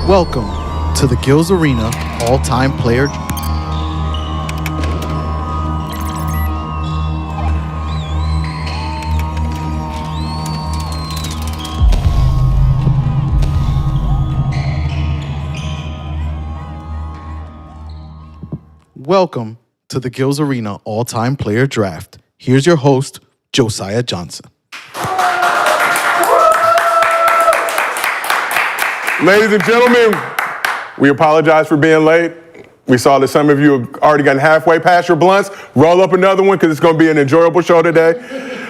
Welcome to the Gills Arena All-Time Player. Welcome to the Gills Arena All-Time Player Draft. Here's your host, Josiah Johnson. Ladies and gentlemen, we apologize for being late. We saw that some of you have already gotten halfway past your blunts. Roll up another one because it's going to be an enjoyable show today.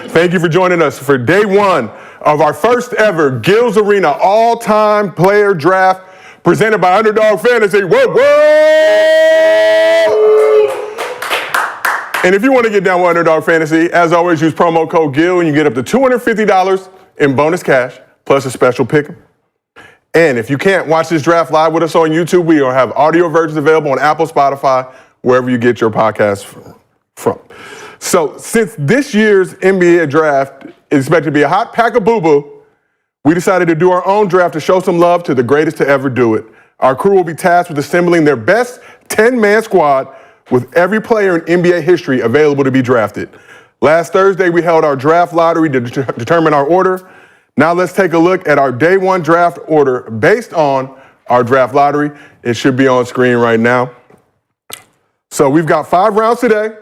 Thank you for joining us for day one of our first ever Gills Arena All-Time Player Draft presented by Underdog Fantasy. Whoa, whoa! And if you want to get down with Underdog Fantasy, as always, use promo code GIL and you get up to $250 in bonus cash plus a special pick. And if you can't watch this draft live with us on YouTube, we have audio versions available on Apple, Spotify, wherever you get your podcasts from. So since this year's NBA draft is expected to be a hot pack of boo-boo, we decided to do our own draft to show some love to the greatest to ever do it. Our crew will be tasked with assembling their best 10-man squad with every player in NBA history available to be drafted. Last Thursday, we held our draft lottery to determine our order. Now let's take a look at our day one draft order based on our draft lottery. It should be on screen right now. So we've got 5 rounds today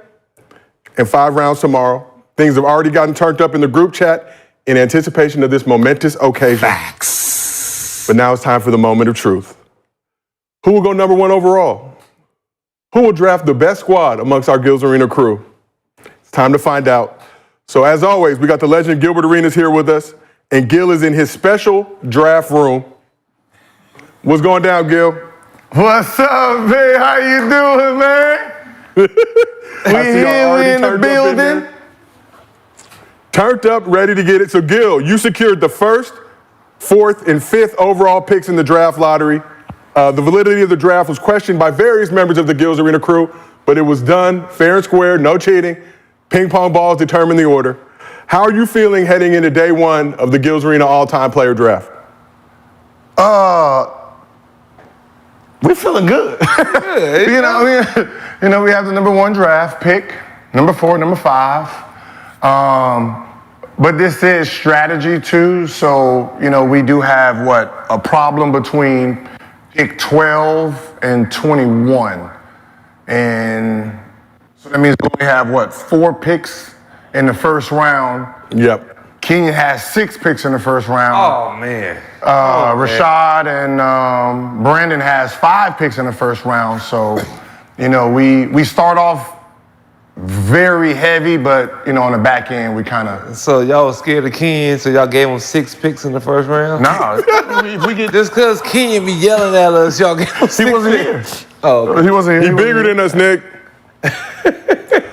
and 5 rounds tomorrow. Things have already gotten turned up in the group chat in anticipation of this momentous occasion. Facts. But now it's time for the moment of truth. Who will go number 1 overall? Who will draft the best squad amongst our Gills Arena crew? It's time to find out. So as always, we got the legend Gilbert Arenas here with us. And Gil is in his special draft room. What's going down, Gil? What's up, man? How you doing, man? We in the building. Turned up, ready to get it. So, Gil, you secured the 1st, 4th, and 5th overall picks in the draft lottery. The validity of the draft was questioned by various members of the Gills Arena crew, but it was done fair and square, no cheating. Ping pong balls determined the order. How are you feeling heading into day one of the Gills Arena All-Time Player Draft? We're feeling good. We have the number 1 draft pick, number 4, number 5. But this is strategy too. So, we do have a problem between pick 12 and 21. And so that means we only have 4 picks in the first round. Yep. Kenyon has 6 picks in the first round. Oh, man. Rashad and Brandon has 5 picks in the first round. So, we start off very heavy, but, on the back end, we kind of... So y'all was scared of Kenyon, so y'all gave him 6 picks in the first round? Nah. we get Just because Kenyon be yelling at us, y'all gave him 6 He wasn't picks. here. Oh, He wasn't here. He bigger than us, Nick.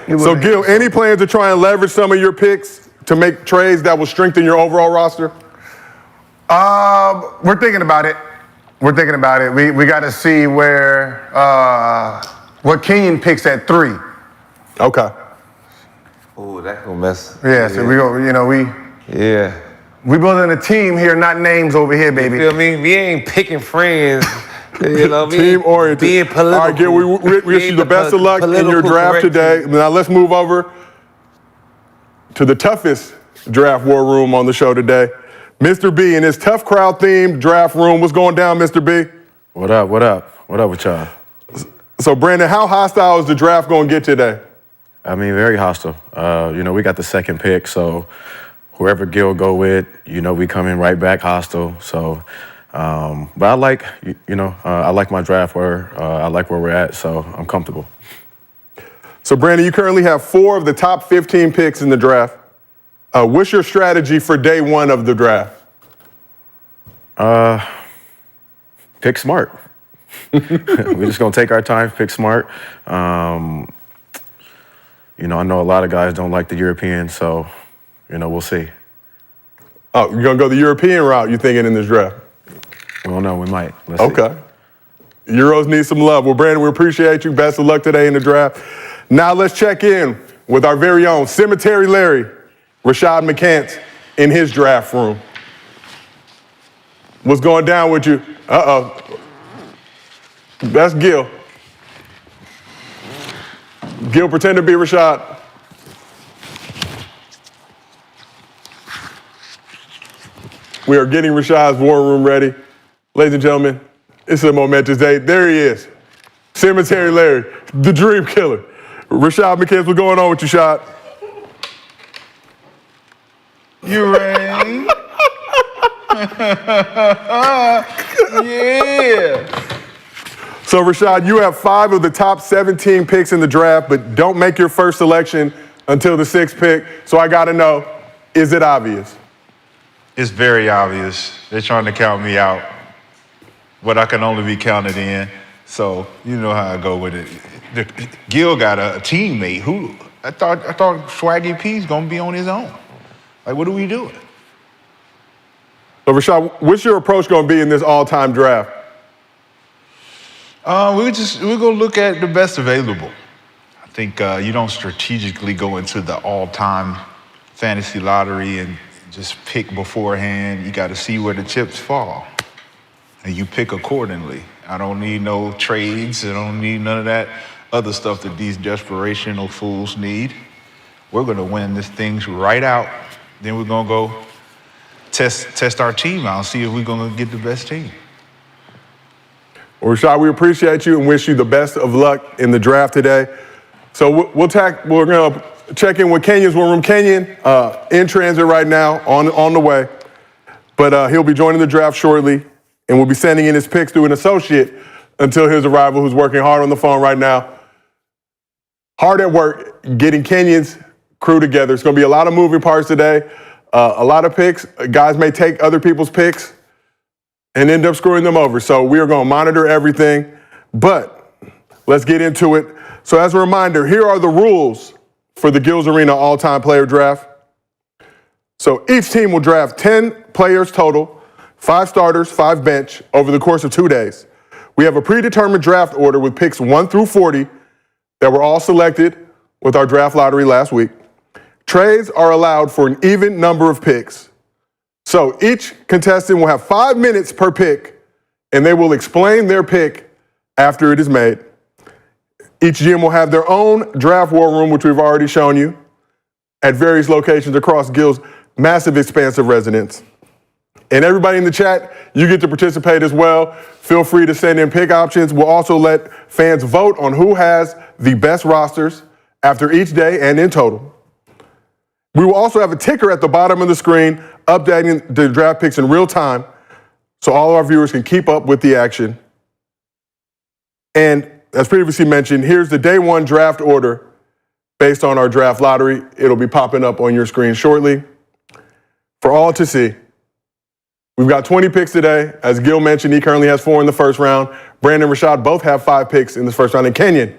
So, Gil, any plans to try and leverage some of your picks to make trades that will strengthen your overall roster? We're thinking about it. We got to see what Kenyon picks at 3. Okay. Ooh, that gonna mess. Yeah, so we go, Yeah. we building a team here, not names over here, baby. You feel me? We ain't picking friends. Team oriented. Being political. All right, Gil, we wish you the best of luck in your draft today. Now let's move over to the toughest draft war room on the show today. Mr. B in his tough crowd themed draft room. What's going down, Mr. B? What up with y'all? So, Brandon, how hostile is the draft going to get today? I mean, very hostile. We got the 2nd pick, so whoever Gil go with, we come in right back hostile. So, but I like, I like my draft I like where we're at, so I'm comfortable. So, Brandon, you currently have 4 of the top 15 picks in the draft. What's your strategy for day one of the draft? Pick smart. We're just going to take our time, pick smart. I know a lot of guys don't like the Europeans, so, we'll see. Oh, you're going to go the European route, you thinking, in this draft? We don't know, we might. Let's Okay. See. Euros need some love. Well, Brandon, we appreciate you. Best of luck today in the draft. Now let's check in with our very own Cemetery Larry, Rashad McCants, in his draft room. What's going down with you? Uh-oh. That's Gil. Gil, pretend to be Rashad. We are getting Rashad's war room ready. Ladies and gentlemen, it's a momentous day. There he is. Cemetery Larry, the dream killer. Rashad McCants, what's going on with you, Shad? You ready? Yeah. So, Rashad, you have 5 of the top 17 picks in the draft, but don't make your first selection until the 6th pick. So I got to know, is it obvious? It's very obvious. They're trying to count me out, but I can only be counted in. So you know how I go with it. Gil got a teammate who I thought Swaggy P's gonna be on his own. Like, what are we doing? So, Rashad, what's your approach going to be in this all-time draft? We're gonna look at the best available. I think you don't strategically go into the all-time fantasy lottery and just pick beforehand. You got to see where the chips fall, and you pick accordingly. I don't need no trades. I don't need none of that other stuff that these desperational fools need. We're gonna win this thing right out. Then we're gonna go test our team out, see if we're gonna get the best team. Well, Rashad, we appreciate you and wish you the best of luck in the draft today. So we're going to check in with Kenyon's war room. Kenyon, in transit right now, on the way. But he'll be joining the draft shortly, and we'll be sending in his picks to an associate until his arrival, who's working hard on the phone right now. Hard at work getting Kenyon's crew together. It's going to be a lot of moving parts today, a lot of picks. Guys may take other people's picks and end up screwing them over. So we are going to monitor everything, but let's get into it. So as a reminder, here are the rules for the Gills Arena all-time player draft. So each team will draft 10 players total, 5 starters, 5 bench, over the course of 2 days. We have a predetermined draft order with picks 1 through 40 that were all selected with our draft lottery last week. Trades are allowed for an even number of picks. So each contestant will have 5 minutes per pick, and they will explain their pick after it is made. Each GM will have their own draft war room, which we've already shown you, at various locations across Gil's massive, expansive residence. And everybody in the chat, you get to participate as well. Feel free to send in pick options. We'll also let fans vote on who has the best rosters after each day and in total. We will also have a ticker at the bottom of the screen updating the draft picks in real time so all of our viewers can keep up with the action. And as previously mentioned, here's the day 1 draft order based on our draft lottery. It'll be popping up on your screen shortly for all to see. We've got 20 picks today. As Gil mentioned, he currently has 4 in the first round. Brandon and Rashad both have 5 picks in this first round. And Kenyon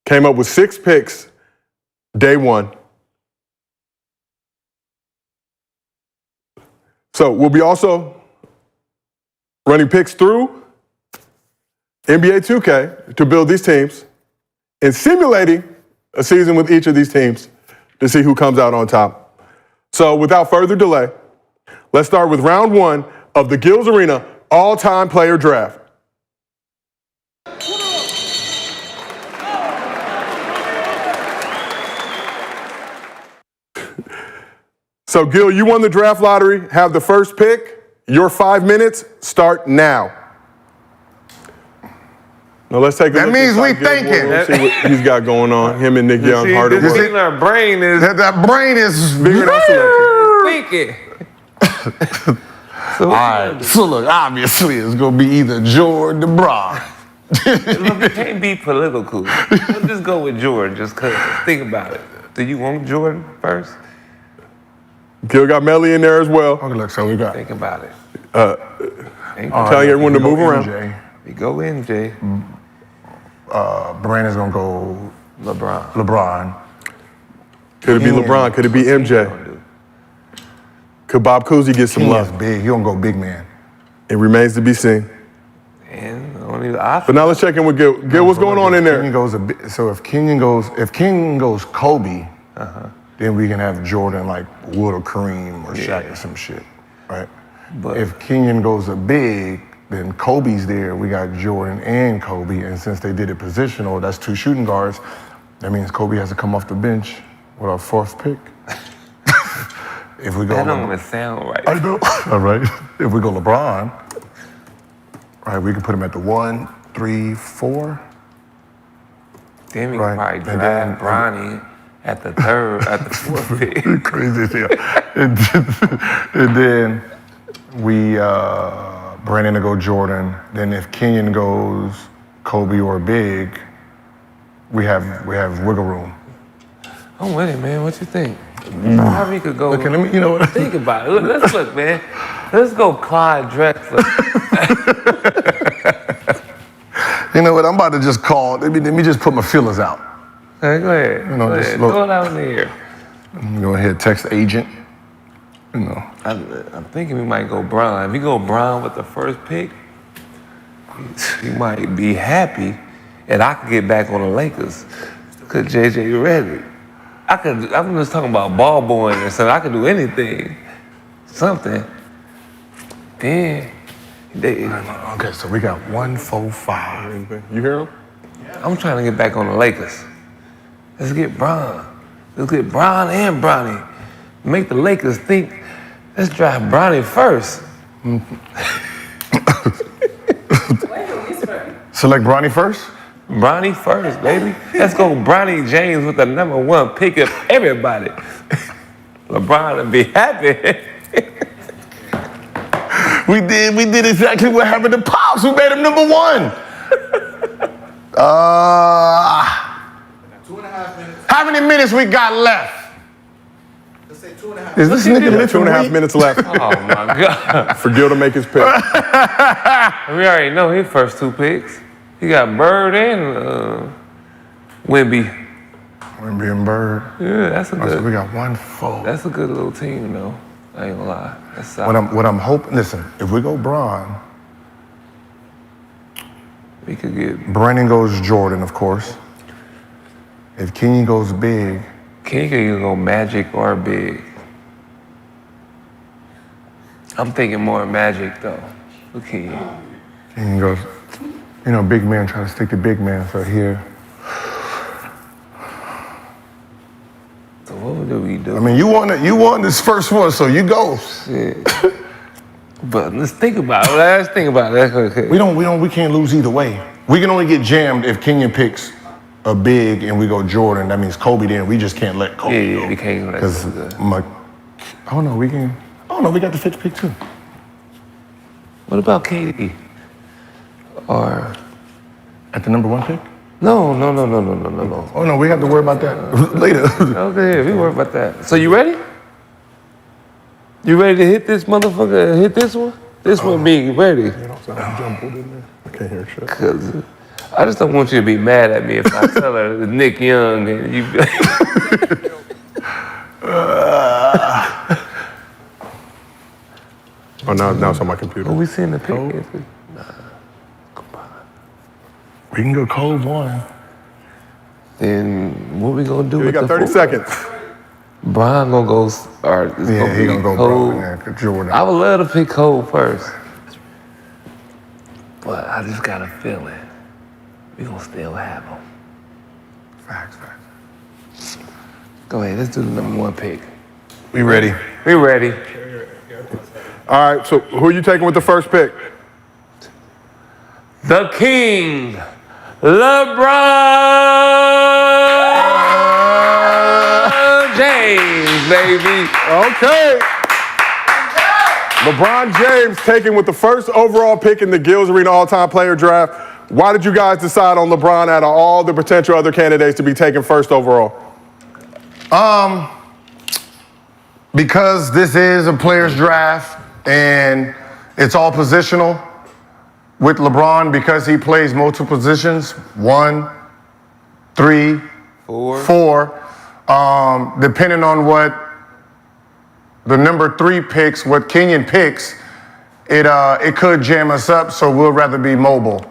came up with 6 picks day 1. So we'll be also running picks through NBA 2K to build these teams and simulating a season with each of these teams to see who comes out on top. So without further delay, let's start with round 1 of the Gills Arena all-time player draft. So, Gil, you won the draft lottery, have the first pick. Your 5 minutes start now. Now, let's take a That look means we inside Gil's thinking. world, see what he's got going on. Him and Nick Young, See, hard at this work. in our brain is That brain is Bigger than selection. thinking. All right. So look, obviously it's gonna be either Jordan or LeBron. Look, it can't be political. Let's just go with Jordan, just cause. Think about it. Do you want Jordan first? Gil got Melly in there as well. Okay, look, so we got. Think about it. Telling everyone to move around. MJ. We go MJ, Brandon's gonna go LeBron. LeBron. Could it be LeBron? Could it be MJ? Could Bob Cousy get some Kenyon's love? big. He gonna go big man. It remains to be seen. And only But now let's check in with Gil. Gil, what's going on in there? Kenyon goes a bit, so if Kenyon goes Kobe, then we can have Jordan like Wood or Kareem or Shaq or some shit, right? But- if Kenyon goes a big, Then Kobe's there. We got Jordan and Kobe, and since they did it positional, that's 2 shooting guards. That means Kobe has to come off the bench with our 4th pick. If we go, That don't even sound right. I know. All right. If we go LeBron, right, we can put him at the 1, 3, 4. Then we Right. can probably And draft then- Bronny at the 3rd, at the 4th pick. Crazy as hell. And then we, Brandon to go Jordan. Then if Kenyon goes Kobe or Big, we have wiggle room. I'm with it, man. What you think? How we could go? Okay, let me, you know what? Think about it. Let's look, man. Let's go Clyde Drexler. You know what? I'm about to just call. Let me just put my feelers out. Hey, go ahead. You know, Go just ahead. look. Throw it out there. Go ahead, text the agent. You know. I'm thinking we might go Bron. If we go Bron with the 1st pick, he might be happy, and I could get back on the Lakers. Cause JJ ready. I'm just talking about ball boying or something. I could do anything, something. Then Okay, so we got 1, 4, 5. You hear him? I'm trying to get back on the Lakers. Let's get Bron. Let's get Bron and Bronny. Make the Lakers think. Let's draft Bronny first. Select Bronny first? Bronny first, baby. Let's go Bronny James with the #1 pick of everybody. LeBron would be happy. We did exactly what happened to Pops. We made him #1. 2.5 minutes. How many minutes we got left? Let's say 2.5. Is this nigga Yeah, lifting 2.5 weight? minutes left Oh my God. for Gil to make his pick. We already know his first 2 picks. He got Bird and Wemby. Wemby and Bird. Yeah, that's a So we good. got 1, 4. That's a good little team, though. I ain't gonna lie. That's solid. What I'm hoping, listen, if we go Bron, We could get. Brandon goes Jordan, of course. If Kenyon goes Big, King could either go Magic or Big. I'm thinking more Magic though. Look here. Kenyon goes, you know, big man try to stick to big man, so here. So what do we do? I mean, you won this first one, so you go. Shit. But let's think about it. Let's think about it. Okay. We can't lose either way. We can only get jammed if Kenyon picks a Big and we go Jordan. That means Kobe then. We just can't let Kobe go. Yeah, we can't let Because Kobe go. we got the 5th pick too. What about KD? Or At the #1 pick? no. Oh no, we have to worry about that later. Okay, we worry about that. So you ready? You ready to hit this motherfucker? Hit this one? This one being ready. I can't hear shit. Cause I just don't want you to be mad at me if I tell her it's Nick Young and you be like, Oh, now it's on my computer. oh, we seeing the pick. We can go Cove 1. Then what we gonna do We with got the 30 four? seconds. Brian gonna go, or it's Yeah, he be gonna go Cole. Bron, yeah, Jordan. I would love to pick Cole first. But I just got a feeling we gonna still have him. Facts. Go ahead, let's do the #1 pick. We ready? We ready. All right, so who are you taking with the first pick? The King, LeBron James, baby. Okay. LeBron James taken with the first overall pick in the Gills Arena all-time player draft. Why did you guys decide on LeBron out of all the potential other candidates to be taken first overall? Because this is a player's draft and it's all positional. With LeBron, because he plays multiple positions, 1, 3, 4. Depending on what the #3 picks, what Kenyon picks, it could jam us up. So we'll rather be mobile.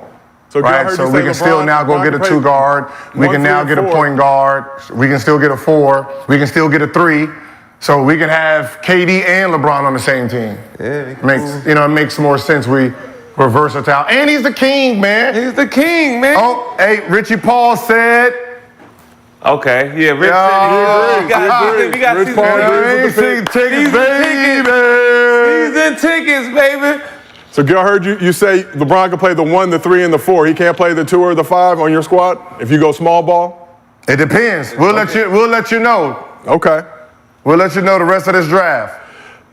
So, Gil, I Right, heard so you we say can still LeBron- now go LeBron get a can 2 play guard. We 1, can 3, now and get a 4. point guard. We can still get a 4. We can still get a 3. So we can have KD and LeBron on the same team. Yeah, It makes more sense. We're versatile. And he's the king, man. He's the king, man. Oh, hey, Richie Paul said. Okay, yeah, Rich agrees. we got Rich season Paul tickets. agrees with the pick. Tickets, baby. Season tickets, baby. So, Gil, I heard you say LeBron can play the 1, the 3, and the 4. He can't play the 2 or the 5 on your squad if you go small ball? It depends. We'll let you know. Okay. We'll let you know the rest of this draft.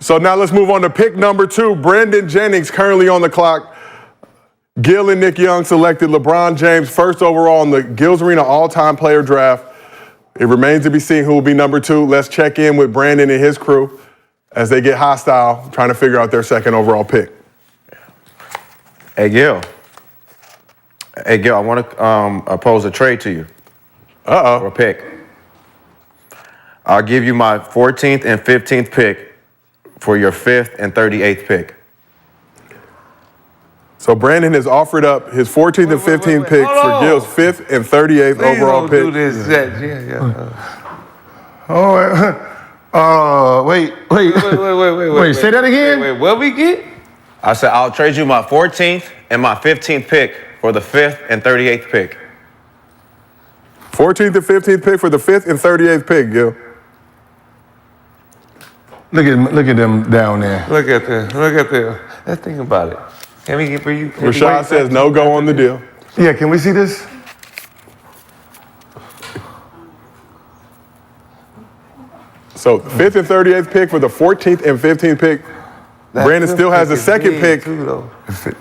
So now let's move on to pick number 2. Brandon Jennings currently on the clock. Gil and Nick Young selected LeBron James first overall in the Gil's Arena all-time player draft. It remains to be seen who will be number 2. Let's check in with Brandon and his crew as they get hostile, trying to figure out their second overall pick. Hey, Gil, I want to pose a trade to you. For a pick. I'll give you my 14th and 15th pick for your 5th and 38th pick. So Brandon has offered up his 14th and 15th pick for Gil's 5th and 38th overall pick. Do this. Wait, say that again? Wait, what we get? I said I'll trade you my 14th and my 15th pick for the 5th and 38th pick. 14th and 15th pick for the 5th and 38th pick, Gil. Look at them down there. Look at them. Let's think about it. Can we get for you? Rashad says no go on the deal. Yeah, can we see this? So 5th and 38th pick for the 14th and 15th pick. Brandon still has a second pick, Do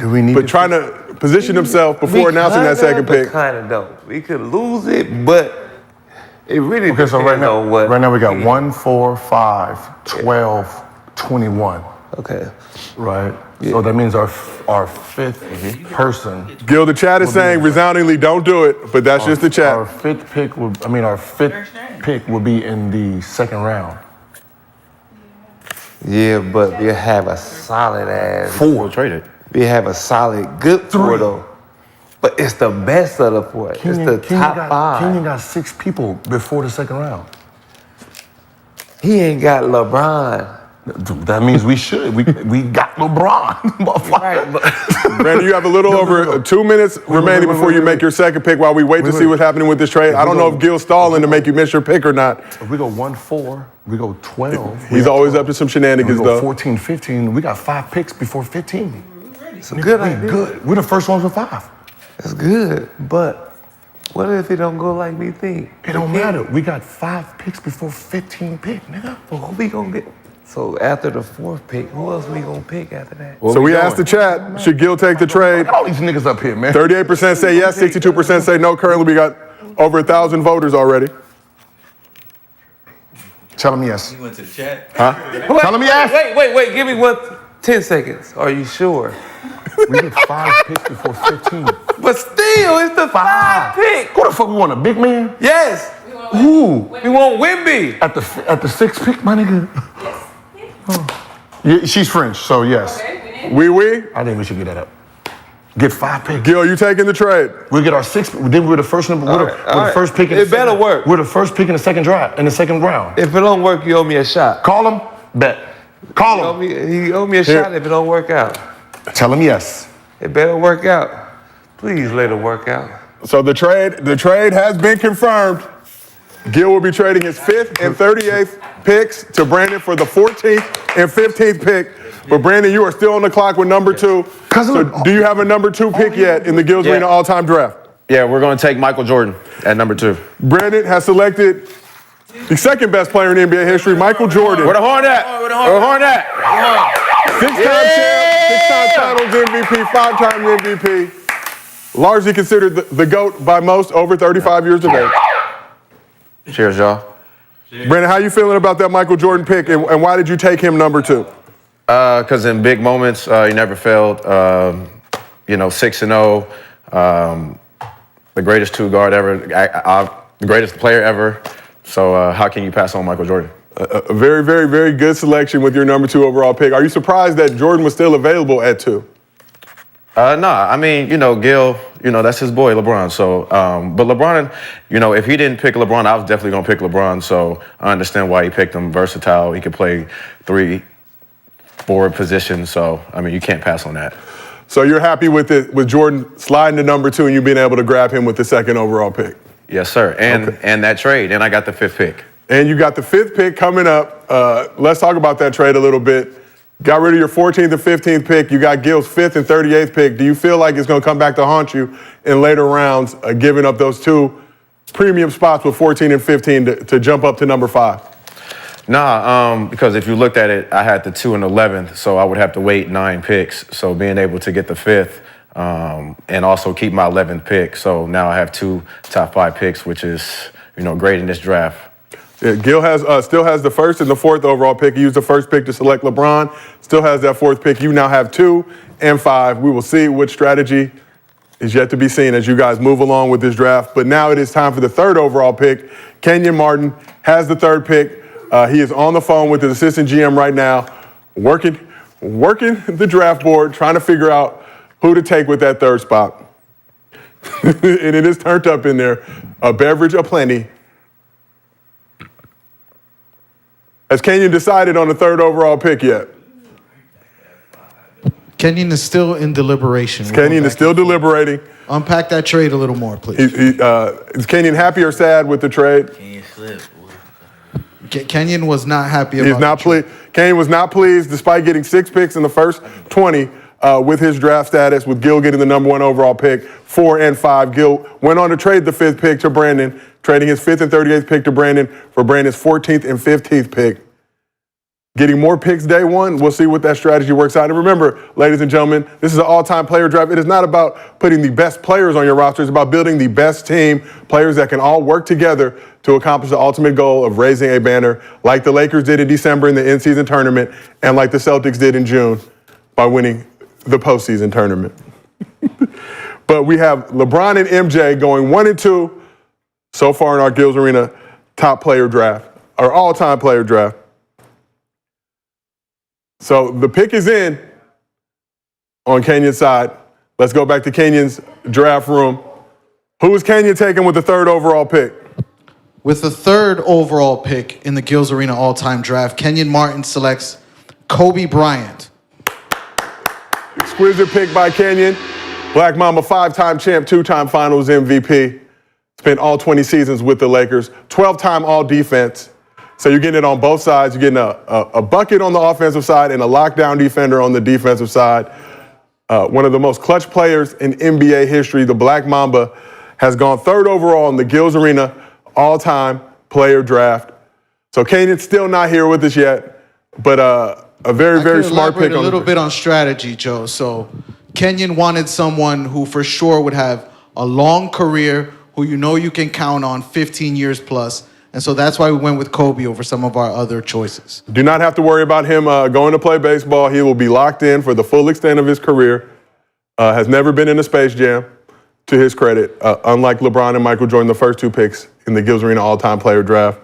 we need but trying to position himself before announcing that second pick. Kind of don't. We could lose it, but it really Okay, so depends on what. right now we got 1, 4, 5, 12, 21. Okay. Right. So that means our 5th person. Gil, the chat is saying resoundingly don't do it, but that's just the chat. Our 5th pick our 5th pick will be in the second round. Yeah, but we have a solid ass. 4. Traded. We have a solid good 4 though. But it's the best of the 4. It's the top 5. Kenyon got 6 people before the second round. He ain't got LeBron. That means we should. We got LeBron. Right, but Brandon, you have a little over 2 minutes remaining before you make your second pick while we wait to see what's happening with this trade. I don't know if Gil's stalling to make you miss your pick or not. If we go 1, 4, we go 12. He's always up to some shenanigans, We go though. 14, 15. We got 5 picks before 15. it's a good We idea. good. We're the first ones with 5. It's good, but what if it don't go like we think? It don't matter. We got 5 picks before 15 pick, nigga. Well, who we gonna get? So after the 4th pick, who else we gonna pick after that? So we asked the chat, should Gil take the trade? All these niggas up here, man. 38% say yes, 62% say no. Currently, we got over 1,000 voters already. Tell them yes. He went to the chat. Tell him yes. Wait. Give me 10 seconds. Are you sure? We get 5 picks before 15. But still, it's the 5 pick. Who the fuck we want, a big man? Yes. Who? We want Wemby. At the 6th pick, my nigga? Yes. Yeah, she's French, so yes. Okay, We? I think we should get that up. Get 5 picks. Gil, you taking the trade? We'll get our 6th. Then we're the first number. We're the first pick in It better work. We're the first pick in the second draft, in the second round. If it don't work, you owe me a shot. Call him. Bet. Call him. He owe me a shot if it don't work out. Tell him yes. It better work out. Please let it work out. So the trade has been confirmed. Gil will be trading his 5th and 38th picks to Brandon for the 14th and 15th pick. But Brandon, you are still on the clock with number 2. So do you have a number 2 pick yet in the Gil's Arena all-time draft? Yeah, we're going to take Michael Jordan at number 2. Brandon has selected the second best player in NBA history, Michael Jordan. Where the horn at? Where the horn at? 6-time champ, 6-time Finals MVP, 5-time MVP. Largely considered the GOAT by most over 35 years of age. Cheers, y'all. Brandon, how you feeling about that Michael Jordan pick, and why did you take him number 2? Because in big moments, he never failed. 6-0, the greatest 2 guard ever, the greatest player ever. So how can you pass on Michael Jordan? A very, very, very good selection with your number 2 overall pick. Are you surprised that Jordan was still available at 2? Nah, I mean, Gil, that's his boy, LeBron. So, but LeBron, if he didn't pick LeBron, I was definitely going to pick LeBron. So I understand why he picked him. Versatile. He could play 3 forward positions. So, I mean, you can't pass on that. So you're happy with it, with Jordan sliding to number 2 and you being able to grab him with the 2nd overall pick? Yes, sir. And that trade. And I got the 5th pick. And you got the 5th pick coming up. Let's talk about that trade a little bit. Got rid of your 14th and 15th pick. You got Gil's 5th and 38th pick. Do you feel like it's going to come back to haunt you in later rounds, giving up those 2 premium spots with 14 and 15 to jump up to number 5? Nah, because if you looked at it, I had the 2 and 11th, so I would have to wait 9 picks. So being able to get the 5th and also keep my 11th pick. So now I have 2 top 5 picks, which is, great in this draft. Yeah, Gil still has the 1st and the 4th overall pick. He used the 1st pick to select LeBron. Still has that 4th pick. You now have 2 and 5. We will see which strategy is yet to be seen as you guys move along with this draft. But now it is time for the 3rd overall pick. Kenyon Martin has the 3rd pick. He is on the phone with his assistant GM right now, working the draft board, trying to figure out who to take with that 3rd spot. And it is turned up in there. A beverage aplenty. Has Kenyon decided on the 3rd overall pick yet? Kenyon is still in deliberation. Kenyon is still deliberating. Unpack that trade a little more, please. Is Kenyon happy or sad with the trade? Kenyon was not happy about He's not pleased. Kenyon was not pleased despite getting 6 picks in the first 20 with his draft status, with Gil getting the number 1 overall pick, 4 and 5. Gil went on to trade the 5th pick to Brandon, trading his 5th and 38th pick to Brandon for Brandon's 14th and 15th pick. Getting more picks day 1. We'll see what that strategy works out. And remember, ladies and gentlemen, this is an all-time player draft. It is not about putting the best players on your roster. It's about building the best team, players that can all work together to accomplish the ultimate goal of raising a banner, like the Lakers did in December in the in-season tournament, and like the Celtics did in June by winning the postseason tournament. But we have LeBron and MJ going 1 and 2 so far in our Gil's Arena top player draft, our all-time player draft. So the pick is in on Kenyon's side. Let's go back to Kenyon's draft room. Who is Kenyon taking with the 3rd overall pick? With the 3rd overall pick in the Gil's Arena all-time draft, Kenyon Martin selects Kobe Bryant. Exquisite pick by Kenyon. Black Mamba, 5-time champ, 2-time finals MVP. Spent all 20 seasons with the Lakers. 12-time all-defense. So you're getting it on both sides. You're getting a bucket on the offensive side and a lockdown defender on the defensive side. One of the most clutch players in NBA history, the Black Mamba, has gone 3rd overall in the Gil's Arena all-time player draft. So Kenyon's still not here with us yet, but a very, very smart pick. A little bit on strategy, Joe. So Kenyon wanted someone who for sure would have a long career, who you can count on 15 years plus. And so that's why we went with Kobe over some of our other choices. Do not have to worry about him going to play baseball. He will be locked in for the full extent of his career. Has never been in a Space Jam, to his credit, unlike LeBron and Michael Jordan, the first 2 picks in the Gil's Arena all-time player draft.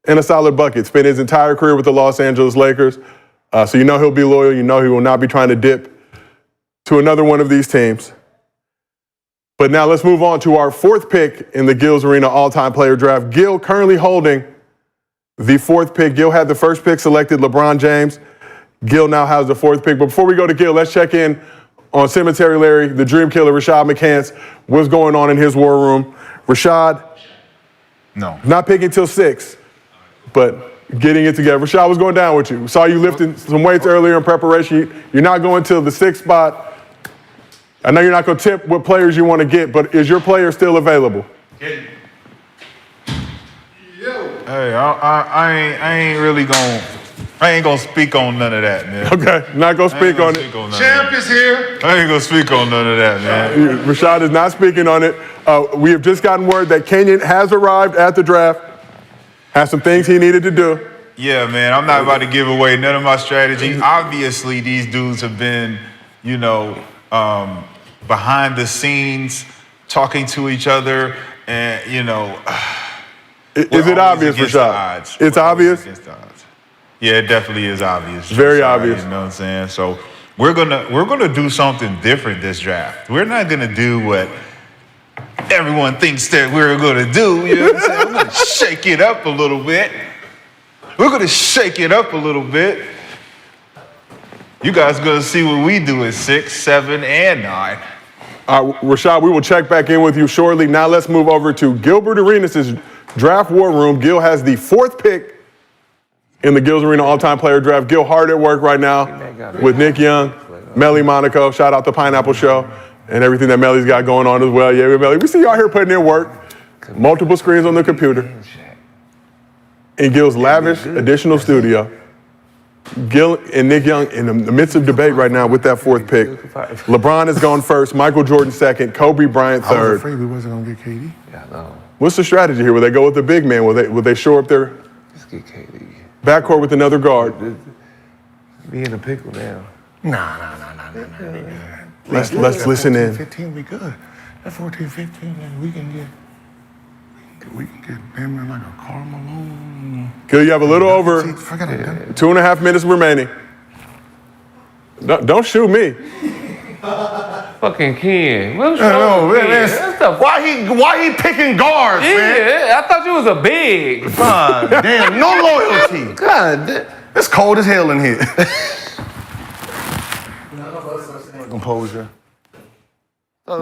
And a solid bucket. Spent his entire career with the Los Angeles Lakers. So he'll be loyal. He will not be trying to dip to another one of these teams. But now let's move on to our 4th pick in the Gil's Arena all-time player draft. Gil currently holding the 4th pick. Gil had the 1st pick, selected LeBron James. Gil now has the 4th pick. But before we go to Gil, let's check in on Cemetery Larry, the dream killer, Rashad McCants. What's going on in his war room? Rashad, No. not picking till 6, but getting it together. Rashad, what's going down with you? Saw you lifting some weights earlier in preparation. You're not going till the 6th spot. I know you're not going to tip what players you want to get, but is your player still available? Hey, I ain't really going. I ain't gonna speak on none of that, man. Okay, not going to speak on it. Champ is here. I ain't gonna speak on none of that, man. Rashad is not speaking on it. We have just gotten word that Kenyon has arrived at the draft, has some things he needed to do. Yeah, man, I'm not about to give away none of my strategy. Obviously, these dudes have been, behind the scenes, talking to each other, and Is it obvious, Rashad? It's obvious? Yeah, it definitely is obvious. Very obvious. You know what I'm saying? So we're gonna do something different this draft. We're not gonna do what everyone thinks that we're gonna do. You know what I'm saying? We're gonna shake it up a little bit. We're gonna shake it up a little bit. You guys gonna see what we do at 6, 7, and 9. Rashad, we will check back in with you shortly. Now let's move over to Gilbert Arenas' draft war room. Gil has the 4th pick in the Gil's Arena all-time player draft. Gil hard at work right now with Nick Young, Melly Monaco. Shout out to Pineapple Show and everything that Melly's got going on as well. Yeah, Melly, we see y'all here putting in work. Multiple screens on the computer. In Gil's lavish additional studio. Gil and Nick Young in the midst of debate right now with that 4th pick. LeBron is going first, Michael Jordan 2nd, Kobe Bryant 3rd. I was afraid we wasn't gonna get KD. Yeah, I know. What's the strategy here? Will they go with the big man? Will they shore up their Let's get KD. backcourt with another guard? Be in a pickle now. Nah. Let's listen 14, in. 15, we good. At 14, 15, and we can get damn near like a Karl Malone. Gil, you have a little over See, forget it. 2.5 minutes remaining. Don't shoot me. Fucking Kenyon. What's No, wrong with man, Kenyon? That's the why he picking guards, man? Yeah, I thought you was a big. God damn, no loyalty. God damn. It's cold as hell in here. Composure.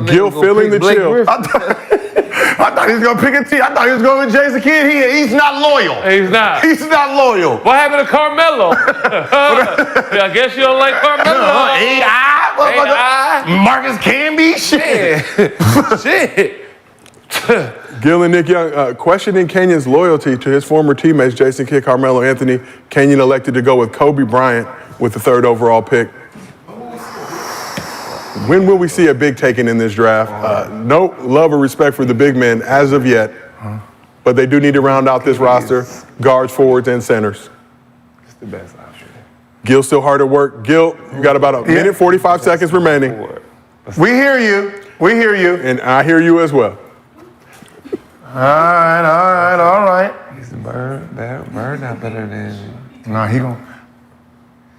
Gil feeling the chill. I thought he was gonna pick a team. I thought he was going with Jason Kidd. He's not loyal. He's not. He's not loyal. What happened to Carmelo? I guess you don't like Carmelo. AI. Marcus Camby. Shit. Shit. Gil and Nick Young questioning Kenyon's loyalty to his former teammates, Jason Kidd, Carmelo Anthony. Kenyon elected to go with Kobe Bryant with the 3rd overall pick. When will we see a big taken in this draft? No love or respect for the big men as of yet, but they do need to round out this roster, guards, forwards, and centers. It's the best option. Gil still hard at work. Gil, you got about a minute 45 seconds remaining. We hear you. We hear you. And I hear you as well. All right. He's Bird not better than. Nah, he gon'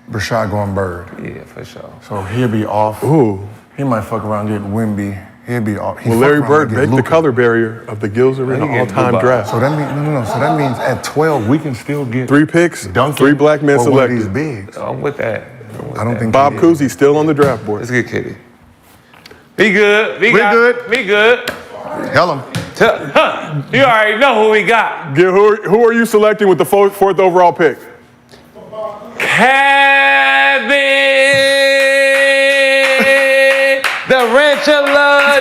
Rashad going Bird. Yeah, for sure. So he'll be off. Ooh. He might fuck around and get Wimby. He'll be off. Will Larry Bird break the color barrier of the Gil's Arena all-time draft? So that means no. So that means at 12 we can still get 3 picks, Duncan 3 black men or one of these selected. bigs. I'm with that. I don't think Bob he is. Cousy still on the draft board. Let's get Kitty. Be good. Be good. Be good. Tell him. You already know who we got. Gil, who are you selecting with the 4th overall pick? Kevin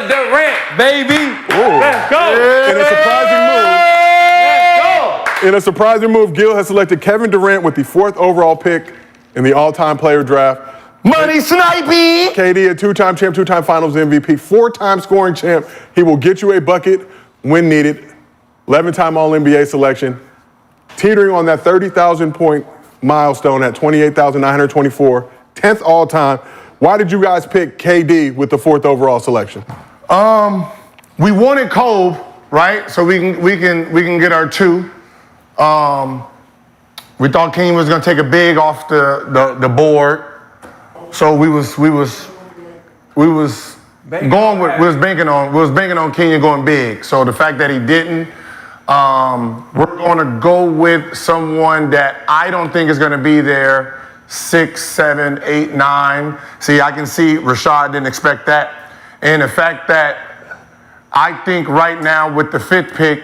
Durant, baby. Let's go. In a surprising move, Gil has selected Kevin Durant with the 4th overall pick in the all-time player draft. Money sniping. KD, a 2-time champ, 2-time finals MVP, 4-time scoring champ. He will get you a bucket when needed. 11-time All-NBA selection. Teetering on that 30,000 point milestone at 28,924. 10th all-time. Why did you guys pick KD with the 4th overall selection? We wanted Kobe, right? So we can get our 2. We thought Kenyon was gonna take a big off the board. So we was banking on Kenyon going big. So the fact that he didn't, we're gonna go with someone that I don't think is gonna be there 6, 7, 8, 9. See, I can see Rashad didn't expect that. And the fact that I think right now with the 5th pick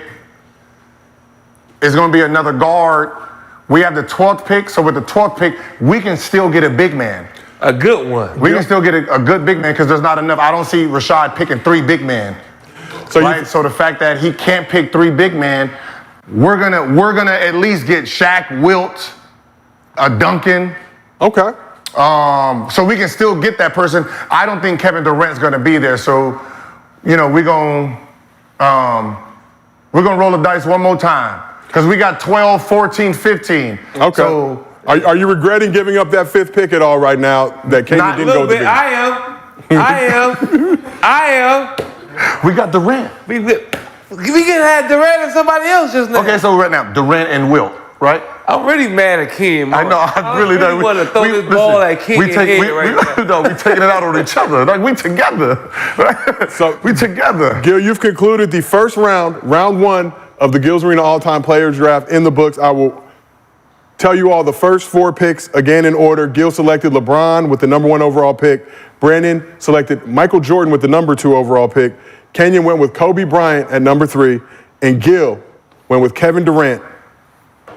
is gonna be another guard. We have the 12th pick, so with the 12th pick, we can still get a big man. A good one. We can still get a good big man because there's not enough. I don't see Rashad picking 3 big men. So right? So the fact that he can't pick 3 big men, we're gonna at least get Shaq, Wilt, a Duncan. Okay. So we can still get that person. I don't think Kevin Durant's gonna be there. So, we're gonna roll the dice one more time. Because we got 12, 14, 15. Okay. So, are you regretting giving up that 5th pick at all right now that KD Not didn't a go little with bit. the I am. we got Durant. We can have Durant and somebody else just now. Okay, so right now, Durant and Wilt, right? I'm really mad at Kenyon. I know, I really don't. want to throw this ball at Kenyon we right now. we taking it out on each other. Like, we together. Right? So- we together. Gil, you've concluded the first round 1 of the Gil's Arena all-time players draft in the books. I will tell you all the first 4 picks again in order. Gil selected LeBron with the number 1 overall pick. Brandon selected Michael Jordan with the number 2 overall pick. Kenyon went with Kobe Bryant at number 3. And Gil went with Kevin Durant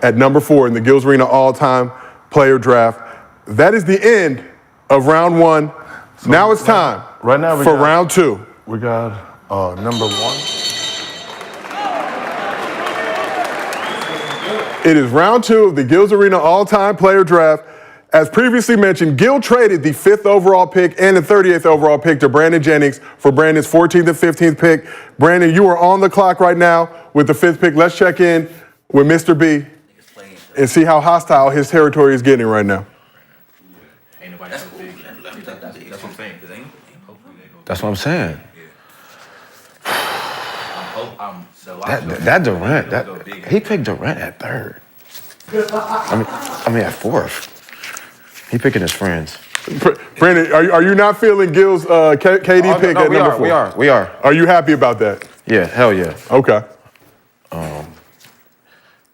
at number 4 in the Gil's Arena all-time player draft. That is the end of round 1. So now it's time right now for round 2. We got number 1. It is round 2 of the Gil's Arena all-time player draft. As previously mentioned, Gil traded the 5th overall pick and the 38th overall pick to Brandon Jennings for Brandon's 14th and 15th pick. Brandon, you are on the clock right now with the 5th pick. Let's check in with Mr. B and see how hostile his territory is getting right now. That's what I'm saying. That Durant, he picked Durant at 3rd. I mean at 4th. He picking his friends. Brandon, are you not feeling Gil's KD pick at number 4? We are. Are you happy about that? Yeah, hell yeah. Okay.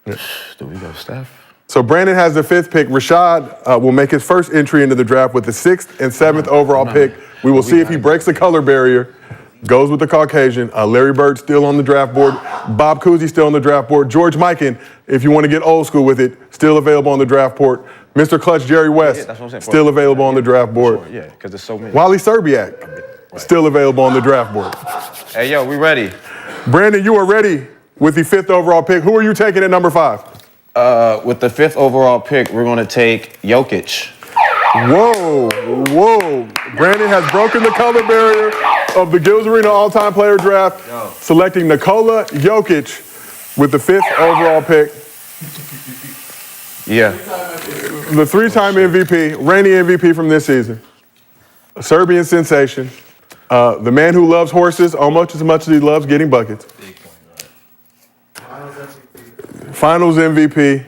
Do we go Steph? So Brandon has the 5th pick. Rashad will make his first entry into the draft with the 6th and 7th overall pick. We will see if he breaks the color barrier, goes with the Caucasian. Larry Bird still on the draft board. Bob Cousy still on the draft board. George Mikan, if you want to get old school with it, still available on the draft board. Mr. Clutch Jerry West, still available on the draft board. Sure, yeah, because there's so many. Wally Serbiak, still available on the draft board. Hey, yo, we ready. Brandon, you are ready with the 5th overall pick. Who are you taking at number 5? With the 5th overall pick, we're going to take Jokic. Whoa. Brandon has broken the color barrier of the Gil's Arena all-time player draft, selecting Nikola Jokic with the 5th overall pick. Yeah. The 3-time MVP, reigning MVP from this season. A Serbian sensation. The man who loves horses almost as much as he loves getting buckets. Finals MVP.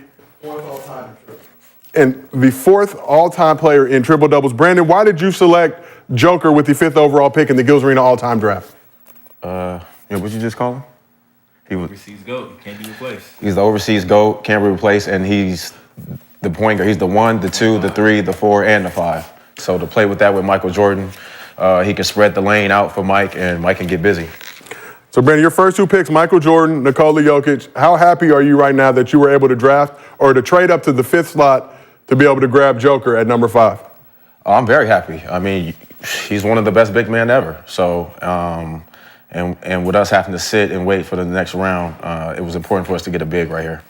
And the 4th all-time player in triple doubles. Brandon, why did you select Joker with the 5th overall pick in the Gil's Arena all-time draft? What'd you just call him? He was Overseas GOAT, can't be replaced. He's the overseas GOAT, can't be replaced, and he's the point guard. He's the 1, the 2, the 3, the 4, and the 5. So to play with that with Michael Jordan, he can spread the lane out for Mike, and Mike can get busy. So, Brandon, your first 2 picks, Michael Jordan, Nikola Jokic. How happy are you right now that you were able to draft or to trade up to the 5th slot to be able to grab Joker at number 5? I'm very happy. I mean, he's one of the best big men ever. So, and with us having to sit and wait for the next round, it was important for us to get a big right here.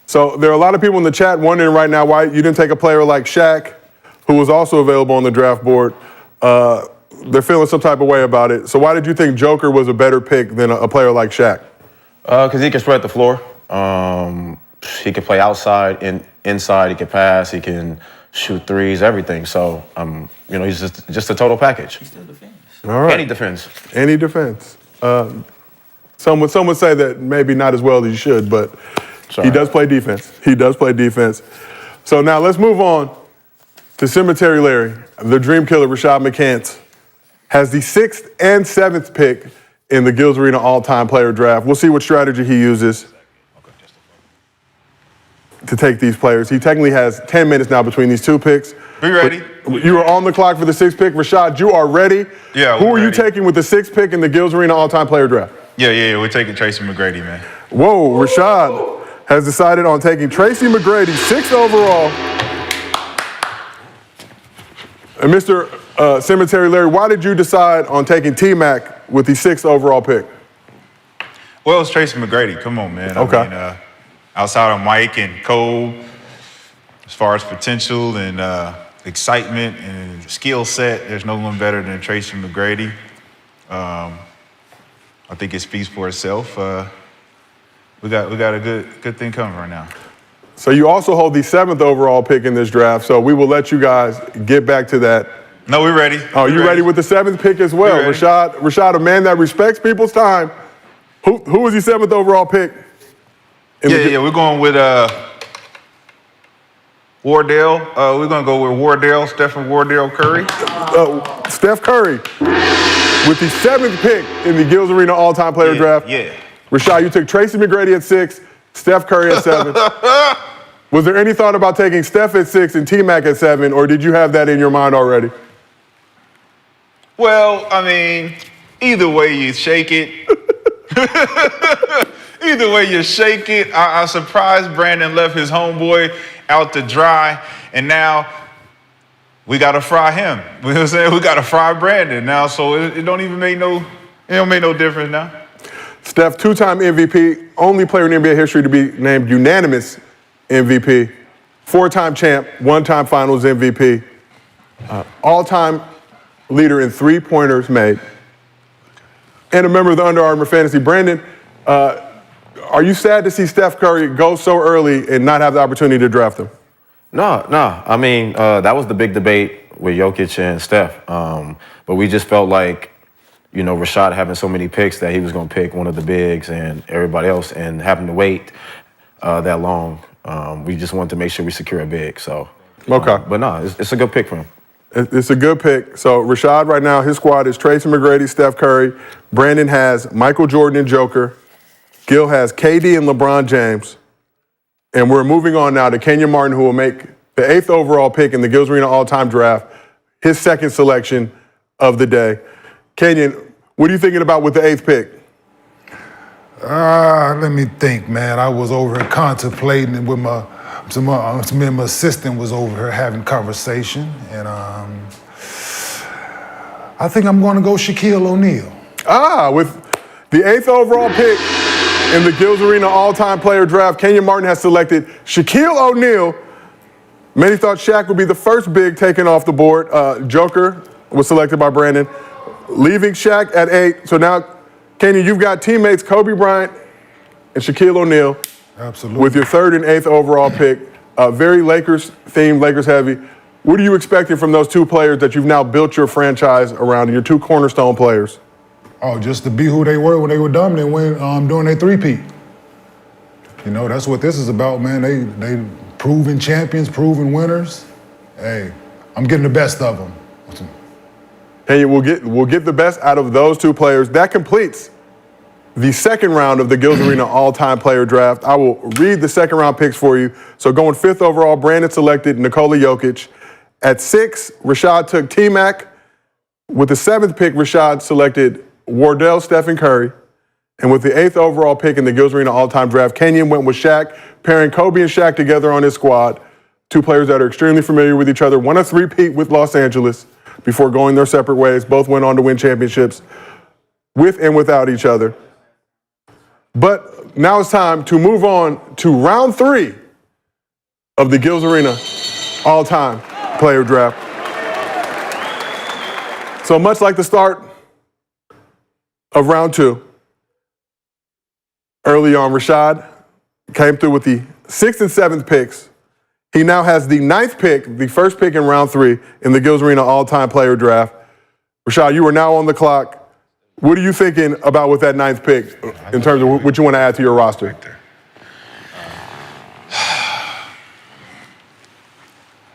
So there are a lot of people in the chat wondering right now why you didn't take a player like Shaq, who was also available on the draft board. They're feeling some type of way about it. So why did you think Joker was a better pick than a player like Shaq? Because he can spread the floor. He can play outside, inside. He can pass. He can shoot threes, everything. So, he's just a total package. He still defends. All right. Any defense. Any defense. Some would say that maybe not as well as you should, but he does play defense. He does play defense. So now let's move on to Cemetery Larry. The dream killer, Rashad McCants, has the 6th and 7th pick in the Gil's Arena all-time player draft. We'll see what strategy he uses to take these players. He technically has 10 minutes now between these 2 picks. Be ready. You are on the clock for the 6th pick. Rashad, you are ready? Yeah, Who we're are you ready. taking with the 6th pick in the Gil's Arena all-time player draft? Yeah, we're taking Tracy McGrady, man. Whoa, Rashad has decided on taking Tracy McGrady, 6th overall. And Mr. Cemetery Larry, why did you decide on taking T-Mac with the 6th overall pick? Well, it's Tracy McGrady. Come on, man. Okay. I mean, outside of Mike and Cole, as far as potential and excitement and skill set, there's no one better than Tracy McGrady. I think it speaks for itself. We got a good thing coming right now. So you also hold the 7th overall pick in this draft, so we will let you guys get back to that. No, we're ready. Oh, you ready with the 7th pick as well? We're ready. Rashad, a man that respects people's time. Who was the 7th overall pick? Yeah, we're going with Wardell. We're going to go with Wardell, Stephen Wardell Curry. Steph Curry with the 7th pick in the Gil's Arena all-time player draft. Yeah. Rashad, you took Tracy McGrady at 6, Steph Curry at 7. Was there any thought about taking Steph at 6 and T-Mac at 7, or did you have that in your mind already? Well, I mean, either way you shake it. Either way you shake it. I surprised Brandon left his homeboy out to dry, and now we got to fry him. You know what I'm saying? We got to fry Brandon now, so it don't even make no difference now. Steph, 2-time MVP, only player in NBA history to be named unanimous MVP, 4-time champ, 1-time finals MVP, all-time leader in three-pointers made, and a member of the Under Armour Fantasy. Brandon, are you sad to see Steph Curry go so early and not have the opportunity to draft him? No. I mean, that was the big debate with Jokic and Steph. But we just felt like, you know, Rashad having so many picks that he was going to pick one of the bigs and everybody else, and having to wait that long. We just wanted to make sure we secure a big. So, Okay. But no, it's a good pick for him. It's a good pick. So Rashad right now, his squad is Tracy McGrady, Steph Curry. Brandon has Michael Jordan and Joker. Gil has KD and LeBron James. And we're moving on now to Kenyon Martin, who will make the 8th overall pick in the Gil's Arena all-time draft, his second selection of the day. Kenyon, what are you thinking about with the 8th pick? Let me think, man. I was over here contemplating and with my assistant was over here having conversation, and I think I'm going to go Shaquille O'Neal. With the 8th overall pick in the Gil's Arena all-time player draft, Kenyon Martin has selected Shaquille O'Neal. Many thought Shaq would be the first big taken off the board. Joker was selected by Brandon, leaving Shaq at 8. So now, Kenyon, you've got teammates Kobe Bryant and Shaquille O'Neal. Absolutely. With your 3rd and 8th overall pick. Very Lakers-themed, Lakers-heavy. What are you expecting from those two players that you've now built your franchise around, your two cornerstone players? Oh, just to be who they were when they were dominant during their three-peat. You know, that's what this is about, man. They proven champions, proven winners. Hey, I'm getting the best of them. Hey, we'll get the best out of those two players. That completes the second round of the Gil's Arena all-time player draft. I will read the second round picks for you. So going 5th overall, Brandon selected Nikola Jokic. At 6, Rashad took T-Mac. With the 7th pick, Rashad selected Wardell Stephen Curry. And with the 8th overall pick in the Gil's Arena all-time draft, Kenyon went with Shaq, pairing Kobe and Shaq together on his squad. Two players that are extremely familiar with each other. Won a three-peat with Los Angeles before going their separate ways. Both went on to win championships with and without each other. But now it's time to move on to round 3 of the Gil's Arena all-time player draft. So much like the start of round 2, early on, Rashad came through with the 6th and 7th picks. He now has the 9th pick, the first pick in round 3 in the Gil's Arena all-time player draft. Rashad, you are now on the clock. What are you thinking about with that 9th pick in terms of what you want to add to your roster?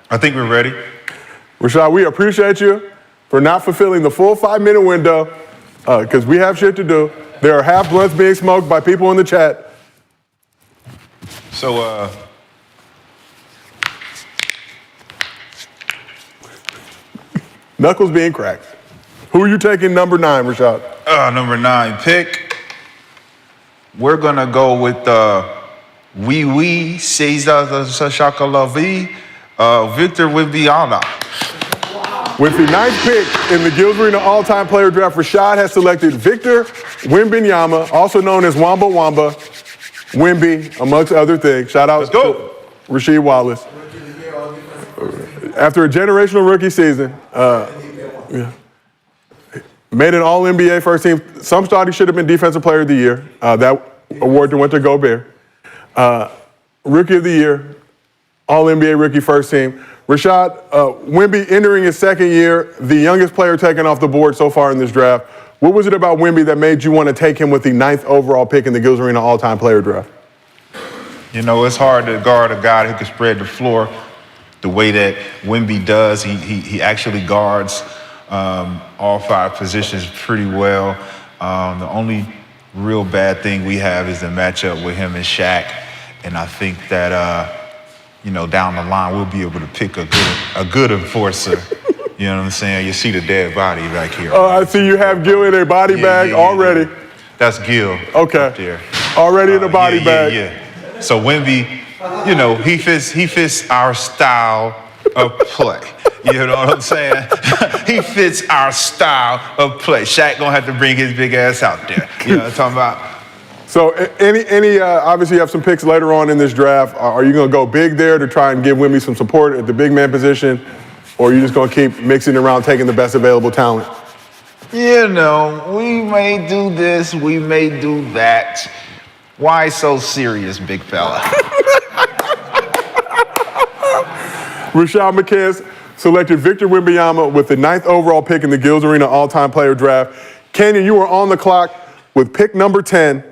I think we're ready. Rashad, we appreciate you for not fulfilling the full 5-minute window because we have shit to do. There are half blunts being smoked by people in the chat. So, Knuckles being cracked. Who are you taking number 9, Rashad? number 9 pick. We're going to go with Cesar Shakalavi, Victor Wimbiana. With the 9th pick in the Gil's Arena all-time player draft, Rashad has selected Victor Wembanyama, also known as Wamba Wamba, Wemby, amongst other things. Shout out to Rasheed Wallace. After a generational rookie season, made an All-NBA first team. Some thought he should have been Defensive Player of the Year. That award went to Gobert. Rookie of the Year, All-NBA rookie first team. Rashad, Wemby entering his 2nd year, the youngest player taken off the board so far in this draft. What was it about Wemby that made you want to take him with the 9th overall pick in the Gil's Arena all-time player draft? You know, it's hard to guard a guy who can spread the floor the way that Wemby does. He actually guards all 5 positions pretty well. The only real bad thing we have is the matchup with him and Shaq. And I think that down the line, we'll be able to pick a good enforcer. You know what I'm saying? You see the dead body back here. Oh, I see you have Gil in a body bag already. Yeah. That's Gil. Okay. Up there. Already in a body bag. Yeah. So Wemby, he fits our style of play. You know what I'm saying? He fits our style of play. Shaq gonna have to bring his big ass out there. You know what I'm talking about? So obviously you have some picks later on in this draft. Are you gonna go big there to try and give Wemby some support at the big man position? Or are you just gonna keep mixing around, taking the best available talent? We may do this, we may do that. Why so serious, big fella? Rashad McCants selected Victor Wembanyama with the 9th overall pick in the Gills Arena all-time player draft. Kenyon, you were on the clock with pick number 10,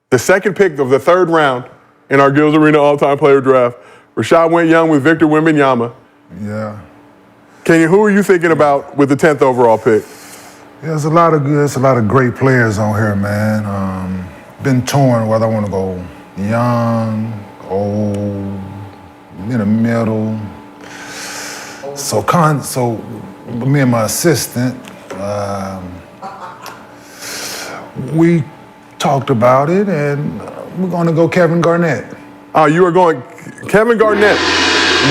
the second pick of the 3rd round in our Gills Arena all-time player draft. Rashad went young with Victor Wembanyama. Yeah. Kenyon, who are you thinking about with the 10th overall pick? Yeah, there's a lot of great players on here, man. Been torn whether I want to go young, old, in the middle. So me and my assistant, we talked about it, and we're going to go Kevin Garnett. You are going Kevin Garnett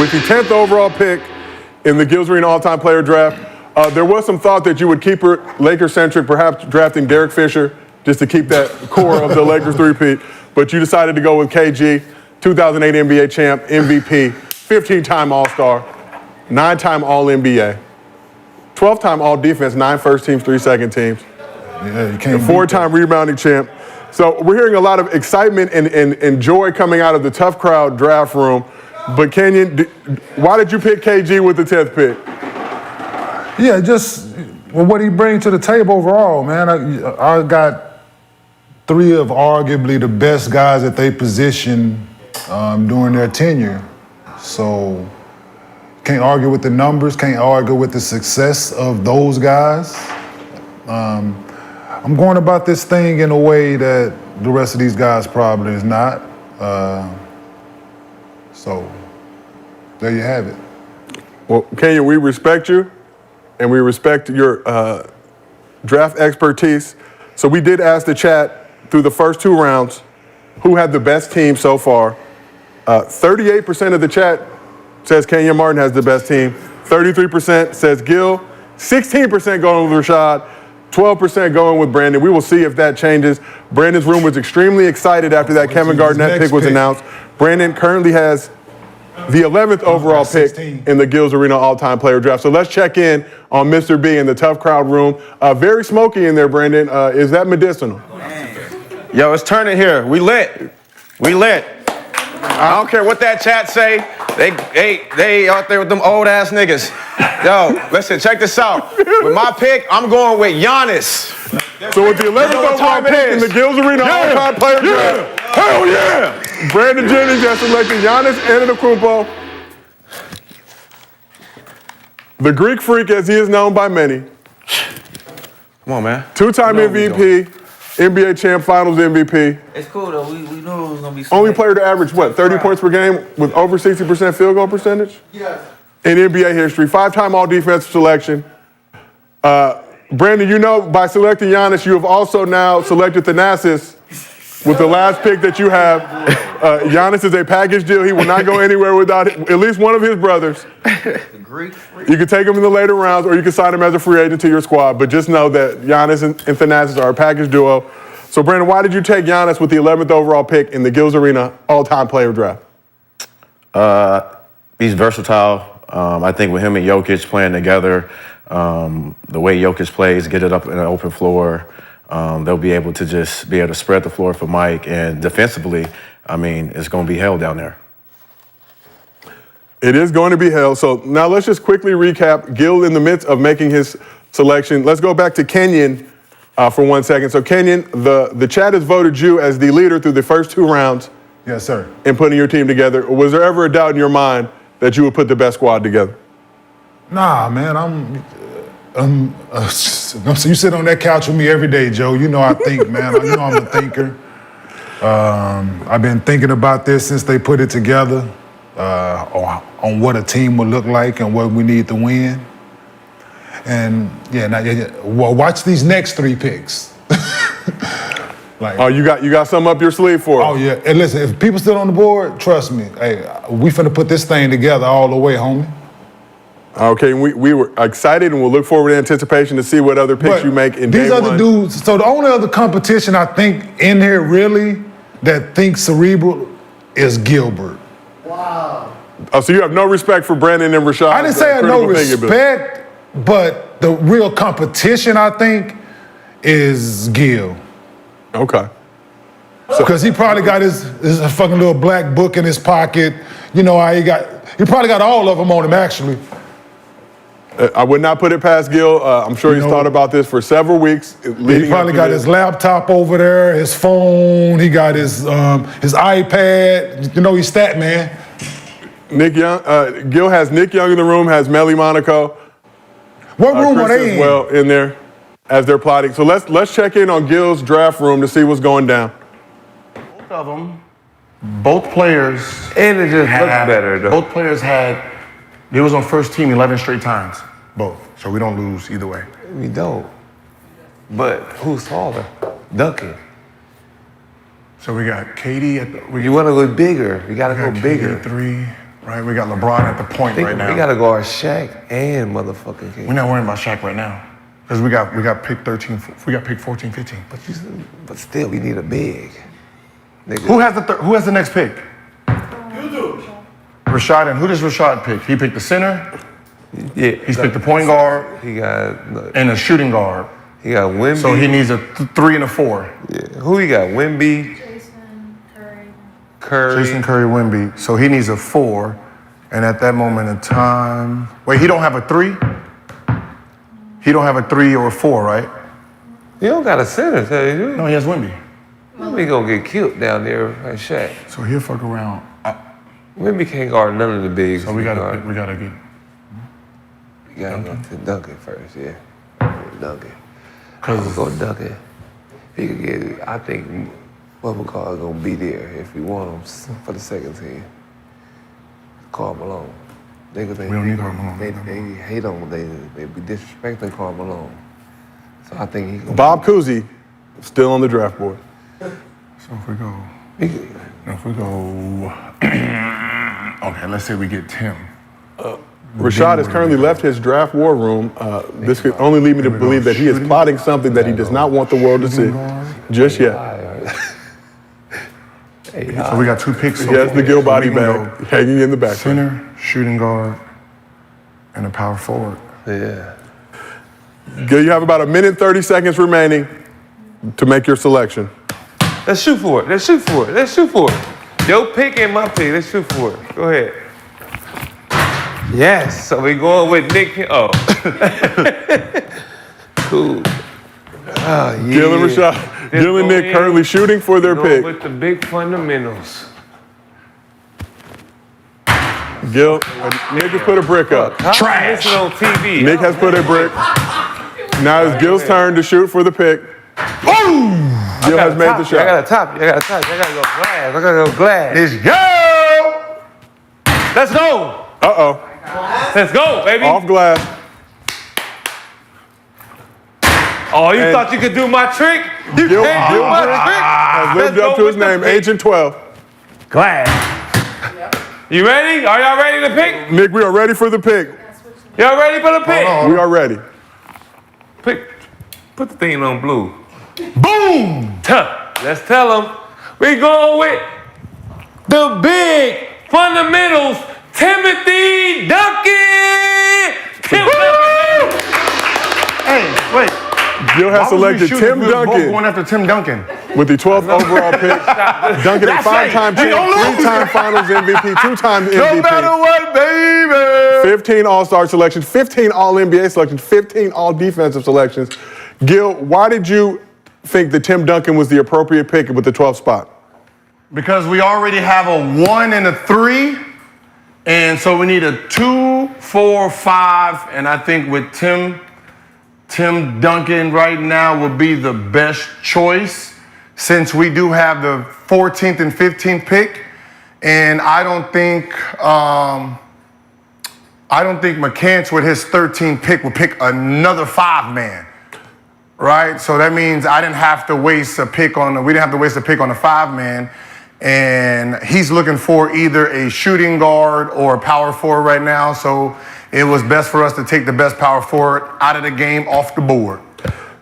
with the 10th overall pick in the Gills Arena all-time player draft. There was some thought that you would keep her Laker-centric, perhaps drafting Derek Fisher just to keep that core of the Lakers three-peat. But you decided to go with KG, 2008 NBA champ, MVP, 15-time All-Star, 9-time All-NBA, 12-time All-Defense, 9 first teams, 3 second teams. Yeah, you can't. 4-time rebounding champ. So we're hearing a lot of excitement and joy coming out of the Tough Crowd draft room. But Kenyon, why did you pick KG with the 10th pick? Yeah, just what he brings to the table overall, man. I got 3 of arguably the best guys at their position during their tenure. So can't argue with the numbers, can't argue with the success of those guys. I'm going about this thing in a way that the rest of these guys probably is not. So there you have it. Well, Kenyon, we respect you, and we respect your draft expertise. So we did ask the chat through the first 2 rounds who had the best team so far. 38% of the chat says Kenyon Martin has the best team. 33% says Gil. 16% going with Rashad. 12% going with Brandon. We will see if that changes. Brandon's room was extremely excited after that Kevin Garnett pick was announced. Brandon currently has the 11th overall pick in the Gills Arena all-time player draft. So let's check in on Mr. B in the Tough Crowd room. Very smoky in there, Brandon. Is that medicinal? Yo, it's turning here. We lit. We lit. I don't care what that chat say. They out there with them old ass niggas. Yo, listen, check this out. With my pick, I'm going with Giannis. So with the 11th overall pick in the Gills Arena all-time player draft. Hell yeah! Brandon Jennings has selected Giannis Antetokounmpo, the Greek Freak as he is known by many. Come on, man. 2-time MVP, NBA champ, Finals MVP. It's cool though. We knew it was gonna be. Only player to average 30 points per game with over 60% field goal percentage? Yes. In NBA history, 5-time All-Defensive selection. Brandon, by selecting Giannis, you have also now selected Thanasis with the last pick that you have. Giannis is a package deal. He will not go anywhere without at least one of his brothers. The Greek Freak. You can take him in the later rounds, or you can sign him as a free agent to your squad. But just know that Giannis and Thanasis are a package duo. So, Brandon, why did you take Giannis with the 11th overall pick in the Gills Arena all-time player draft? He's versatile. I think with him and Jokic playing together, the way Jokic plays, get it up in an open floor, they'll be able to just be able to spread the floor for Mike. And defensively, it's going to be hell down there. It is going to be hell. So now let's just quickly recap. Gil in the midst of making his selection. Let's go back to Kenyon for 1 second. So Kenyon, the chat has voted you as the leader through the first 2 rounds. Yes, sir. In putting your team together. Was there ever a doubt in your mind that you would put the best squad together? Nah, man, so you sit on that couch with me every day, Joe. You know I think, man. You know I'm a thinker. I've been thinking about this since they put it together. on what a team would look like and what we need to win. And well, watch these next 3 picks. Oh, you got something up your sleeve for us? Oh yeah, and listen, if people still on the board, trust me, hey, we finna put this thing together all the way, homie. Okay, we were excited and we'll look forward in anticipation to see what other picks you make in these day other one. dudes, so the only other competition I think in here really that thinks cerebral is Gilbert. Oh, so you have no respect for Brandon and Rashad? I didn't say I had no respect, but the real competition I think is Gil. Okay. Because he probably got his fucking little black book in his pocket. You know how he probably got all of them on him actually. I would not put it past Gil. I'm sure he's thought about this for several weeks. He probably got his laptop over there, his phone. He got his iPad. You know, he's stat man. Nick Young. Gil has Nick Young in the room. Has Melly Monaco. What room are Chris they as in? well in there as they're plotting. So let's check in on Gil's draft room to see what's going down. Both of them, both players. And it just looks better, though. Both players they was on first team 11 straight times. Both. So we don't lose either way. We don't. But who's taller? Duncan. So we got KD at the. You want to go bigger. You got to go KD bigger. at 3, right? We got LeBron at the point right now. We got to guard Shaq and motherfucking KD. We're not worrying about Shaq right now. Because we got pick 13, we got pick 14, 15. But still, we need a big. Nigga. Who has the next pick? You do. Rashad, and who does Rashad pick? He picked the center. Yeah. He's picked the point guard. He got and a shooting guard. He got Wemby. So he needs a 3 and a 4. Yeah. Who he got? Wemby. Jason Curry, Wemby. So he needs a 4. And at that moment in time, wait, he don't have a 3? He don't have a 3 or a 4, right? You don't got a center, tell you. No, he has Wemby. Wemby gonna get killed down there at Shaq. So he'll fuck around. Wemby can't guard none of the bigs. So we gotta get. We gotta go to Duncan first, yeah. Duncan. Cause go Duncan. He could get. I think McCall is gonna be there if we want him for the second team. Karl Malone. We don't need Karl Malone. They hate on him. They be disrespecting Karl Malone. So I think he. Bob Cousy still on the draft board. So if we go. Okay, let's say we get Tim. Rashad has currently left his draft war room. This could only lead me to believe that he is plotting something that he does not want the world to see just yet. So we got 2 picks. He has the Gil body bag hanging in the back. Center, shooting guard, and a power forward. Yeah. Gil, you have about 1 minute 30 seconds remaining to make your selection. Let's shoot for it. Let's shoot for it. Let's shoot for it. Your pick and my pick. Let's shoot for it. Go ahead. Yes. So we going with Nick. Oh. Cool. Oh, yeah. Gil and Rashad. Gil and Nick currently shooting for their pick. With the big fundamentals. Gil, Nick has put a brick up. Trash. Listen on TV. Nick has put a brick. Now it's Gil's turn to shoot for the pick. Boom! Gil has made the shot. I gotta top you. I gotta go glass. I gotta go glass. Let's go! Let's go. Uh-oh. Let's go, baby. Off glass. Oh, you thought you could do my trick? You Gil can't do my trick. has lived up to his name, Agent 12. Glass. You ready? Are y'all ready to pick? Nick, we are ready for the pick. Y'all ready for the pick? We are ready. Pick. Put the thing on blue. Boom! Let's tell them. We going with the big fundamentals, Timothy Duncan. Tim Duncan. Hey, wait. Gil has selected Tim Both Duncan going after Tim Duncan. with the 12th overall pick. Duncan, a 5-time champ, 3-time Finals MVP, 2-time MVP. No matter what, baby. 15 All-Star selections, 15 All-NBA selections, 15 All-Defensive selections. Gil, why did you think that Tim Duncan was the appropriate pick with the 12th spot? Because we already have a 1 and a 3, and so we need a 2, 4, 5, and I think with Tim Duncan right now will be the best choice since we do have the 14th and 15th pick, And I don't think McCants with his 13th pick would pick another 5-man. Right? So that means I didn't have to waste a pick on we didn't have to waste a pick on a 5-man. And he's looking for either a shooting guard or a power forward right now. So it was best for us to take the best power forward out of the game off the board.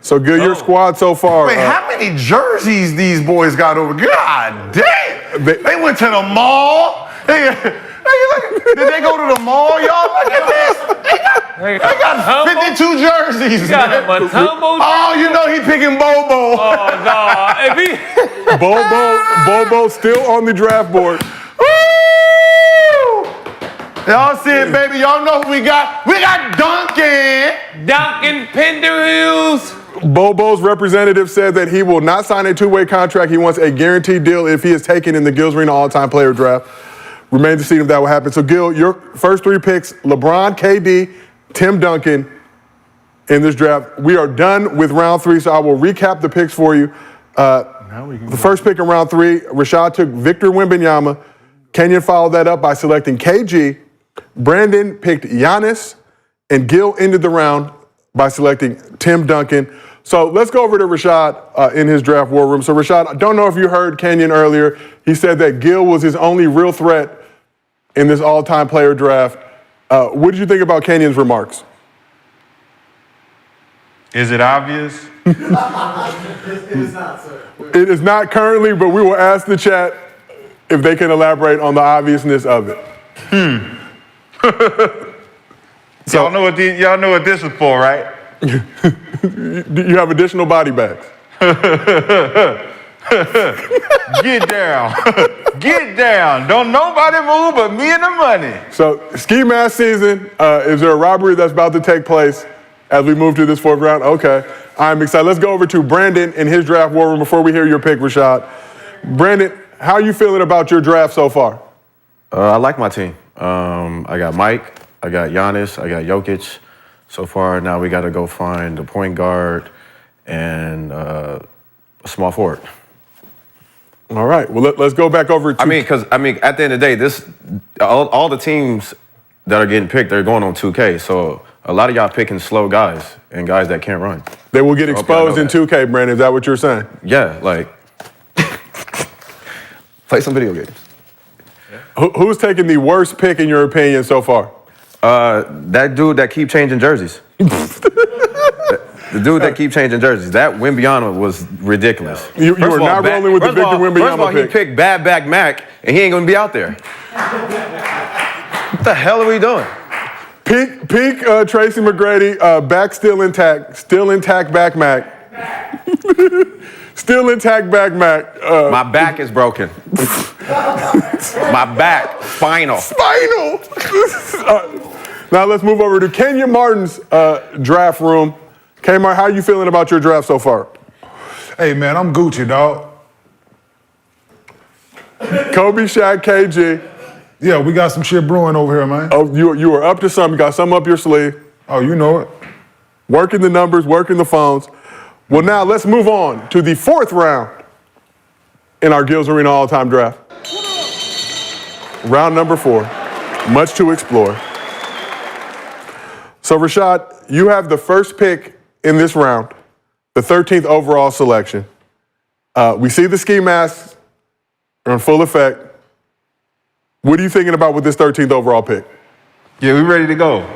So good, your squad so far. Wait, how many jerseys these boys got over? God damn! They went to the mall. Did they go to the mall, y'all? Look at this. They got 52 jerseys. You got a Matumbo? Oh, you know he picking Bobo. Oh, no. If he... Bobo still on the draft board. Woo! Y'all see it, baby. Y'all know who we got. We got Duncan. Duncan Penderhills. Bobo's representative said that he will not sign a two-way contract. He wants a guaranteed deal if he is taken in the Gil's Arena all-time player draft. Remains to see if that will happen. So, Gil, your first 3 picks, LeBron, KD, Tim Duncan in this draft. We are done with round 3, so I will recap the picks for you. The first pick in round 3, Rashad took Victor Wembanyama. Kenyon followed that up by selecting KG. Brandon picked Giannis. And Gil ended the round by selecting Tim Duncan. So let's go over to Rashad in his draft war room. So Rashad, I don't know if you heard Kenyon earlier. He said that Gil was his only real threat in this all-time player draft. What did you think about Kenyon's remarks? Is it obvious? It is not, sir. It is not currently, but we will ask the chat if they can elaborate on the obviousness of it. Y'all know what this is for, right? You have additional body bags. Get down. Get down. Don't nobody move but me and the money. So, ski mask season, is there a robbery that's about to take place as we move to this 4th round? Okay, I'm excited. Let's go over to Brandon in his draft war room before we hear your pick, Rashad. Brandon, how are you feeling about your draft so far? I like my team. I got Mike, I got Giannis, I got Jokic. So far, now we got to go find a point guard and a small forward. All right. Well, let's go back over to. at the end of the day, all the teams that are getting picked, they're going on 2K. So a lot of y'all picking slow guys and guys that can't run. They will get exposed in 2K, Brandon. Is that what you're saying? Yeah, like play some video games. Who's taking the worst pick in your opinion so far? That dude that keep changing jerseys. The dude that keep changing jerseys. That Wembanyama was ridiculous. You were not rolling with the Victor Wembanyama pick. First of all, he picked Bad Back Mac, and he ain't gonna be out there. What the hell are we doing? Peak Tracy McGrady, back still intact back Mac. Still intact back Mac. My back is broken. My back, spinal. Now let's move over to Kenyon Martin's draft room. Kmart, how are you feeling about your draft so far? Hey, man, I'm Gucci, dog. Kobe, Shaq, KG. Yeah, we got some shit brewing over here, man. Oh, you were up to something. You got something up your sleeve. Oh, you know it. Working the numbers, working the phones. Well, now let's move on to the 4th round in our Gil's Arena all-time draft. Round number 4. Much to explore. So, Rashad, you have the first pick in this round, the 13th overall selection. We see the ski masks are in full effect. What are you thinking about with this 13th overall pick? Yeah, we ready to go.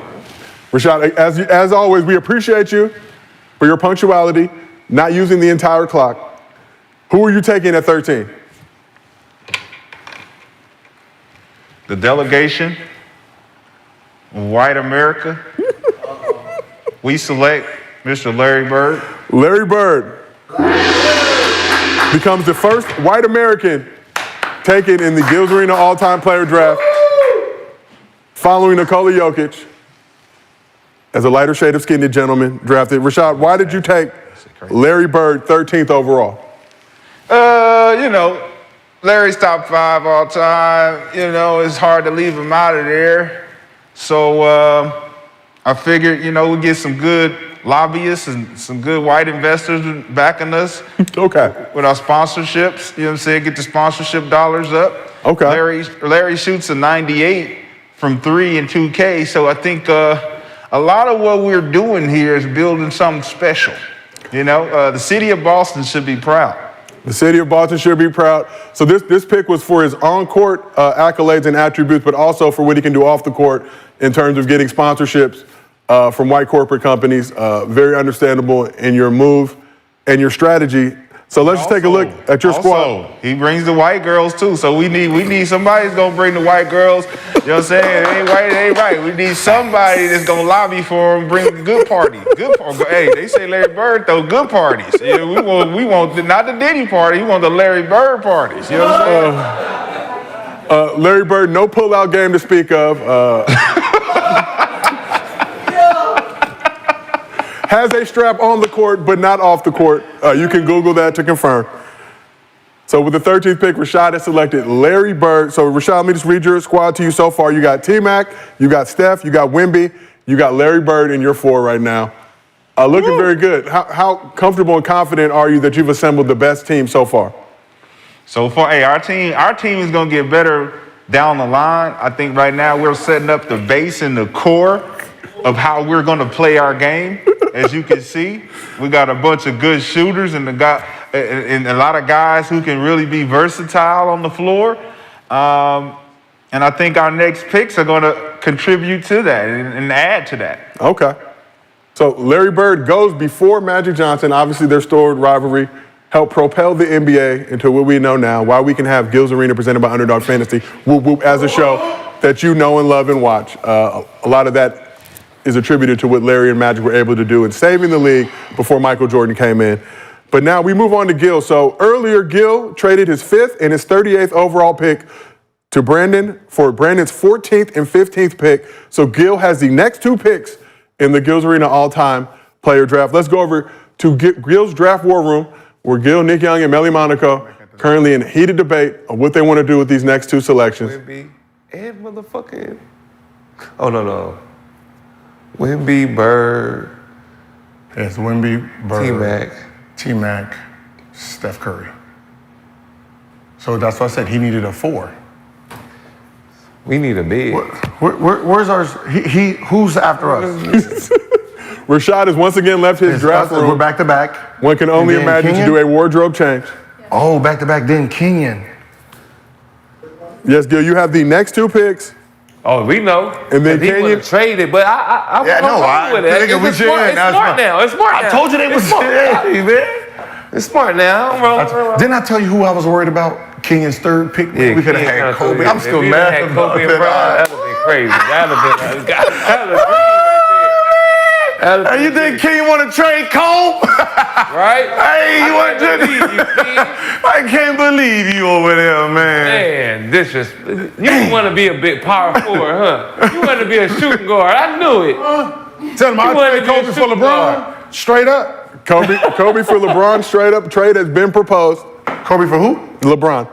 Rashad, as always, we appreciate you for your punctuality, not using the entire clock. Who are you taking at 13? The delegation, white America. We select Mr. Larry Bird. Larry Bird becomes the first white American taken in the Gil's Arena all-time player draft, following Nikola Jokic as a lighter shade of skinned gentleman drafted. Rashad, why did you take Larry Bird 13th overall? Larry's top 5 all time. It's hard to leave him out of there. So I figured, we'll get some good lobbyists and some good white investors Okay. backing us with our sponsorships. You know what I'm saying? Get the sponsorship dollars up. Okay. Larry shoots a 98 from 3 and 2K. So I think a lot of what we're doing here is building something special. You know, the city of Boston should be proud. The city of Boston should be proud. So this pick was for his on-court accolades and attributes, but also for what he can do off the court in terms of getting sponsorships from white corporate companies. Very understandable in your move and your strategy. So let's just take a look at your squad. He brings the white girls too. So we need somebody who's gonna bring the white girls. You know what I'm saying? It ain't white, it ain't right. We need somebody that's gonna lobby for him, bring the good party. Hey, they say Larry Bird throw good parties. Yeah, we want not the Diddy party. We want the Larry Bird parties. You know what I'm saying? Larry Bird, no pull-out game to speak of. Has a strap on the court, but not off the court. You can Google that to confirm. So with the 13th pick, Rashad has selected Larry Bird. So Rashad, let me just read your squad to you so far. You got T-Mac, you got Steph, you got Wemby, you got Larry Bird in your 4 right now. Looking very good. How comfortable and confident are you that you've assembled the best team so far? So far, hey, our team is gonna get better down the line. I think right now we're setting up the base and the core of how we're gonna play our game. As you can see, we got a bunch of good shooters and a lot of guys who can really be versatile on the floor. And I think our next picks are going to contribute to that and add to that. Okay. So Larry Bird goes before Magic Johnson. Obviously, their storied rivalry helped propel the NBA into what we know now, why we can have Gil's Arena presented by Underdog Fantasy whoop, whoop, as a show that you know and love and watch. A lot of that is attributed to what Larry and Magic were able to do in saving the league before Michael Jordan came in. But now we move on to Gil. So earlier, Gil traded his 5th and his 38th overall pick to Brandon for Brandon's 14th and 15th pick. So Gil has the next 2 picks in the Gil's Arena all-time player draft. Let's go over to Gil's draft war room, where Gil, Nick Young, and Melly Monaco currently in heated debate on what they want to do with these next 2 selections. Wemby and motherfucking. Oh, no. Wemby, Bird. Yes, Wemby, Bird, T-Mac. T-Mac, Steph Curry. So that's why I said he needed a 4. We need a big. Where's ours? Who's after us? Rashad has once again left his draft room. We're back to back. One can only imagine to do a wardrobe change. Oh, back to back. Then Kenyon. Yes, Gil, you have the next 2 picks. Oh, we know. And then he Kenyon traded, but I with it. It's smart now. It's smart now. I told you they was smart. Hey, man. It's smart now. Didn't I tell you who I was worried about? Kenyon's 3rd pick. Yeah, we could have had Kobe. I'm still If mad had about Kobe and that. Bron, that would be crazy. That would have been. Hey, you think Kenyon want to trade Cole? Right? Hey, you want to? I can't believe you over there, man. Man, this is. You want to be a big power forward, huh? You want to be a shooting guard. I knew it. Tell him I'll trade Kobe for LeBron. Straight up. Kobe for LeBron, straight up trade has been proposed. Kobe for who? LeBron.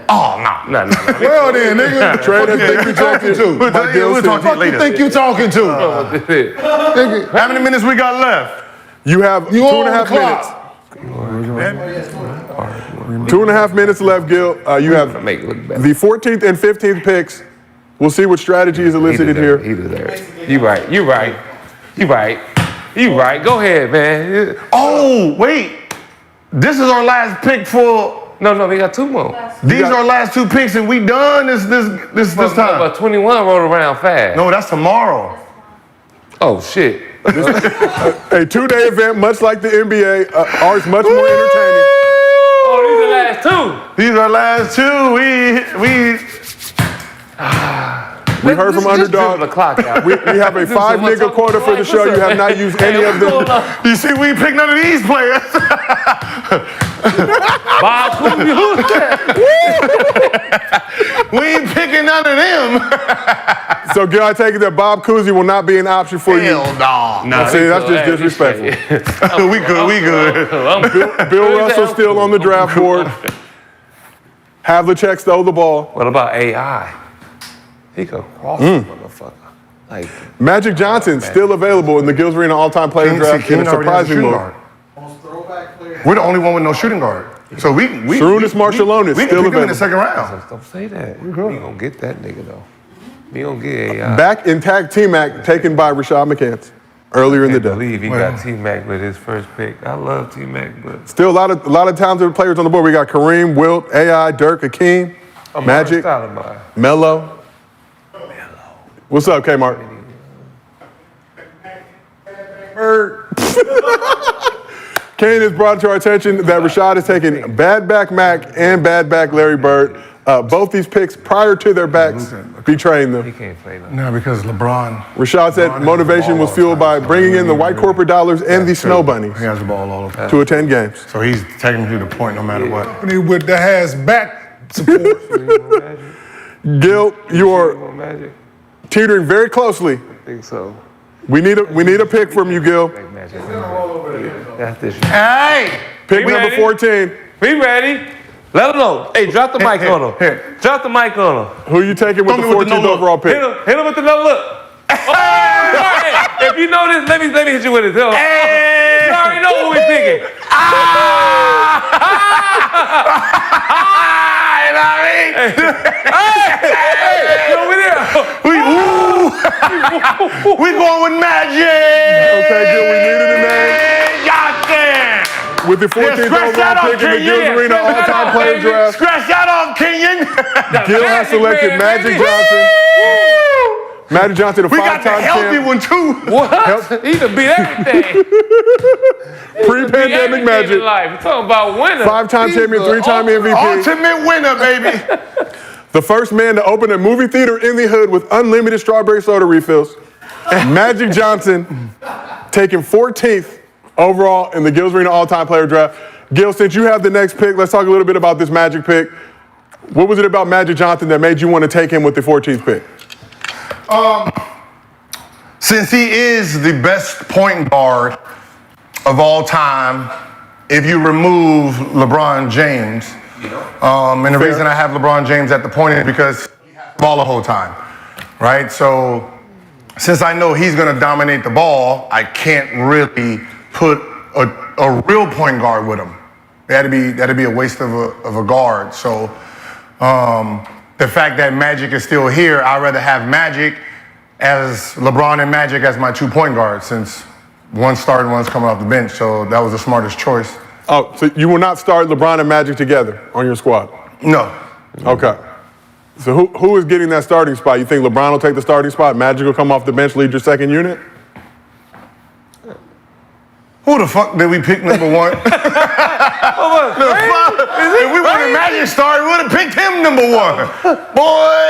Oh, no. No. Well then, nigga. Trade has been talking to? We'll talk to you later. Who think you talking to? How many minutes we got left? You have You 2.5 on the minutes. 2.5 minutes left, Gil. You have Make it look better. the 14th and 15th picks. We'll see what strategy is elicited here. He deserves it. You right. Go ahead, man. Oh, wait. This is our last pick for. No, we got 2 more. These are our last 2 picks, and we done this time. But 21 rolled around fast. No, that's tomorrow. Oh, shit. A 2-day event, much like the NBA. Ours much more entertaining. Oh, these are the last 2. These are our last 2. We heard from Underdog. The clock out. We have a 5 nigga quota for the show. You have not used any of them. You see, we ain't picked none of these players. Bob Cousy, who's that? We ain't picking none of them. So, Gil, I take it that Bob Cousy will not be an option for you. Hell no. See, that's just disrespectful. We good. Bill Russell still on the draft board. Havlicek stole the ball. What about AI? He could cross the motherfucker. Like Magic Johnson still available in the Gills Arena all-time player draft in a surprising move. We're the only one with no shooting guard. So Sarunas Marshalonis we still can pick him in the available. second round. don't say that. We gonna get that nigga though. We gonna get AI. Back intact T-Mac taken by Rashad McCants earlier in the I day. believe he got T-Mac with his first pick. I love T-Mac, but Still a lot of talented players on the board. We got Kareem, Wilt, AI, Dirk, Hakeem, Magic, Melo. What's up, Kmart? Kane has brought to our attention that Rashad has taken bad back Mac and bad back Larry Bird. Both these picks prior to their backs betraying them. he can't play no. No, because LeBron. Rashad said LeBron motivation has the was ball fueled all by the time, so bringing he in the need white to- corporate dollars and the snow bunnies He has the ball all the time. to attend games. So he's technically the point no matter what. Company with the has back support. Gil, you are Magic? teetering very closely. I think so. We need a pick from you, Gil. Like Magic. That's this. Hey! Pick We number ready? 14. We ready? Let him know. Hey, drop the mic on him. Here. Drop the mic on him. Who you taking with the Throw me with the 14th no look. overall pick? Hit him with the no look. Oh, hey, if you know this, let me hit you with it. Tell him. You already know who we picking. You know what I mean? Over there. We going with Magic! Okay, Gil, we needed a name. Goddamn! With the 14th scratch that overall off, pick in the Kenyon. Gills Arena Scratch that all-time off, player baby. draft, Scratch that off, Kenyon! Gil has Magic selected man, Magic baby. Johnson. Magic Johnson, a We got the five-time healthy champ, one too. What? He done beat everything. pre-pandemic Magic, Life. We're talking about winner. five-time champion, three-time MVP. Ultimate winner, baby. The first man to open a movie theater in the hood with unlimited strawberry soda refills. Magic Johnson taking 14th overall in the Gills Arena all-time player draft. Gil, since you have the next pick, let's talk a little bit about this Magic pick. What was it about Magic Johnson that made you want to take him with the 14th pick? Since he is the best point guard of all time, if you remove LeBron James, and the reason I have LeBron James at the point is because he has the ball the whole time, right? So since I know he's going to dominate the ball, I can't really put a real point guard with him. That'd be a waste of a guard. So the fact that Magic is still here, I'd rather have Magic as LeBron and Magic as my 2 point guards, since one's starting, one's coming off the bench. So that was the smartest choice. Oh, so you will not start LeBron and Magic together on your squad? No. Okay. So who is getting that starting spot? You think LeBron will take the starting spot, Magic will come off the bench, lead your second unit? Who the fuck did we pick number one? The fuck? If we wanted Magic start, we would have picked him number one. Boy.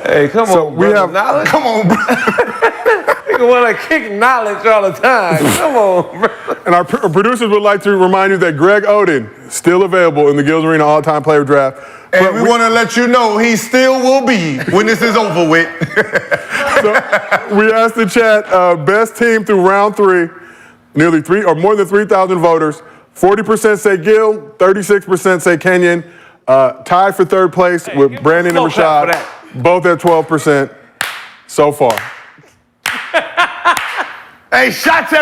Hey, come So on, we brother. have- Knowledge. Come on, bro. Nigga wanna kick knowledge all the time. Come on, bro. And our producers would like to remind you that Greg Oden still available in the Gills Arena all-time player draft. And But we want to let you know he still will be when this is over with. So we asked the chat, best team through round 3, nearly more than 3,000 voters. 40% say Gil, 36% say Kenyon. Tied for third place with give me Brandon a and slow clap for Rashad, both at 12% so far. Hey, shots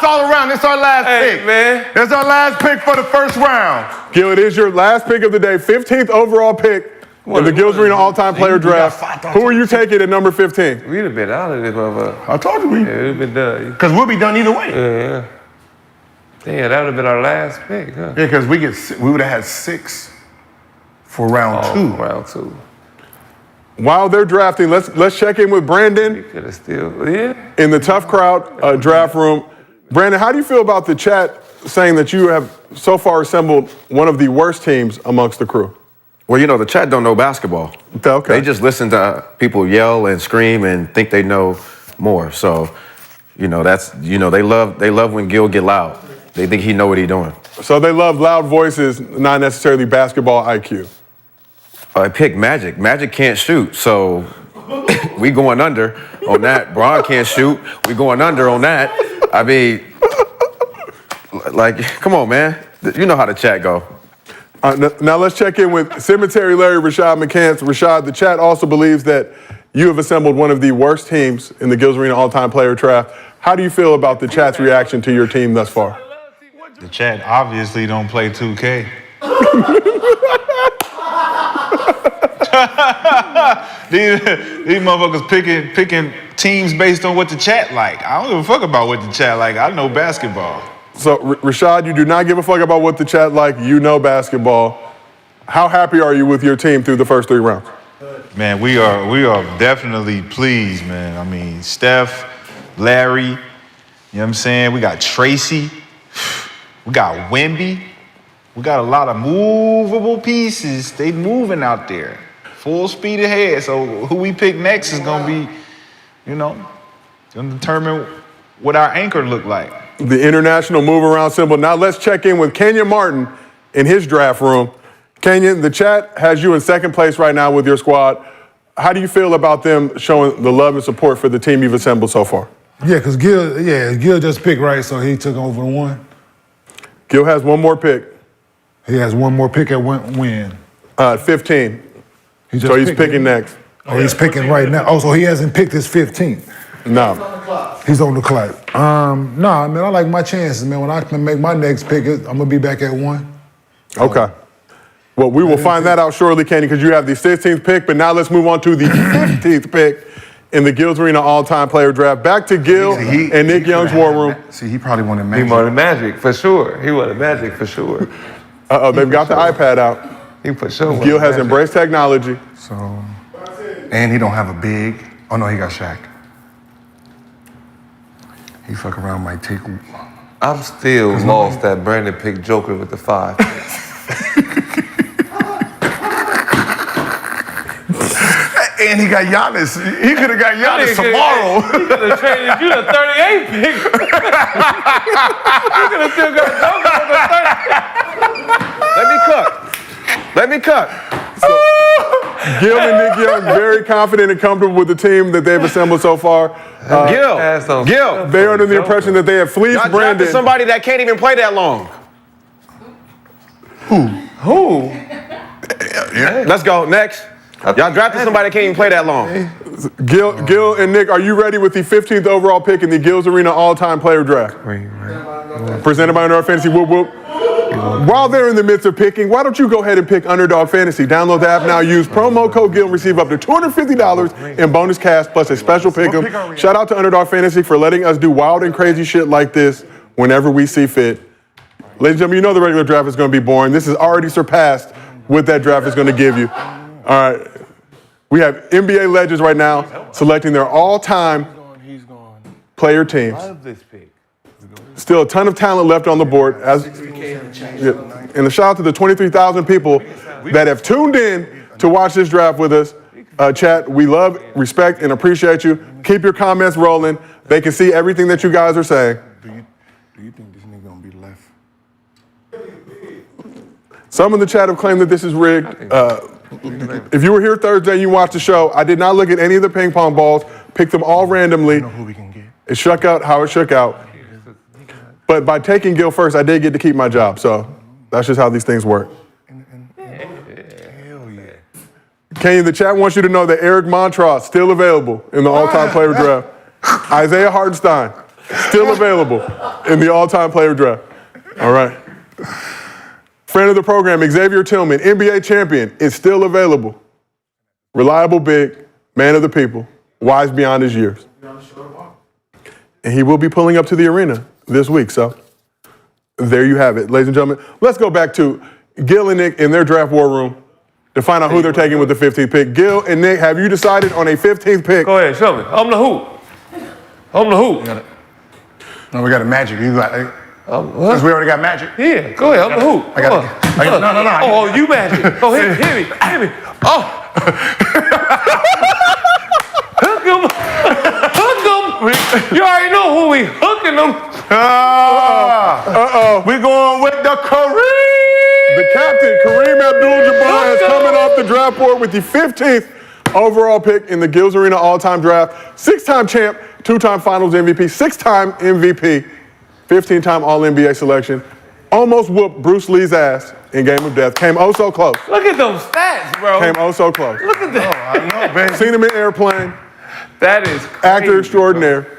all around. This our last pick. man. That's our last pick for the first round. Gil, it is your last pick of the day, 15th overall pick in the Gills Arena all-time player draft. Who are you taking at number 15? We'd have been out of this motherfucker. I told you Yeah, we'd have been done. because we'll be done either way. Yeah. Damn, that would have been our last pick, huh? Yeah, because we would have had 6 for round 2. Round 2. While they're drafting, let's check in with Brandon Could have still, yeah. in the Tough Crowd draft room. Brandon, how do you feel about the chat saying that you have so far assembled one of the worst teams amongst the crew? Well, you know, the chat don't know basketball. Okay. They just listen to people yell and scream and think they know more. So, you know, they love when Gil get loud. They think he know what he doing. So they love loud voices, not necessarily basketball IQ. I picked Magic. Magic can't shoot, so we going under on that. Bron can't shoot. We going under on that. I mean, like, come on, man. You know how the chat go. Now let's check in with Cemetery Larry Rashad McCants. Rashad, the chat also believes that You have assembled one of the worst teams in the Gills Arena all-time player draft. How do you feel about the chat's reaction to your team thus far? The chat obviously don't play 2K. These motherfuckers picking teams based on what the chat like. I don't give a fuck about what the chat like. I know basketball. So, Rashad, you do not give a fuck about what the chat like. You know basketball. How happy are you with your team through the first 3 rounds? Man, we are definitely pleased, man. I mean, Steph, Larry, you know what I'm saying? We got Tracy, we got Wemby. We got a lot of movable pieces. They moving out there. Full speed ahead. So who we pick next is gonna be, gonna determine what our anchor look like. The international move around symbol. Now let's check in with Kenyon Martin in his draft room. Kenyon, the chat has you in second place right now with your squad. How do you feel about them showing the love and support for the team you've assembled so far? Yeah, because Gil just picked right, so he took over the 1. Gil has one more pick. He has one more pick at when? 15. So he's picking next. Oh, he's picking right now. Oh, so he hasn't picked his 15th. No. He's on the clock. Nah, man, I like my chances, man. When I can make my next pick, I'm gonna be back at 1. Okay. Well, we will find that out shortly, Kenny, because you have the 16th pick. But now let's move on to the 15th pick in the Gills Arena all-time player draft. Back to Gil and Nick Young's war room. See, he probably wanted Magic. He wanted Magic for sure. He wanted Magic for sure. They've got the iPad out. He for sure. Gil has embraced technology. So, and he don't have a big. Oh no, he got Shaq. He fuck around might take. I'm still lost that Brandon picked Joker with the 5. And he got Giannis. He could have got Giannis tomorrow. He could have traded you the 38 pick. He could have still got Joker with the 30. Let me cook. Gil and Nick Young very confident and comfortable with the team that they've assembled so far. Gil, they're under the impression that they have fleeced y'all Brandon. drafted somebody that can't even play that long. Who? Let's go, next. Y'all drafted somebody that can't even play that long. Gil and Nick, are you ready with the 15th overall pick in the Gills Arena all-time player draft? Presented by Underdog Fantasy. Whoop, whoop. While they're in the midst of picking, why don't you go ahead and pick Underdog Fantasy? Download the app now. Use promo code GIL and receive up to $250 in bonus cash plus a special pick 'em. Shout out to Underdog Fantasy for letting us do wild and crazy shit like this whenever we see fit. Ladies and gentlemen, you know the regular draft is going to be boring. This has already surpassed what that draft is going to give you. All right. We have NBA legends right now selecting their all-time player teams. Still a ton of talent left on the board. And a shout out to the 23,000 people that have tuned in to watch this draft with us. Chat, we love, respect, and appreciate you. Keep your comments rolling. They can see everything that you guys are saying. Do you think this nigga gonna be left? Some in the chat have claimed that this is rigged. If you were here Thursday and you watched the show, I did not look at any of the ping pong balls, picked them all randomly. You know who we can get. It shook out how it shook out. But by taking Gil first, I did get to keep my job. So that's just how these things work. Hell yeah. Kenyon, the chat wants you to know that Eric Montross still available in the all-time player draft. Isaiah Hartenstein still available in the all-time player draft. All right. Friend of the program, Xavier Tillman, NBA champion, is still available. Reliable big, man of the people, wise beyond his years. And he will be pulling up to the arena this week, so there you have it. Ladies and gentlemen, let's go back to Gil and Nick in their draft war room to find out who they're taking with the 15th pick. Gil and Nick, have you decided on a 15th pick? Go ahead, show me. I'm the hoop. No, we got a Magic. You got. Because we already got Magic. Yeah, go ahead. I'm the hoop. No. Oh, you Magic. Go hit me. Oh. Hook him. You already know who we hooking them. We're going with the Kareem. The captain, Kareem Abdul-Jabbar, is coming off the draft board with the 15th overall pick in the Gills Arena all-time draft. 6-time champ, 2-time finals MVP, 6-time MVP, 15-time All-NBA selection. almost whooped Bruce Lee's ass in Game of Death. Came oh so close. Look at those stats, bro. Came oh so close. Look at that. I know, baby. Seen him in Airplane. That is crazy, Actor extraordinaire.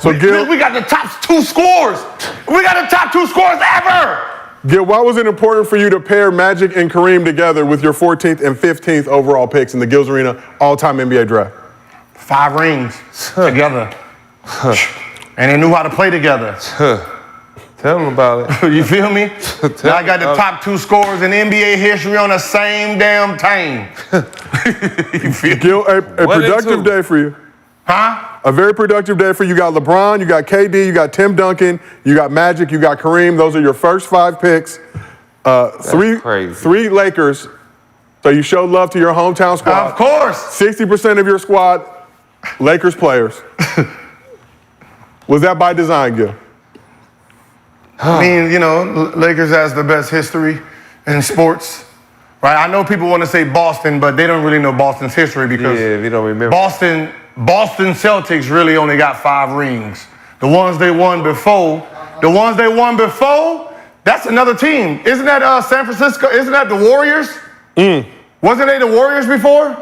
So Gil, We got the top 2 scores. We got the top 2 scores ever. Gil, why was it important for you to pair Magic and Kareem together with your 14th and 15th overall picks in the Gills Arena all-time NBA draft? 5 rings together. And they knew how to play together. Tell them about it. You feel me? Now I got the top 2 scorers in NBA history on the same damn team. You feel me? Gil, a productive day for you. Huh? A very productive day for you. You got LeBron, you got KD, you got Tim Duncan, you got Magic, you got Kareem. Those are your first 5 picks. Crazy. 3 Lakers. So you showed love to your hometown squad. Of course. 60% of your squad, Lakers players. Was that by design, Gil? I mean, you know, Lakers has the best history in sports. Right? I know people want to say Boston, but they don't really know Boston's history because Yeah, if you don't remember. Boston Celtics really only got 5 rings. The ones they won before, that's another team. Isn't that San Francisco? Isn't that the Warriors? Wasn't they the Warriors before?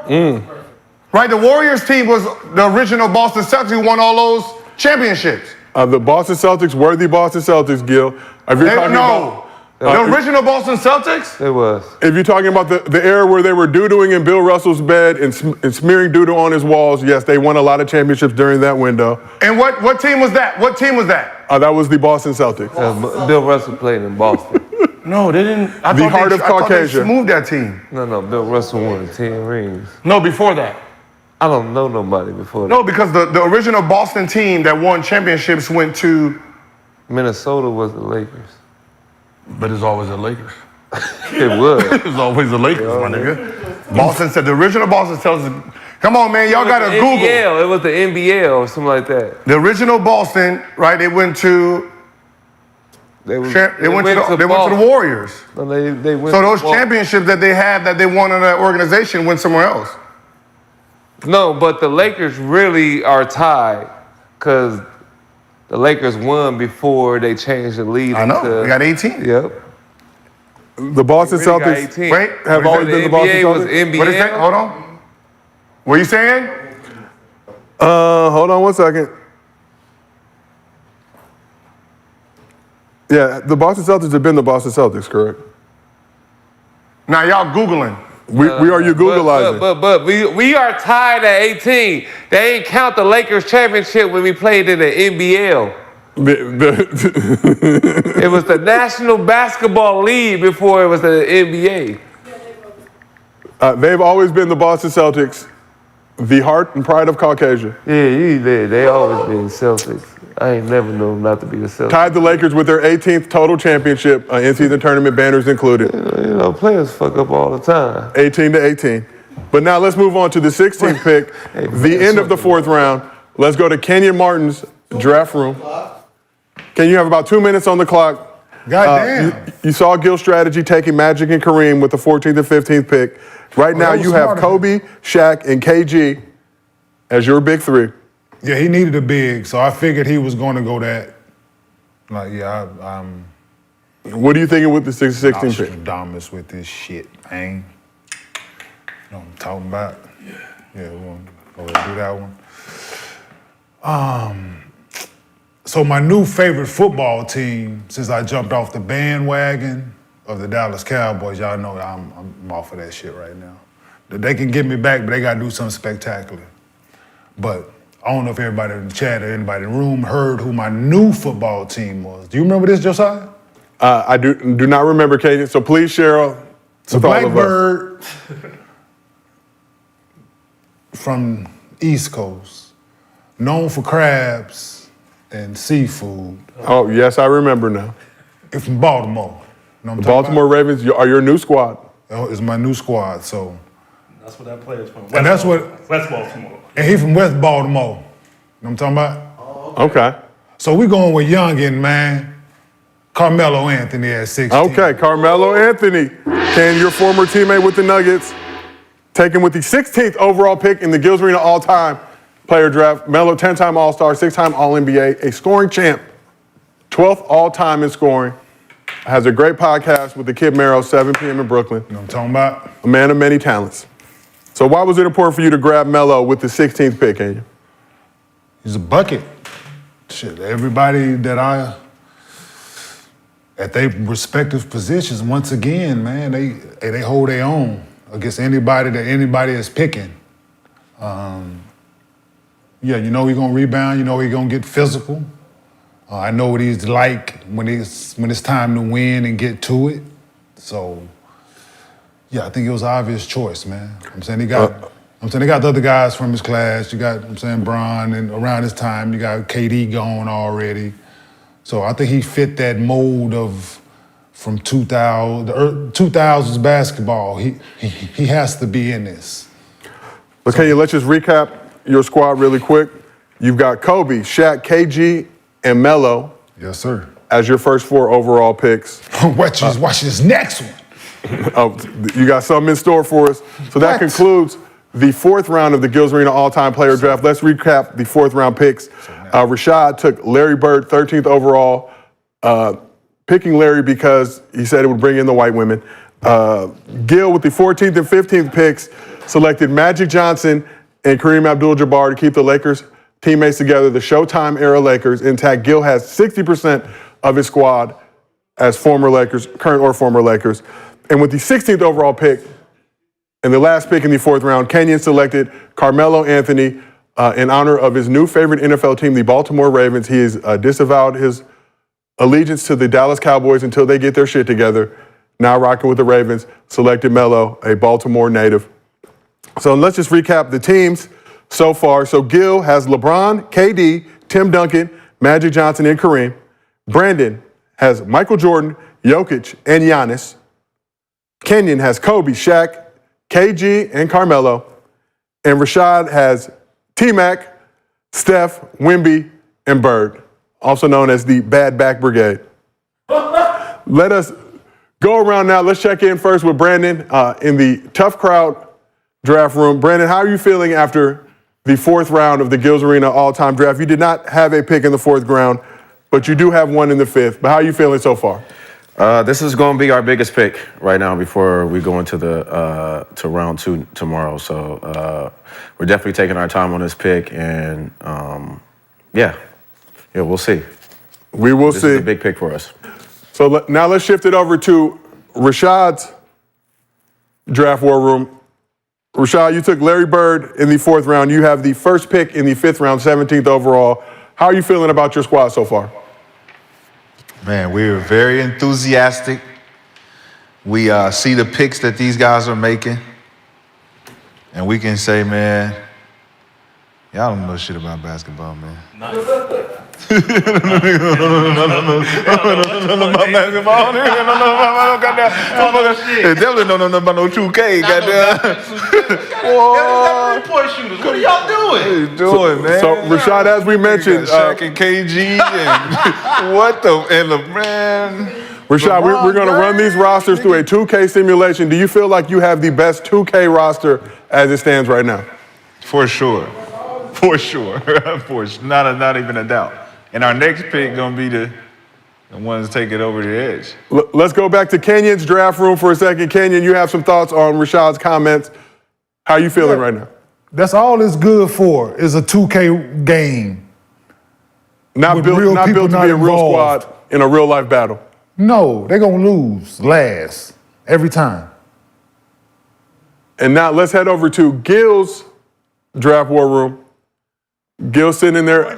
Right, the Warriors team was the original Boston Celtics who won all those championships. The Boston Celtics were the Boston Celtics, Gil. If you're talking about, the original Boston Celtics? It was. if you're talking about the era where they were doo-dooing in Bill Russell's bed and smearing doo-doo on his walls, yes, they won a lot of championships during that window. And what team was that? What team was that? That was the Boston Celtics. Bill Russell played in Boston. No, they didn't. I The thought heart they, of I thought Caucasia. they moved that team. No, Bill Russell won 10 rings. No, before that. I don't know nobody before that. No, because the original Boston team that won championships went to. Minnesota was the Lakers. But it's always the Lakers. It was. It's always the Lakers, my nigga. Boston said the original Boston Celtics. Come on, man, y'all gotta Google. NBL. It was the NBL or something like that. The original Boston, right? They went to. They went to the Warriors. No, they went So to those Boston. championships that they have that they won in that organization went somewhere else. No, but the Lakers really are tied because the Lakers won before they changed the lead. I know. They got 18. Yep. The Boston Really got Celtics 18. Wait, have always been the Boston NBA was Celtics. NBL. What is that? Hold on. What are you saying? Hold on one second. Yeah, the Boston Celtics have been the Boston Celtics, correct? Now y'all Googling. We are you Googleizing. But we are tied at 18. They ain't count the Lakers championship when we played in the NBL. It was the National Basketball League before it was the NBA. They've always been the Boston Celtics, the heart and pride of Caucasia. Yeah, they always been Celtics. I ain't never known not to be the Celtics. Tied the Lakers with their 18th total championship, in-season tournament banners included. You know, players fuck up all the time. 18-18. But now let's move on to the 16th pick, the end of the 4th round. Let's go to Kenyon Martin's draft room. Can you have about 2 minutes on the clock? Goddamn. You saw Gil's strategy taking Magic and Kareem with the 14th and 15th pick. Right now that was you have smart of Kobe, Shaq, and KG as your big 3. Yeah, he needed a big, so I figured he was going to go that. Like, yeah, I'm What are you thinking with the 16th pick? Nostradamus with this shit, man. You know what I'm talking about? Yeah, we're going to go ahead and do that one. So my new favorite football team, since I jumped off the bandwagon of the Dallas Cowboys, y'all know I'm off of that shit right now. They can get me back, but they got to do something spectacular. But I don't know if everybody in the chat or anybody in the room heard who my new football team was. Do you remember this, Josiah? I do not remember, Kenyon, so please share It's a Blackbird from East Coast, known for crabs and seafood. Oh, yes, I remember now. It's from Baltimore. You know what I'm The talking Baltimore Ravens are your new squad. about? It's my new squad, so. That's what that player's from. And that's what, West Baltimore. and he from West Baltimore. You know what I'm talking about? Okay. So we going with youngin', man. Carmelo Anthony at 16. Okay, Carmelo Anthony, your former teammate with the Nuggets, taken with the 16th overall pick in the Gills Arena all-time player draft. Melo, 10-time All-Star, 6-time All-NBA, a scoring champ, 12th all-time in scoring. has a great podcast with the Kid Mero, 7 p.m. in Brooklyn. You know what I'm talking about? A man of many talents. So why was it important for you to grab Melo with the 16th pick, Kenyon? He's a bucket. Shit, everybody that at their respective positions, once again, man, they hold their own against anybody is picking. Yeah, you know he's gonna rebound. You know he's gonna get physical. I know what he's like when it's time to win and get to it. So, yeah, I think it was an obvious choice, man. I'm saying they got the other guys from his class. You got, Bron, and around this time you got KD gone already. So I think he fit that mold of from 2000s basketball. He has to be in this. Okay, let's just recap your squad really quick. You've got Kobe, Shaq, KG, and Melo. Yes, sir. As your first 4 overall picks. Watch this next one. Oh, you got something in store for us. So that concludes the 4th round of the Gills Arena All-Time Player Draft. Let's recap the 4th round picks. Rashad took Larry Bird, 13th overall, picking Larry because he said it would bring in the white women. Gil, with the 14th and 15th picks, selected Magic Johnson and Kareem Abdul-Jabbar to keep the Lakers teammates together, the Showtime era Lakers intact. Gil has 60% of his squad as former Lakers, current or former Lakers. And with the 16th overall pick, and the last pick in the 4th round, Kenyon selected Carmelo Anthony in honor of his new favorite NFL team, the Baltimore Ravens. He has disavowed his allegiance to the Dallas Cowboys until they get their shit together. Now rocking with the Ravens, selected Melo, a Baltimore native. So let's just recap the teams so far. So Gil has LeBron, KD, Tim Duncan, Magic Johnson, and Kareem. Brandon has Michael Jordan, Jokic, and Giannis. Kenyon has Kobe, Shaq, KG, and Carmelo. And Rashad has T-Mac, Steph, Wemby, and Bird, also known as the Bad Back Brigade. Let us go around now. Let's check in first with Brandon in the Tough Crowd draft room. Brandon, how are you feeling after the 4th round of the Gills Arena All-Time Draft? You did not have a pick in the 4th round, but you do have one in the 5th. But how are you feeling so far? This is going to be our biggest pick right now before we go into the to round 2 tomorrow. So we're definitely taking our time on this pick, and yeah, we'll see. We will see. This is a big pick for us. So now let's shift it over to Rashad's draft war room. Rashad, you took Larry Bird in the 4th round. You have the first pick in the 5th round, 17th overall. How are you feeling about your squad so far? Man, we're very enthusiastic. We see the picks that these guys are making. And we can say, man, y'all don't know shit about basketball, man. Definitely don't know nothing about no 2K, goddamn. Report shooters. What are y'all doing? What are you doing, man? So Rashad, as we mentioned, Shaq and KG and what the man. Rashad, we're going to run these rosters through a 2K simulation. Do you feel like you have the best 2K roster as it stands right now? For sure. For sure. Not even a doubt. And our next pick going to be the ones to take it over the edge. Let's go back to Kenyon's draft room for a second. Kenyon, you have some thoughts on Rashad's comments. How are you feeling right now? That's all it's good for, is a 2K game. Not built to be a real squad in a real life battle. No, they're going to lose last every time. And now let's head over to Gil's draft war room. Gil sitting in there.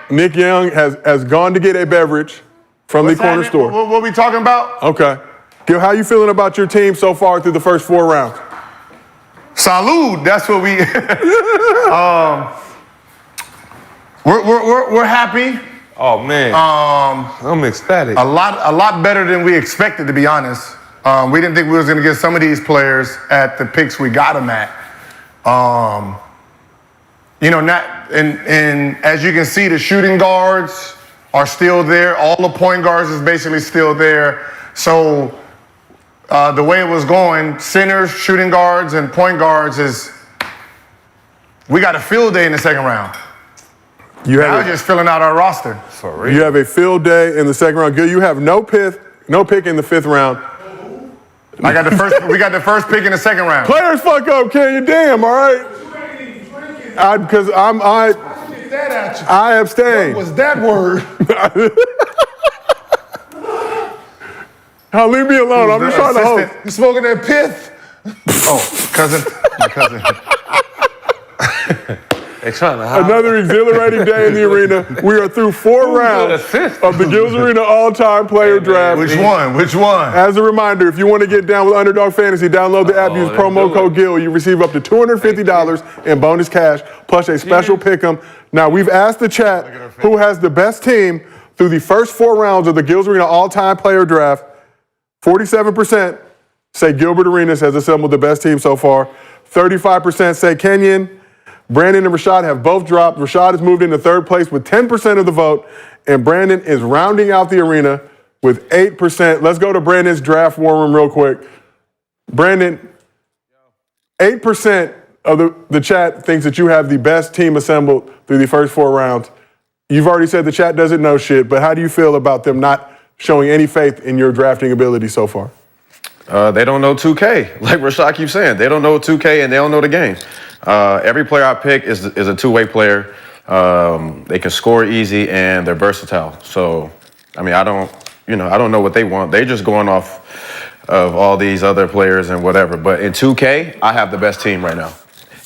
Nick Young has gone to get a beverage from the corner store. What we talking about? Okay. Gil, how you feeling about your team so far through the first 4 rounds? Salud. That's what we. We're happy. Oh man, I'm ecstatic. A lot better than we expected, to be honest. We didn't think we was gonna get some of these players at the picks we got them at. And as you can see, the shooting guards are still there. All the point guards is basically still there. So the way it was going, centers, shooting guards, and point guards we got a field day in the 2nd round. You now just filling out our roster. You have a field day in the 2nd round. Gil, you have no No pick in the 5th round. We got the first pick in the 2nd round. Players fuck up, Kenyon. Damn, all right. Because I abstain. What was that word? Now leave me alone. I'm just trying to host. You smoking that pith? Oh, cousin. My cousin. They trying to hide. Another exhilarating day in the arena. We are through 4 rounds of the Gills Arena all-time player draft. Which one? As a reminder, if you want to get down with Underdog Fantasy, download the app, use promo code GIL. You receive up to $250 in bonus cash, plus a special pick'em. Now, we've asked the chat who has the best team through the first 4 rounds of the Gills Arena all-time player draft. 47% say Gilbert Arenas has assembled the best team so far. 35% say Kenyon. Brandon and Rashad have both dropped. Rashad has moved into 3rd place with 10% of the vote, and Brandon is rounding out the arena with 8%. Let's go to Brandon's draft war room real quick. Brandon, 8% of the chat thinks that you have the best team assembled through the first 4 rounds. You've already said the chat doesn't know shit, but how do you feel about them not showing any faith in your drafting ability so far? They don't know 2K. Like Rashad keeps saying, they don't know 2K and they don't know the game. Every player I pick is a two-way player. They can score easy and they're versatile. So, I mean, I don't know what they want. They're just going off of all these other players and whatever. But in 2K, I have the best team right now.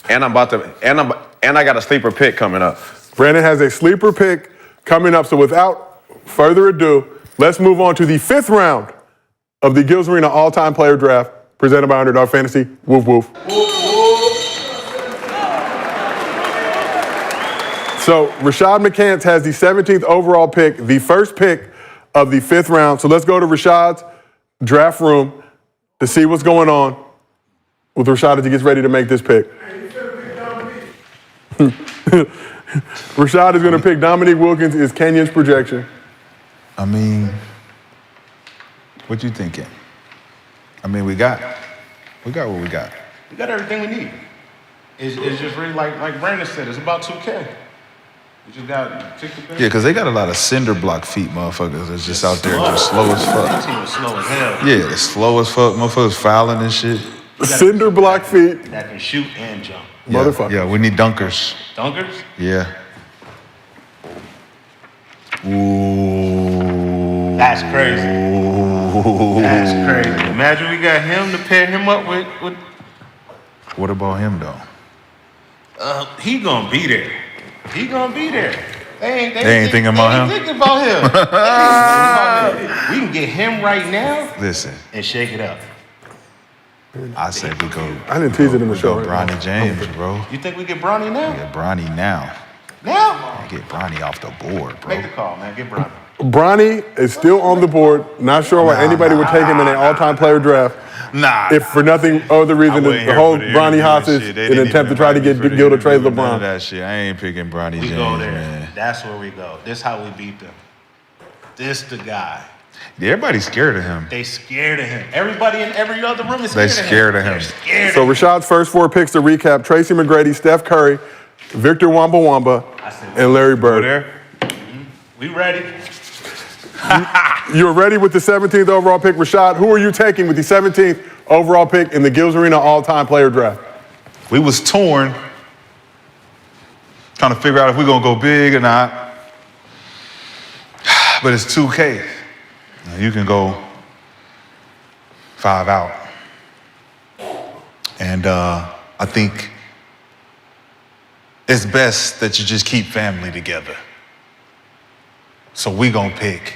And I got a sleeper pick coming up. Brandon has a sleeper pick coming up. So without further ado, let's move on to the 5th round of the Gills Arena all-time player draft presented by Underdog Fantasy. Woof, woof. So Rashad McCants has the 17th overall pick, the first pick of the 5th round. So let's go to Rashad's draft room to see what's going on with Rashad as he gets ready to make this pick. Rashad is going to pick Dominique Wilkins is Kenyon's projection. I mean, what you thinking? I mean, we got what we got. We got everything we need. It's just really like Brandon said, it's about 2K. We just got tick the Yeah, because they got a lot of cinder block feet motherfuckers that's just out there just slow as That fuck. team was slow as hell. Yeah, they're slow as fuck. Motherfuckers fouling and shit. Cinder block feet. That can shoot and jump. Yeah, Motherfucker. yeah, we need dunkers. Dunkers? Yeah. Ooh. That's crazy. That's crazy. Imagine we got him to pair him up with What about him though? he gonna be there. He gonna be there. They ain't thinking about him? They ain't thinking about him. We can get him right now Listen, and shake it up. I said we go. I didn't tease it in the show. Go Bronny James, bro. You think we get Bronny now? Get Bronny now. Now? Get Bronny off the board, bro. Make the call, man. Get Bronny. Bronny is still on the board. Not sure why anybody would take him in an all-time player draft. Nah. If for nothing other reason to hold Bronny hostage in an attempt to try to get Gil to trade None of LeBron. that shit. I ain't picking Bronny We James, go there. man. That's where we go. This how we beat them. This the guy. Everybody's scared of him. They scared of him. Everybody in every other room is They scared of him. scared of him. They're scared So of him. Rashad's first 4 picks to recap: Tracy McGrady, Steph Curry, Victor Wembanyama, and Larry Bird. There. We ready? You're ready with the 17th overall pick. Rashad, who are you taking with the 17th overall pick in the Gills Arena all-time player draft? We was torn, trying to figure out if we're gonna go big or not. But it's 2K. Now, you can go 5 out. And I think it's best that you just keep family together. So we gonna pick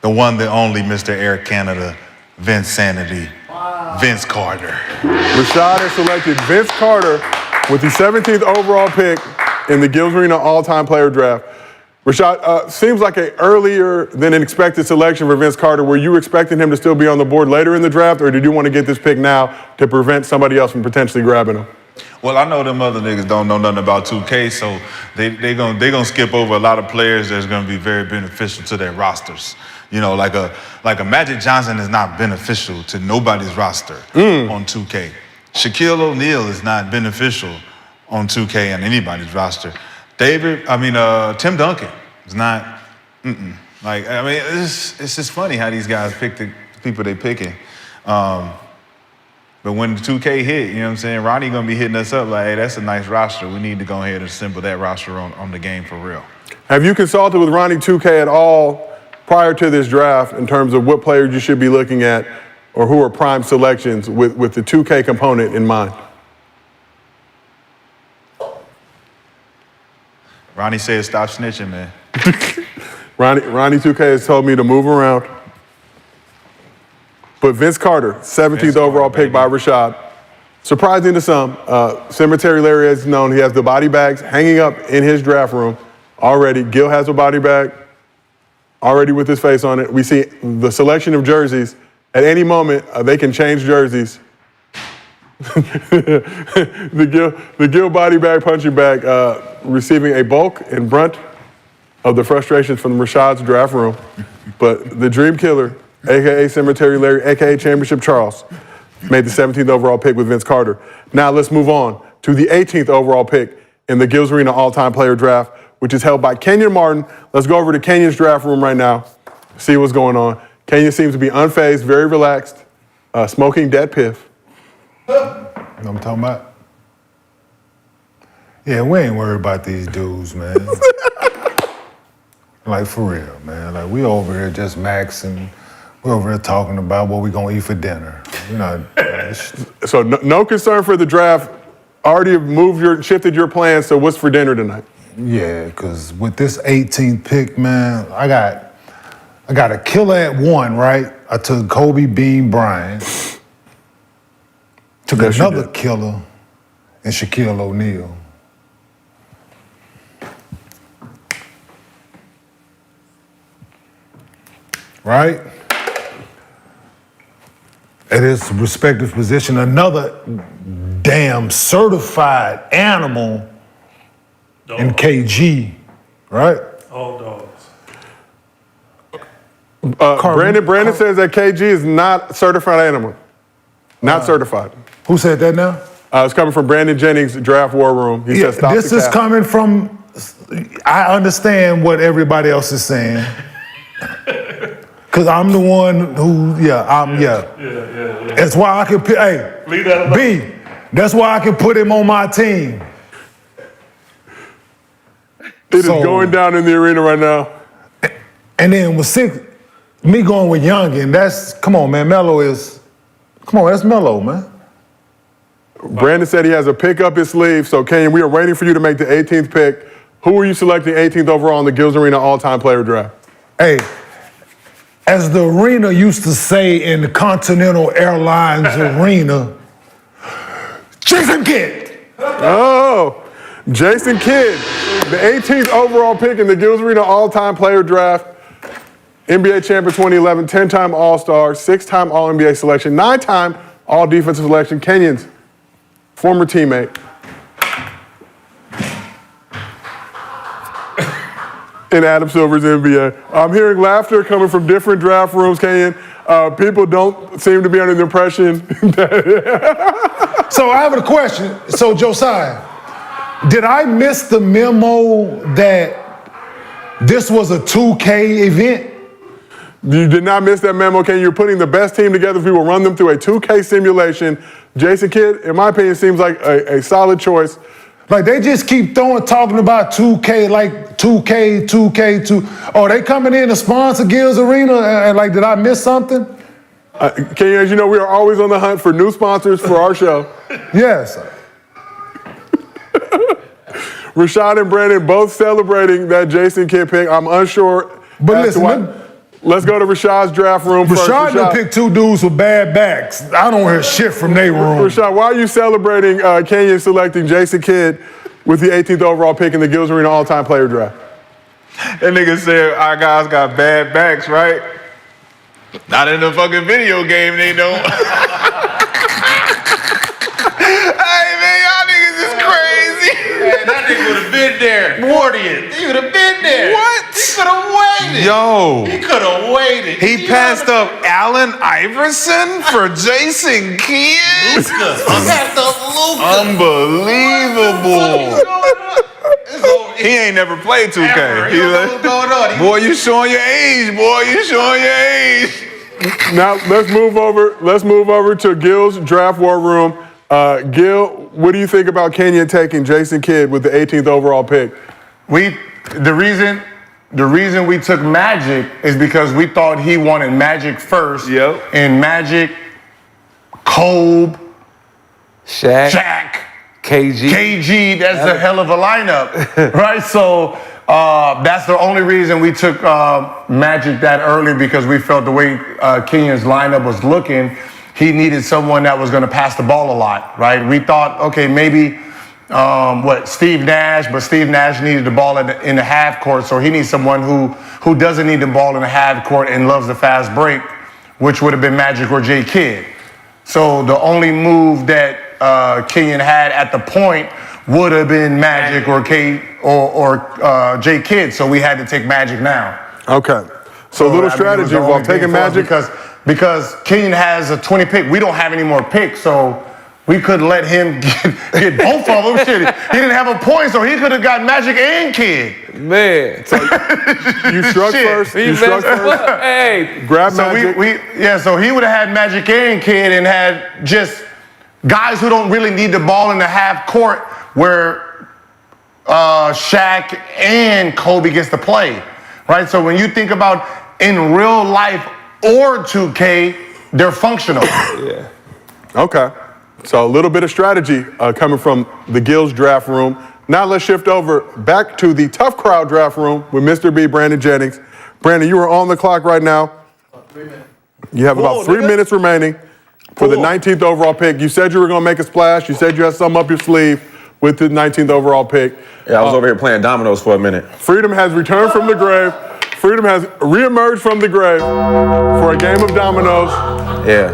the one, the only Mr. Air Canada, Vince Sanity, Vince Carter. Rashad has selected Vince Carter with the 17th overall pick in the Gills Arena all-time player draft. Rashad, seems like an earlier than an expected selection for Vince Carter. Were you expecting him to still be on the board later in the draft, or did you want to get this pick now to prevent somebody else from potentially grabbing him? Well, I know them other niggas don't know nothing about 2K, so they gonna skip over a lot of players that's gonna be very beneficial to their rosters. You know, like a Magic Johnson is not beneficial to nobody's roster on 2K. Shaquille O'Neal is not beneficial on 2K and anybody's roster. Tim Duncan is not. Like, I mean, it's just funny how these guys pick the people they picking. But when the 2K hit, you know what I'm saying, Ronnie gonna be hitting us up like, hey, that's a nice roster. We need to go ahead and assemble that roster on the game for real. Have you consulted with Ronnie 2K at all prior to this draft in terms of what players you should be looking at or who are prime selections with the 2K component in mind? Ronnie said stop snitching, man. Ronnie 2K has told me to move around. But Vince Carter, 17th overall pick by Rashad. Surprising to some, Cemetery Larry has known he has the body bags hanging up in his draft room already. Gil has a body bag already with his face on it. We see the selection of jerseys. At any moment, they can change jerseys. the Gil body bag, punching bag, receiving a bulk and brunt of the frustrations from Rashad's draft room. But the Dream Killer, AKA Cemetery Larry, AKA Championship Charles, made the 17th overall pick with Vince Carter. Now let's move on to the 18th overall pick in the Gills Arena All-Time Player Draft, which is held by Kenyon Martin. Let's go over to Kenyon's draft room right now, see what's going on. Kenyon seems to be unfazed, very relaxed, smoking dead piff. You know what I'm talking about? Yeah, we ain't worried about these dudes, man. Like, for real, man. Like, we over here just maxing. We're over here talking about what we gonna eat for dinner. You know. So no concern for the draft. Already shifted your plans. So what's for dinner tonight? Yeah, because with this 18th pick, man, I got a killer at 1, right? I took Kobe Bean Bryant. Took another killer and Shaquille O'Neal. Right? At his respective position, another damn certified animal in KG, right? All dogs. Brandon says that KG is not certified animal. Not certified. Who said that now? It's coming from Brandon Jennings, Draft War Room. He says stop this the is cap. coming from, I understand what everybody else is saying. Cause I'm the one who, yeah. That's why I can pick, Leave that alone. B, that's why I can put him on my team. It is going down in the arena right now. And then with 6, me going with Youngin, come on, man, that's Melo, man. Brandon said he has a pick up his sleeve. So, Kenyon, we are waiting for you to make the 18th pick. Who are you selecting 18th overall in the Gills Arena All-Time Player Draft? Hey, as the arena used to say in the Continental Airlines arena, Jason Kidd. Oh, Jason Kidd, the 18th overall pick in the Gills Arena All-Time Player Draft. NBA champion 2011, 10-time All-Star, 6-time All-NBA selection, 9-time All-Defensive selection. Kenyon's former teammate. In Adam Silver's NBA. I'm hearing laughter coming from different draft rooms, Kenyon. People don't seem to be under the impression that... So I have a question. So Josiah, did I miss the memo that this was a 2K event? You did not miss that memo, Kenyon. You're putting the best team together. We will run them through a 2K simulation. Jason Kidd, in my opinion, seems like a solid choice. Like, they just keep talking about 2K, like 2K. Oh, they coming in to sponsor Gills Arena? And like, did I miss something? Kenyon, as you know, we are always on the hunt for new sponsors for our show. Yes. Rashad and Brandon both celebrating that Jason Kidd pick. I'm unsure. But listen, let's go to Rashad's draft room first. Rashad done picked 2 dudes with bad backs. I don't hear shit from their room. Rashad, why are you celebrating Kenyon selecting Jason Kidd with the 18th overall pick in the Gills Arena All-Time Player Draft? That nigga said our guys got bad backs, right? Not in the fucking video game, they don't. Hey, man, y'all niggas is crazy. Man, that nigga would have been there. 40th. He would have been there. What? He could have waited. Yo. He could have waited. He passed up Allen Iverson for Jason Kidd? Luka. He passed up Luka. Unbelievable. He ain't never played 2K. Ever. He You don't know like, what's going on. boy, you showing your age, boy. You showing your age. Now let's move over. Let's move over to Gil's draft war room. Gil, what do you think about Kenyon taking Jason Kidd with the 18th overall pick? The reason we took Magic is because we thought he wanted Magic first. Yep. And Magic, Kobe, Shaq, KG, that's a hell of a lineup, right? So that's the only reason we took Magic that early, because we felt the way Kenyon's lineup was looking, he needed someone that was going to pass the ball a lot, right? We thought, okay, maybe Steve Nash, but Steve Nash needed the ball in the half court, so he needs someone who doesn't need the ball in the half court and loves the fast break, which would have been Magic or J. Kidd. So the only move that Kenyon had at the point would have been Magic or J. Kidd, so we had to take Magic now. Okay. So a little strategy involved taking Magic. Because Kenyon has a 20 pick. We don't have any more picks, so we couldn't let him get both of them. Shit, he didn't have a point, so he could have got Magic and Kidd. Man. So you struck first. You struck first. Hey. Grab So Magic. so he would have had Magic and Kidd and had just guys who don't really need the ball in the half court, where Shaq and Kobe gets to play, right? So when you think about in real life or 2K, they're functional. Yeah. Okay. So a little bit of strategy coming from the Gills draft room. Now let's shift over back to the Tough Crowd draft room with Mr. B, Brandon Jennings. Brandon, you are on the clock right now. 3 minutes. You have about 3 minutes remaining for the 19th overall pick. You said you were going to make a splash. You said you had something up your sleeve with the 19th overall pick. Yeah, I was over here playing dominoes for a minute. Freedom has returned from the grave. Freedom has reemerged from the grave for a game of dominoes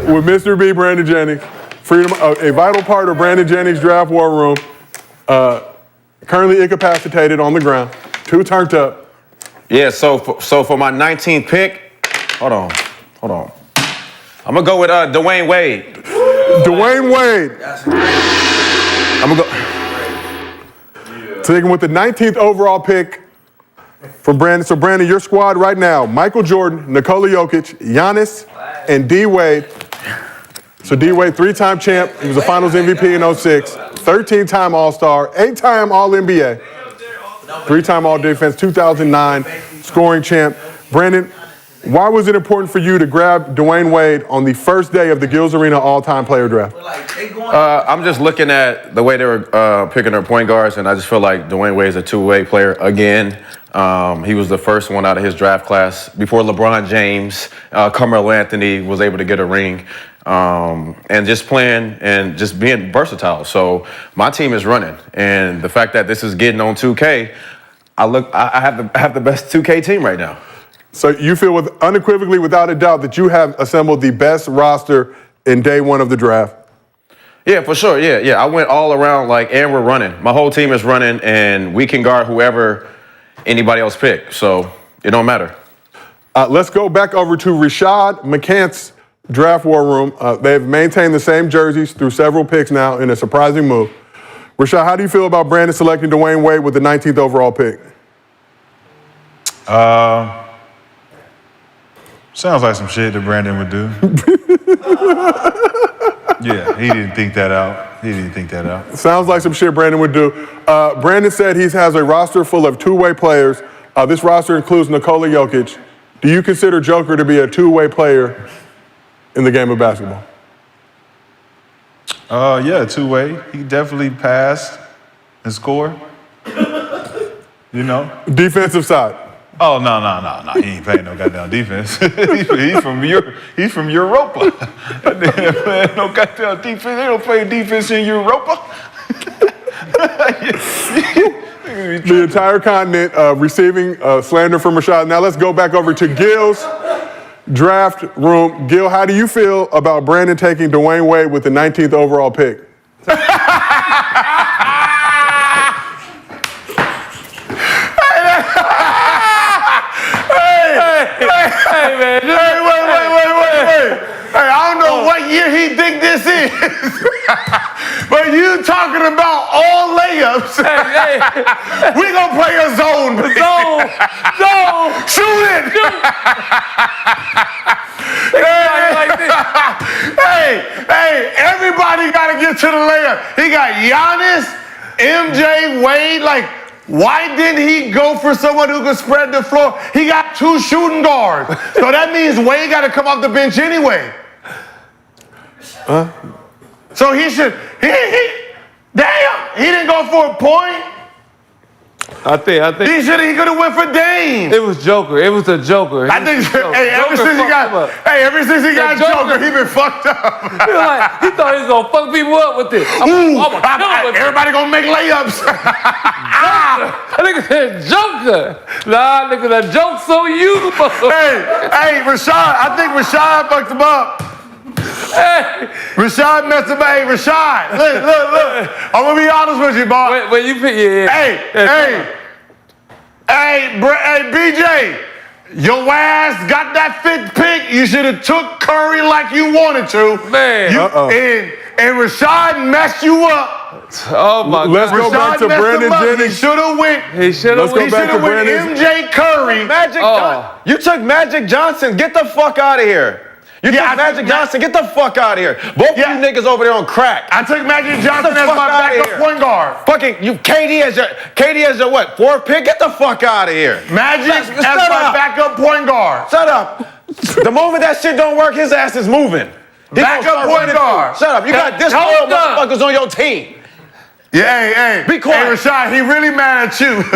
with Mr. B, Brandon Jennings. Freedom, a vital part of Brandon Jennings' draft war room. Currently incapacitated on the ground. Too turned up. Yeah, so for my 19th pick, hold on. I'm gonna go with Dwayne Wade. Dwayne Wade. I'm gonna go. Taking with the 19th overall pick from Brandon. So Brandon, your squad right now: Michael Jordan, Nikola Jokic, Giannis, and D Wade. So D Wade, 3-time champ. He was a Finals MVP in 06. 13-time All-Star, 8-time All-NBA. 3-time All-Defense, 2009 scoring champ. Brandon, why was it important for you to grab Dwayne Wade on the first day of the Gills Arena all-time player draft? I'm just looking at the way they were picking their point guards, and I just feel like Dwayne Wade is a two-way player again. He was the first one out of his draft class before LeBron James, Carmelo Anthony was able to get a ring, and just playing and just being versatile. So my team is running, and the fact that this is getting on 2K, I have the best 2K team right now. So you feel unequivocally, without a doubt, that you have assembled the best roster in day one of the draft? Yeah, for sure. Yeah. I went all around and we're running. My whole team is running, and we can guard whoever anybody else pick. So it don't matter. Let's go back over to Rashad McCants' draft war room. They've maintained the same jerseys through several picks now in a surprising move. Rashad, how do you feel about Brandon selecting Dwayne Wade with the 19th overall pick? Sounds like some shit that Brandon would do. Yeah, he didn't think that out. Sounds like some shit Brandon would do. Brandon said he has a roster full of two-way players. This roster includes Nikola Jokic. Do you consider Joker to be a two-way player in the game of basketball? Yeah, two-way. He definitely passed and score. You know? Defensive side. Oh, no. He ain't playing no goddamn defense. he's from Europa. That nigga playing no goddamn defense. They don't play defense in Europa. The entire continent receiving slander from Rashad. Now let's go back over to Gil's draft room. Gil, how do you feel about Brandon taking Dwayne Wade with the 19th overall pick? Hey, man. Wait. Hey, I don't know what year he think this is. But you talking about all layups? Hey, We gonna play a zone. zone. Shoot it. Like this. Hey, everybody got to get to the layup. He got Giannis, MJ, Wade. Like, why didn't he go for someone who could spread the floor? He got 2 shooting guards. So that means Wade got to come off the bench anyway. So he should, damn, he didn't go for a point. I think He could have went for Dame. it was Joker. It was a Joker. I think, hey, ever since he got Joker, he been fucked up. He thought he was gonna fuck people up with this. Everybody gonna make layups. That nigga said Joker. Nah, nigga, that joke's on you. hey, Rashad, I think Rashad fucked him up. Hey. Rashad messed him up. Hey, Rashad, look. I'm gonna be honest with you, boy. When you pick, Hey, BJ, your ass got that 5th pick. You should have took Curry like you wanted to. Man. And Rashad messed you up. Oh my God. Let's go back to Brandon Jennings. He should have went. Let's go back to Brandon. MJ Curry. You took Magic Johnson. Get the fuck out of here. You took Magic Johnson. Get the fuck out of here. Both of you niggas over there on crack. I took Magic Johnson as my backup point guard. Fucking you, KD as your what? 4th pick? Get the fuck out of here. Magic as my backup point guard. Shut up. The moment that shit don't work, his ass is moving. Backup point guard. Shut up. You got this all motherfuckers on your team. Yeah, hey. Be quiet. Hey, Rashad, he really mad at you. he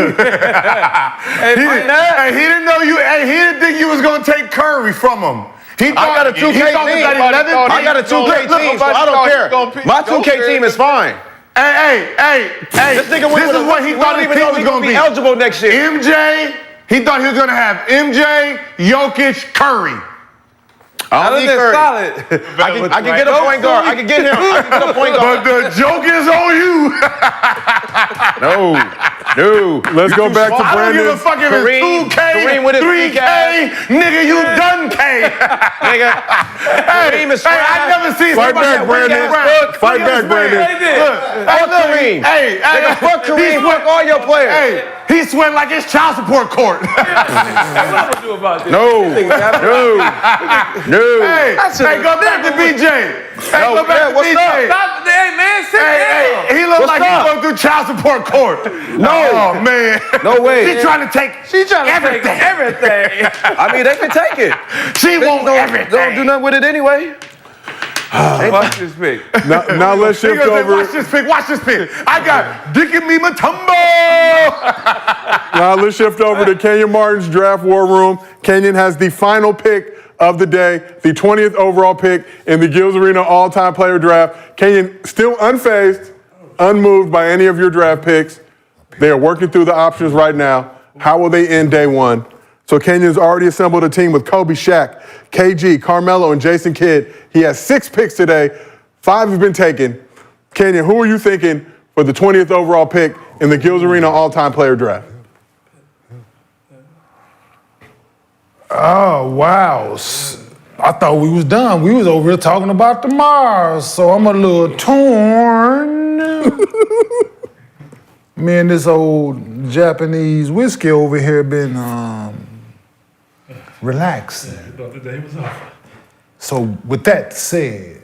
didn't know you. Hey, he didn't think you was gonna take Curry from him. I got a 2K team. I got a 2K team, so I don't care. My 2K team is fine. Hey. This nigga this is what he thought his team was gonna be eligible next year. MJ. He thought he was gonna have MJ, Jokic, Curry. I don't need Curry. Solid. I can get a point guard. I can get him. I can get a point guard. But the joke is on you. No. Let's go back to I don't give a Brandon. fuck if it's 2K, Kareem with his 3K, nigga, you done K. Nigga. Kareem is Hey, I never seen Fight somebody back, Brandon. Fight back, Brandon. Fuck Kareem. Nigga, fuck Kareem. Fuck all your players. Hey, he sweat like it's child support court. No. Hey, go back to BJ. Go back to BJ. Hey, man, sit down. He looked like he's going through child support court. Oh, man. No way. She's trying to take everything. I mean, they can take it. She wants everything. Don't do nothing with it anyway. Watch this pick. Now let's shift over. Watch this pick. I got Dick and me Matumbo. Now let's shift over to Kenyon Martin's draft war room. Kenyon has the final pick of the day, the 20th overall pick in the Gills Arena all-time player draft. Kenyon still unfazed, unmoved by any of your draft picks. They are working through the options right now. How will they end day one? So Kenyon's already assembled a team with Kobe, Shaq, KG, Carmelo, and Jason Kidd. He has 6 picks today. 5 have been taken. Kenyon, who are you thinking for the 20th overall pick in the Gills Arena all-time player draft? Oh, wow. I thought we was done. We was over here talking about the Mars, so I'm a little torn. Me and this old Japanese whiskey over here been relaxing. The day was off. So with that said,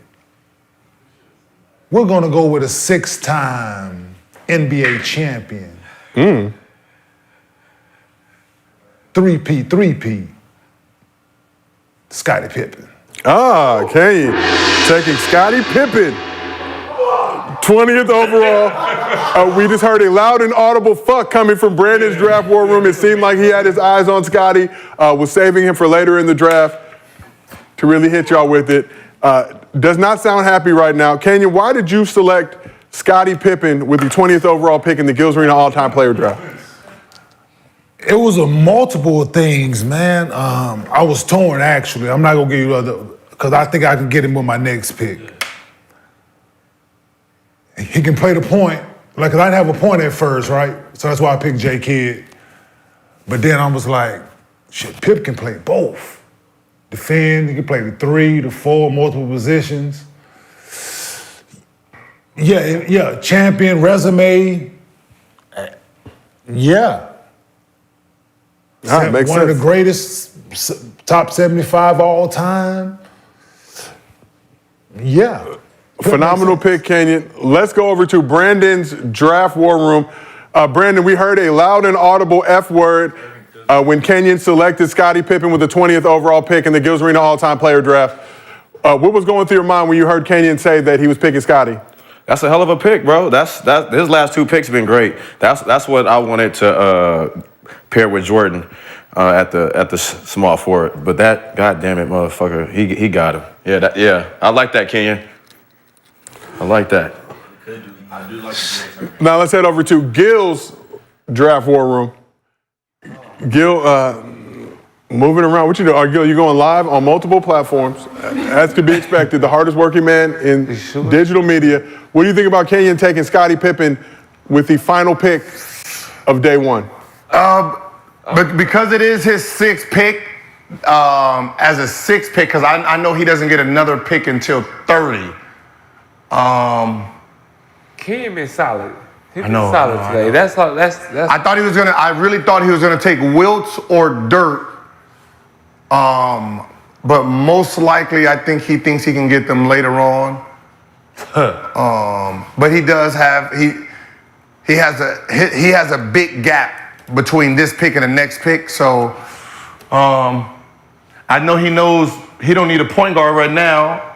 we're gonna go with a 6-time NBA champion. Three-peat. Scottie Pippen. Kenyon taking Scottie Pippen. 20th overall. We just heard a loud and audible fuck coming from Brandon's draft war room. It seemed like he had his eyes on Scottie, was saving him for later in the draft to really hit y'all with it. Does not sound happy right now. Kenyon, why did you select Scottie Pippen with the 20th overall pick in the Gills Arena all-time player draft? It was a multiple things, man. I was torn, actually. I'm not gonna give you other, because I think I can get him with my next pick. He can play the point. Like, 'cause I didn't have a point at first, right? So that's why I picked J. Kidd. But then I was like, shit, Pip can play both. Defend, he can play the 3, the 4, multiple positions. Yeah, champion resume. Yeah. All right, makes One sense. of the greatest top 75 all time. Yeah. Phenomenal pick, Kenyon. Let's go over to Brandon's draft war room. Brandon, we heard a loud and audible F word when Kenyon selected Scottie Pippen with the 20th overall pick in the Gills Arena all-time player draft. What was going through your mind when you heard Kenyon say that he was picking Scottie? That's a hell of a pick, bro. His last two picks have been great. That's what I wanted to pair with Jordan at the small forward. But that goddamn it, motherfucker, he got him. Yeah, I like that, Kenyon. I like that. Now let's head over to Gil's draft war room. Gil, moving around. What you doing? Gil, you going live on multiple platforms, as could be expected. The hardest working man in digital media. What do you think about Kenyon taking Scottie Pippen with the final pick of day one? But because it is his sixth pick, as a sixth pick, because I know he doesn't get another pick until 30. Kenyon been solid. He been know, solid I today. know. That's I really thought he was gonna take Wilt or Dirt. But most likely, I think he thinks he can get them later on. But he does have he has a big gap between this pick and the next pick. So I know he knows he don't need a point guard right now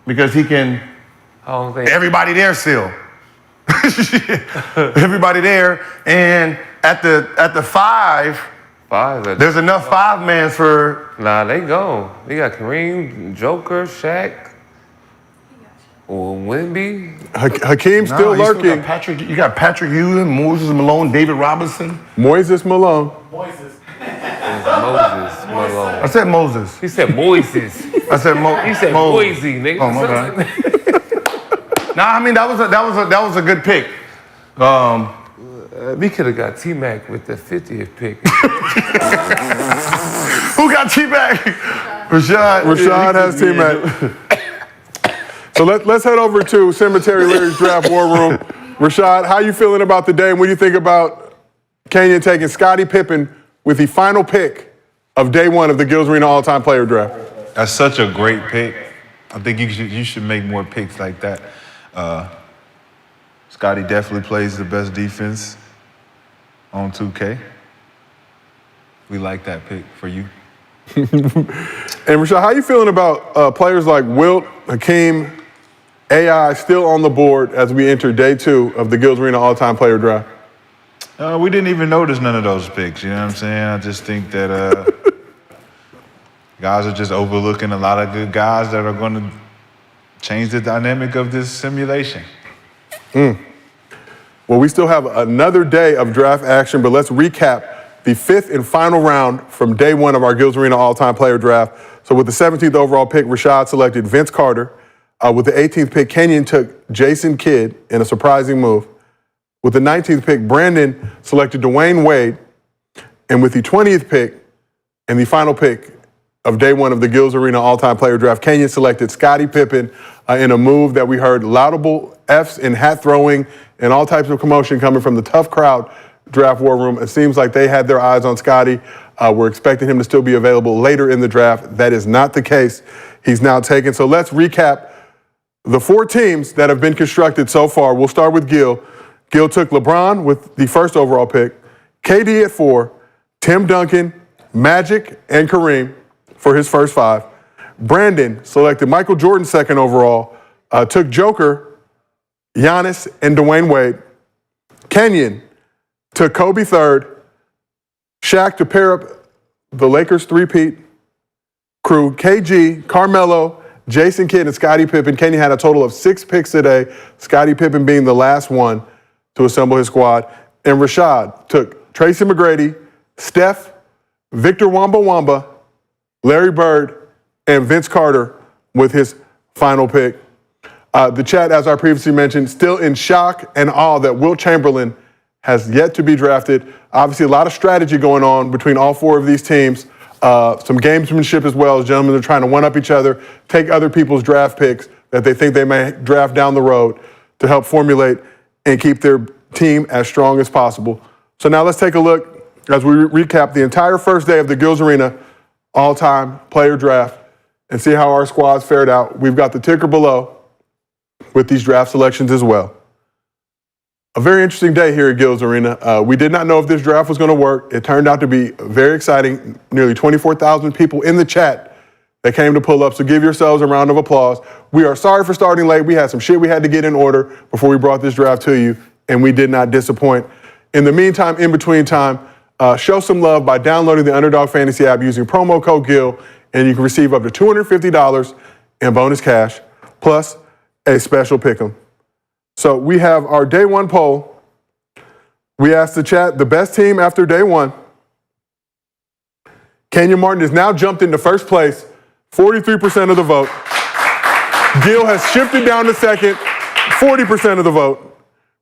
because he can. Everybody there still. Everybody there, and at the five, there's enough five-mans for. Nah, they go. They got Kareem, Joker, Shaq, Wemby. Hakeem still lurking. You got Patrick Ewing, Moses Malone, David Robinson. Moses Malone. Moses Malone. I said Moses. He said Moises. I said Moses. He said Moisey, nigga. Oh, my bad. Nah, I mean that was a good pick. We could have got T-Mac with the 50th pick. Who got T-Mac? Rashad. Rashad has T-Mac. So let's head over to Cemetery Larry's draft war room. Rashad, how you feeling about the day? And what do you think about Kenyon taking Scottie Pippen with the final pick of day one of the Gills Arena all-time player draft? That's such a great pick. I think you should make more picks like that. Scottie definitely plays the best defense on 2K. We like that pick for you. And Rashad, how you feeling about players like Wilt, Hakeem, AI still on the board as we enter day two of the Gills Arena all-time player draft? We didn't even notice none of those picks, you know what I'm saying? I just think that guys are just overlooking a lot of good guys that are going to change the dynamic of this simulation. Well, we still have another day of draft action, but let's recap the fifth and final round from day one of our Gills Arena all-time player draft. So with the 17th overall pick, Rashad selected Vince Carter. With the 18th pick, Kenyon took Jason Kidd in a surprising move. With the 19th pick, Brandon selected Dwayne Wade. And with the 20th pick and the final pick of day one of the Gills Arena all-time player draft, Kenyon selected Scottie Pippen in a move that we heard laudable Fs and hat throwing and all types of commotion coming from the tough crowd draft war room. It seems like they had their eyes on Scottie. We're expecting him to still be available later in the draft. That is not the case. He's now taken. So let's recap the four teams that have been constructed so far. We'll start with Gil. Gil took LeBron with the first overall pick, KD at 4, Tim Duncan, Magic, and Kareem for his first 5. Brandon selected Michael Jordan second overall, took Joker, Giannis, and Dwayne Wade. Kenyon took Kobe third, Shaq to pair up the Lakers three-peat crew, KG, Carmelo, Jason Kidd, and Scottie Pippen. Kenyon had a total of 6 picks today, Scottie Pippen being the last one to assemble his squad. And Rashad took Tracy McGrady, Steph, Victor Wamba, Larry Bird, and Vince Carter with his final pick. The chat, as I previously mentioned, still in shock and awe that Wilt Chamberlain has yet to be drafted. Obviously, a lot of strategy going on between all 4 of these teams. Some gamesmanship as well, as gentlemen are trying to one-up each other, take other people's draft picks. that they think they may draft down the road to help formulate and keep their team as strong as possible. So now let's take a look as we recap the entire first day of the Gills Arena all-time player draft and see how our squads fared out. We've got the ticker below with these draft selections as well. A very interesting day here at Gills Arena. We did not know if this draft was going to work. It turned out to be very exciting. Nearly 24,000 people in the chat that came to pull up, so give yourselves a round of applause. We are sorry for starting late. We had some shit we had to get in order before we brought this draft to you, and we did not disappoint. In the meantime, in between time, show some love by downloading the Underdog Fantasy app using promo code GIL, and you can receive up to $250 in bonus cash, plus a special pick'em. So we have our day one poll. We asked the chat, the best team after day one. Kenyon Martin has now jumped into first place, 43% of the vote. Gil has shifted down to second, 40% of the vote.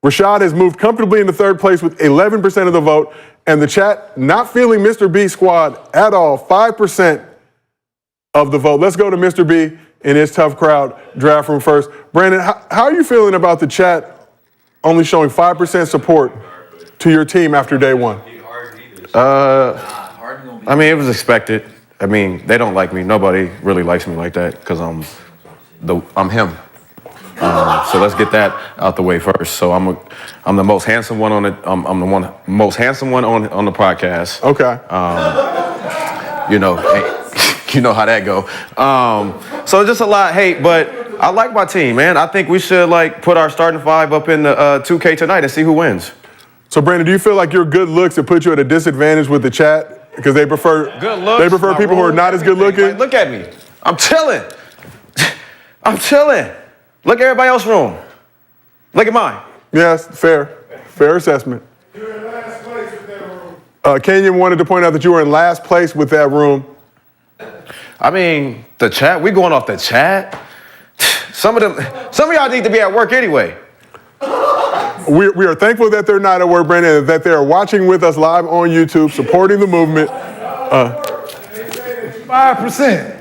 Rashad has moved comfortably into third place with 11% of the vote. And the chat not feeling Mr. B squad at all, 5% of the vote. Let's go to Mr. B in his tough crowd draft room first. Brandon, how are you feeling about the chat only showing 5% support to your team after day one? I mean, it was expected. I mean, they don't like me. Nobody really likes me like that because I'm him. So let's get that out the way first. So I'm the most handsome one on it. I'm the most handsome one on the podcast. Okay. You know, hey, you know how that go. So just a lot of hate, but I like my team, man. I think we should put our starting five up in the 2K tonight and see who wins. So Brandon, do you feel like your good looks have put you at a disadvantage with the chat because they prefer good looks? They prefer people who are not as good looking. Like, look at me. I'm chilling. I'm chilling. Look at everybody else's room. Look at mine. Yes, fair assessment. You were in last place with that room. Kenyon wanted to point out that you were in last place with that room. I mean, the chat, we going off the chat. Some of y'all need to be at work anyway. We are thankful that they're not at work, Brandon, and that they are watching with us live on YouTube, supporting the movement. 5%.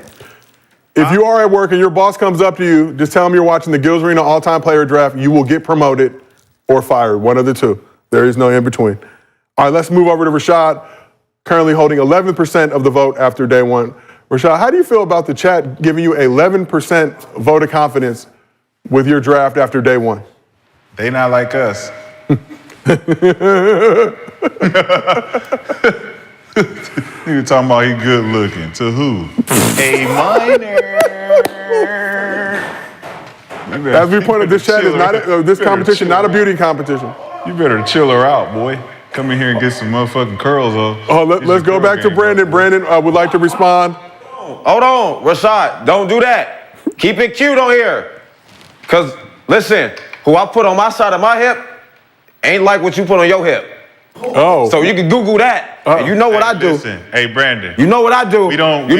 If you are at work and your boss comes up to you, just tell them you're watching the Gills Arena all-time player draft. You will get promoted or fired, one of the two. There is no in between. All right, let's move over to Rashad, currently holding 11% of the vote after day one. Rashad, how do you feel about the chat giving you 11% vote of confidence with your draft after day one? They not like us. You talking about he good looking. To who? A minor. As we pointed, this chat is not this competition, not a beauty competition. You better chill her out, boy. Come in here and get some motherfucking curls off. Oh, let's go back to Brandon. Brandon would like to respond. Hold on, Rashad, don't do that. Keep it cute on here. Because, listen, who I put on my side of my hip ain't like what you put on your hip. Oh. So you can Google that. And you know what I do. Listen, hey, Brandon. You know what I do. We don't Don't do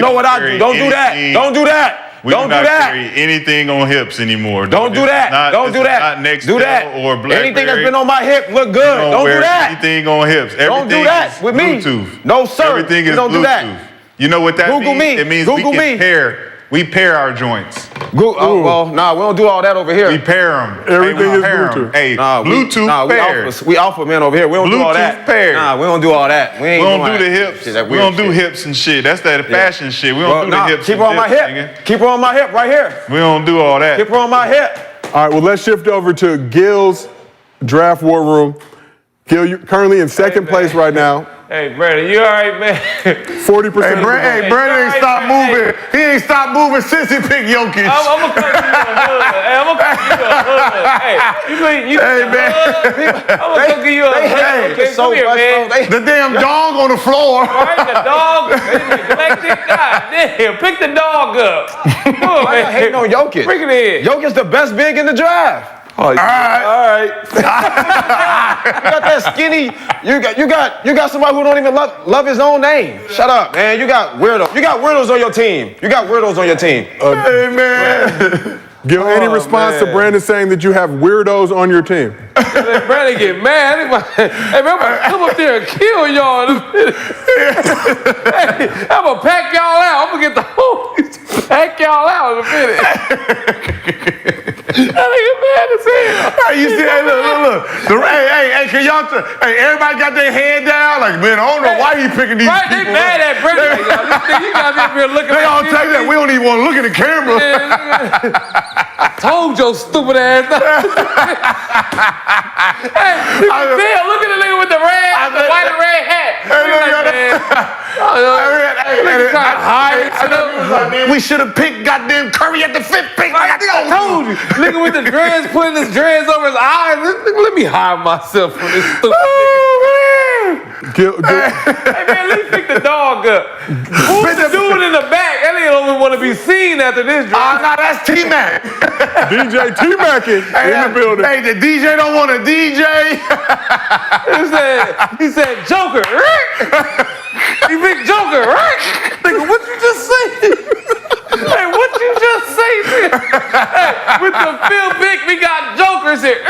that. Don't do that. We Don't do do not that. carry anything on hips anymore. Don't do that. Don't do that. Not next do that. or BlackBerry. Anything that's been on my hip look good. Don't do that. Anything on hips. Everything Don't do that is with me. Bluetooth. No, sir. Everything is don't Bluetooth. do that. You know what that Google means? me. It means Google we can me. pair. We pair our joints. Oh, well, nah, we don't do all that over here. We pair them. Everything is Bluetooth. Hey, Nah, Bluetooth paired. we alpha men over here. We don't do all that. Bluetooth paired. Nah, we don't do all that. We We ain't don't doing do the that. hips. Shit, that We weird don't do shit. hips and shit. That's that fashion shit. We don't do the hips. Keep her on my dips, hip. nigga. Keep her on my hip right here. We don't do all that. Keep her on my hip. All right, well, let's shift over to Gil's draft war room. Gil, you're currently in second place right now. Hey, Brandon, you all right, man? 40%. Hey, Brandon ain't stopped moving. He ain't stopped moving since he picked Jokic. I'm gonna come to you a hug. Hey, I'm gonna come to you a hug. Hey, you Hey, man. I'm gonna come to you a hug. Okay, come here, man. The damn dog on the floor. Right, the dog. Neglected. God damn, pick the dog up. Come on, Why you man. hating on Jokic? Bring it in. Jokic's the best big in the draft. All right. You got that skinny. You got somebody who don't even love his own name. Shut up, man. You got weirdos. You got weirdos on your team. Hey, man. Gil, any response to Brandon saying that you have weirdos on your team? Brandon get mad. Hey, man, I'm gonna come up there and kill y'all in a minute. Hey, I'm gonna pack y'all out. I'm gonna get the whole pack y'all out in a minute. That nigga mad as hell. Hey, you see, hey, look. Hey, can y'all, everybody got their head down? Like, man, I don't know why he picking these Right, people. they mad at Brendan. This nigga, you got me up here looking They at all me. take that. We don't even want to look at the camera. I told your stupid ass. Hey, you can tell. Look at the nigga with the white and red hat. We should have picked goddamn Curry at the 5th pick. I think I told you. Nigga with the dreads, putting his dreads over his eyes. Let me hide myself from this stupid nigga. Hey man, let me pick the dog up. Who's the dude in the back? That nigga don't even want to be seen after this drive. No, that's T-Mac. DJ T-Mac in the building. Hey, the DJ don't want a DJ. He said, Joker, right? He picked Joker, right? Nigga, what you just say? Hey, what you just say? Hey, with the field pick, we got Jokers here.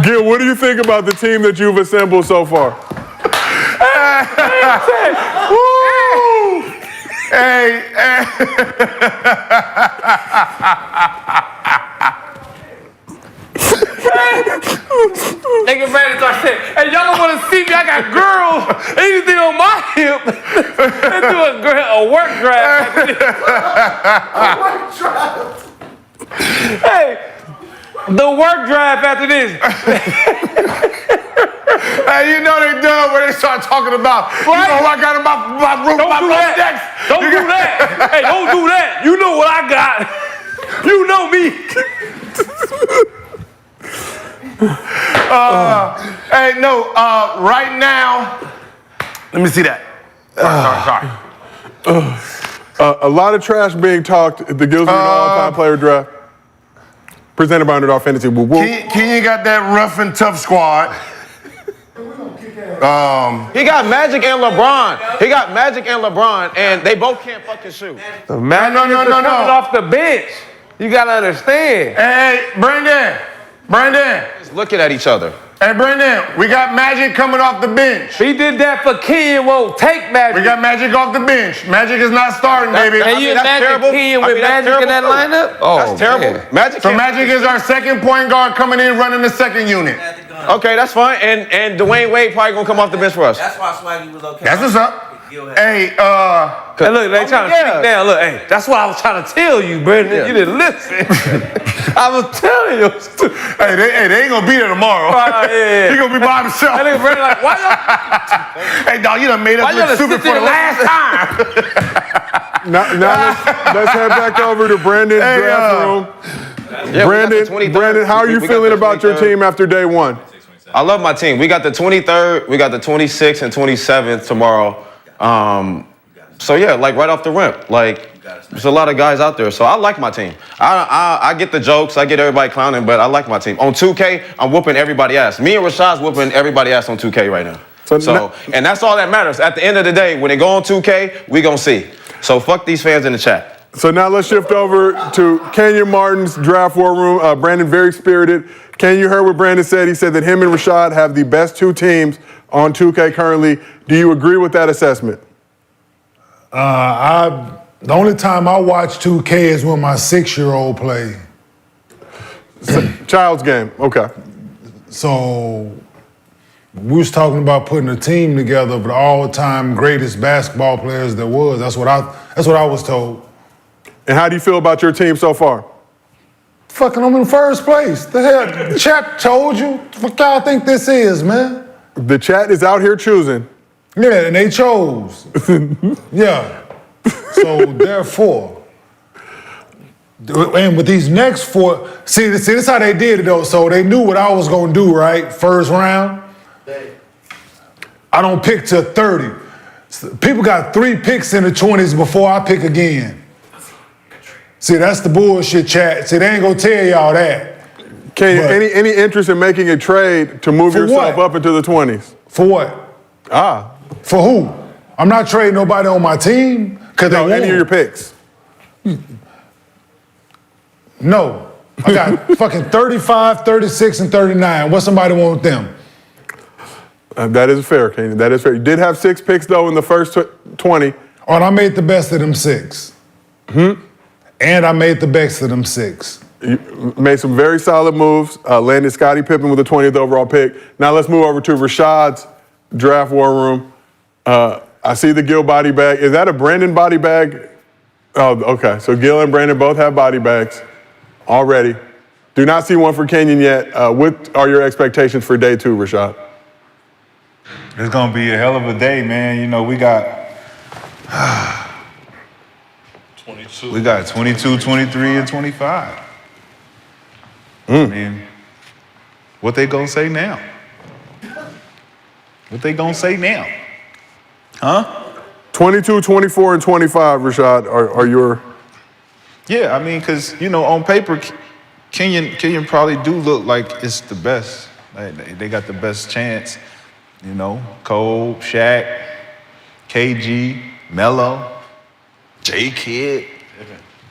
Gil, what do you think about the team that you've assembled so far? Hey. Nigga Brandon started saying, hey, y'all don't want to see me. I got girls. Anything on my hip. They do a work draft. Hey, the work draft after this. Hey, you know they done when they start talking about, you know what I got in my room, Don't do that. Don't do that. Hey, don't do that. You know what I got. You know me. Right now, let me see that. Sorry. A lot of trash being talked at the Gil's all-time player draft. Presented by Underdog Fantasy. Kenyon got that rough and tough squad. He got Magic and LeBron. And they both can't fucking shoot. Coming off the bench. You gotta understand. Hey, Brandon. Just looking at each other. Hey, Brandon, we got Magic coming off the bench. He did that for Kenyon, won't take Magic. We got Magic off the bench. Magic is not starting, baby. And you imagine Kenyon with Magic in that lineup? Oh, that's terrible. Man. Magic is our second point guard coming in running the second unit. Okay, that's fine. And Dwayne Wade probably gonna come off the bench for us. That's why Swaggy was okay. That's what's up. Hey, Hey, look, they trying to speak down. Look, hey, that's what I was trying to tell you, Brandon. You didn't listen. I was telling you. Hey, they ain't gonna be there tomorrow. Yeah. He gonna be by himself. That nigga Brandon like, why y'all? Hey, dog, you done made us look stupid for the last time. Now let's head back over to Brandon's draft room. Brandon, how are you feeling about your team after day one? I love my team. We got the 23rd, we got the 26th and 27th tomorrow. So yeah, like right off the rip, like there's a lot of guys out there. So I like my team. I get the jokes, I get everybody clowning, but I like my team. On 2K, I'm whooping everybody ass. Me and Rashad's whooping everybody ass on 2K right now. So and that's all that matters. At the end of the day, when they go on 2K, we gonna see. So fuck these fans in the chat. So now let's shift over to Kenyon Martin's draft war room. Brandon, very spirited. Ken, you heard what Brandon said. He said that him and Rashad have the best two teams on 2K currently. Do you agree with that assessment? The only time I watch 2K is when my 6-year-old play. Child's game, okay. So we was talking about putting a team together of the all-time greatest basketball players there was. That's what I was told. And how do you feel about your team so far? Fucking, I'm in first place. The hell, the chat told you. What y'all think this is, man? The chat is out here choosing. Yeah, and they chose. Yeah. So therefore, and with these next four, see, this is how they did it though. So they knew what I was gonna do, right? First round. I don't pick till 30. People got 3 picks in the 20s before I pick again. See, that's the bullshit, chat. See, they ain't gonna tell y'all that. Any interest in making a trade to move yourself up into the 20s? For what? For who? I'm not trading nobody on my team. No, any of your picks. No. I got fucking 35, 36, and 39. What somebody want them? That is fair, Kenyon. That is fair. You did have 6 picks, though, in the first 20. Oh, and I made the best of them 6. And I made the best of them 6. You made some very solid moves. Landed Scottie Pippen with the 20th overall pick. Now let's move over to Rashad's draft war room. I see the Gil body bag. Is that a Brandon body bag? Oh, okay. So Gil and Brandon both have body bags already. Do not see one for Kenyon yet. What are your expectations for day 2, Rashad? It's gonna be a hell of a day, man. You know, we got 22, 23, and 25. I mean, what they gonna say now? What they gonna say now? Huh? 22, 24, and 25, Rashad, are your... Yeah, I mean, because, you know, on paper, Kenyon probably do look like it's the best. Like, they got the best chance. You know, Cole, Shaq, KG, Melo, J-Kid,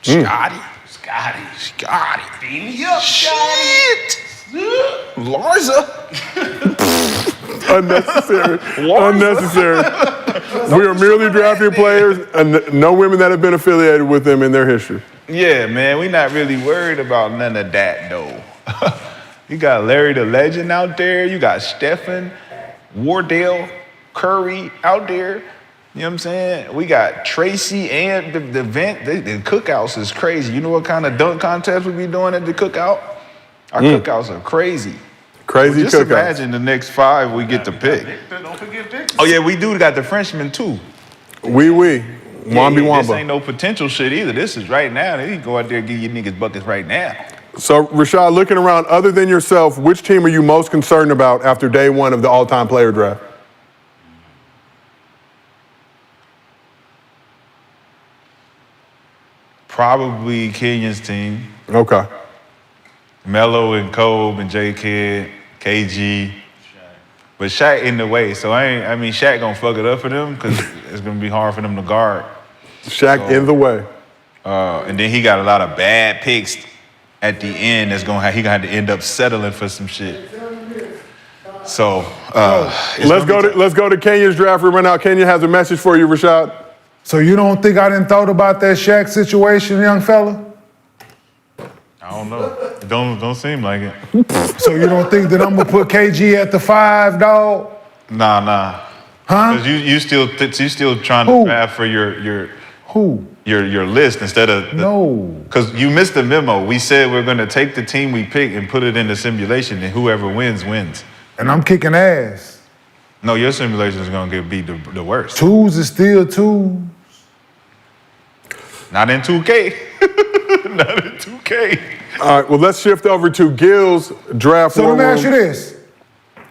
Scotty. Beam me up, Shit! Larza. Unnecessary. Unnecessary. We are merely drafting players and no women that have been affiliated with them in their history. Yeah, man, we not really worried about none of that, though. You got Larry the Legend out there. You got Stephen, Wardell, Curry out there. You know what I'm saying? We got Tracy and the event. The cookouts is crazy. You know what kind of dunk contest we be doing at the cookout? Our cookouts are crazy. Crazy Just cookouts. imagine the next 5 we get to pick. Don't forget Victor. Oh, yeah, we do got the freshmen, too. Wee. Wambi This Wamba. ain't no potential shit either. This is right now. They can go out there and give you niggas buckets right now. So, Rashad, looking around, other than yourself, which team are you most concerned about after day 1 of the all-time player draft? Probably Kenyon's team. Okay. Melo and Kobe and J-Kid, KG. But Shaq in the way, so I mean, Shaq gonna fuck it up for them because it's gonna be hard for them to guard. Shaq in the way. And then he got a lot of bad picks at the end that's gonna he gonna have to end up settling for some shit. So let's go to Kenyon's draft room right now. Kenyon has a message for you, Rashad. So you don't think I didn't thought about that Shaq situation, young fella? I don't know. It don't seem like it. So you don't think that I'm gonna put KG at the 5, dog? Nah. Huh? Because you still trying Who? to draft for your Who? your list instead of No. Because you missed the memo. We said we're gonna take the team we pick and put it in the simulation, and whoever wins wins. And I'm kicking ass. No, your simulation is gonna be the worst. 2s is still 2s. Not in 2K. Not in 2K. All right, well, let's shift over to Gil's draft So war let me room. ask you this.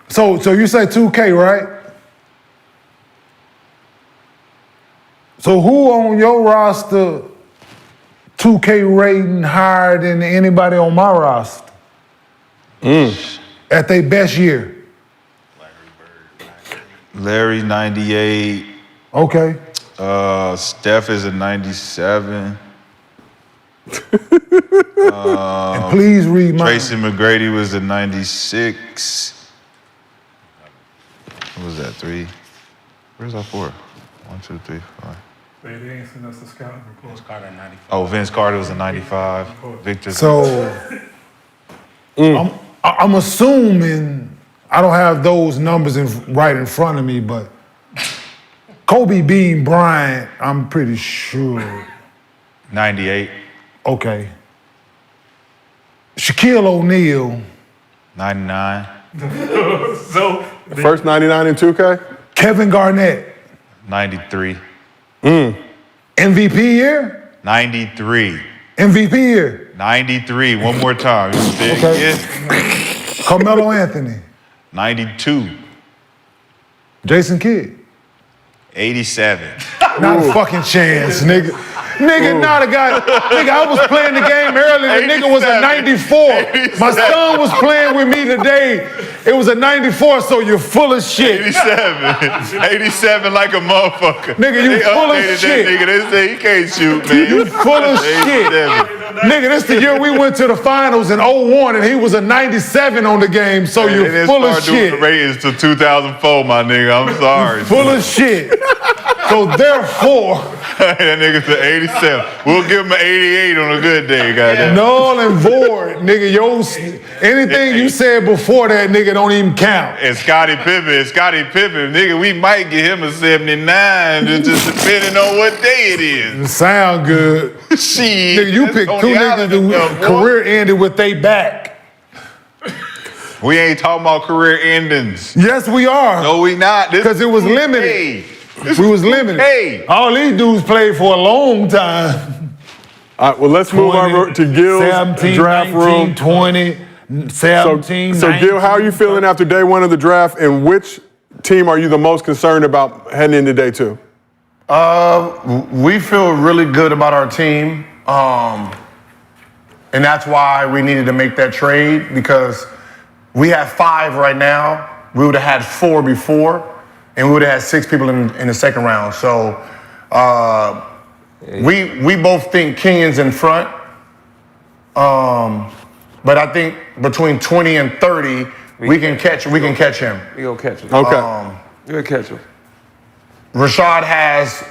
So you say 2K, right? So who on your roster 2K rating higher than anybody on my roster? At their best year? Larry 98. Okay. Steph is a 97. And please read mine. Tracy McGrady was a 96. What was that, 3? Where's our 4? 1, 2, 3, 4. They ain't sent us a scouting report. Oh, Vince Carter was a 95. Victor. So I'm assuming, I don't have those numbers right in front of me, but Kobe being Bryant, I'm pretty sure. 98. Okay. Shaquille O'Neal. 99. So First 99 in 2K? Kevin Garnett. 93. MVP year? 93. MVP year. 93. One more time. You say it Okay. again? Carmelo Anthony. 92. Jason Kidd. 87. Not a fucking chance, nigga. Nigga, not a guy. Nigga, I was playing the game earlier. The nigga was a 94. My son was playing with me today. It was a 94, so you're full of shit. 87. 87 like a motherfucker. Nigga, you They full of updated shit. That nigga. They say he can't shoot, man. You full of shit. 87. Nigga, this the year we went to the finals in 01 and he was a 97 on the game, so They you're didn't full of start doing shit. the ratings till 2004, my nigga. I'm sorry. Full of shit. So therefore, That nigga's an 87. We'll give him an 88 on a good day, goddamn. Null and void, nigga. Anything you said before that, nigga, don't even count. And Scottie Pippen, nigga, we might get him a 79, just depending on what day it is. It sound good. Shit. Nigga, you picked two niggas whose career ended with they back. We ain't talking about career endings. Yes, we are. No, we not. Because it was limited. Hey. We was limited. Hey. All these dudes played for a long time. All right, well, let's move on to Gil's 17, draft 19, room. 20, 17, So 19. Gil, how are you feeling after day one of the draft, and which team are you the most concerned about heading into day two? We feel really good about our team. And that's why we needed to make that trade, because we have 5 right now. We would have had 4 before, and we would have had 6 people in the second round. So we both think Kenyon's in front. But I think between 20 and 30, we can catch him. We gonna catch him. Okay. You gonna catch him. Rashad has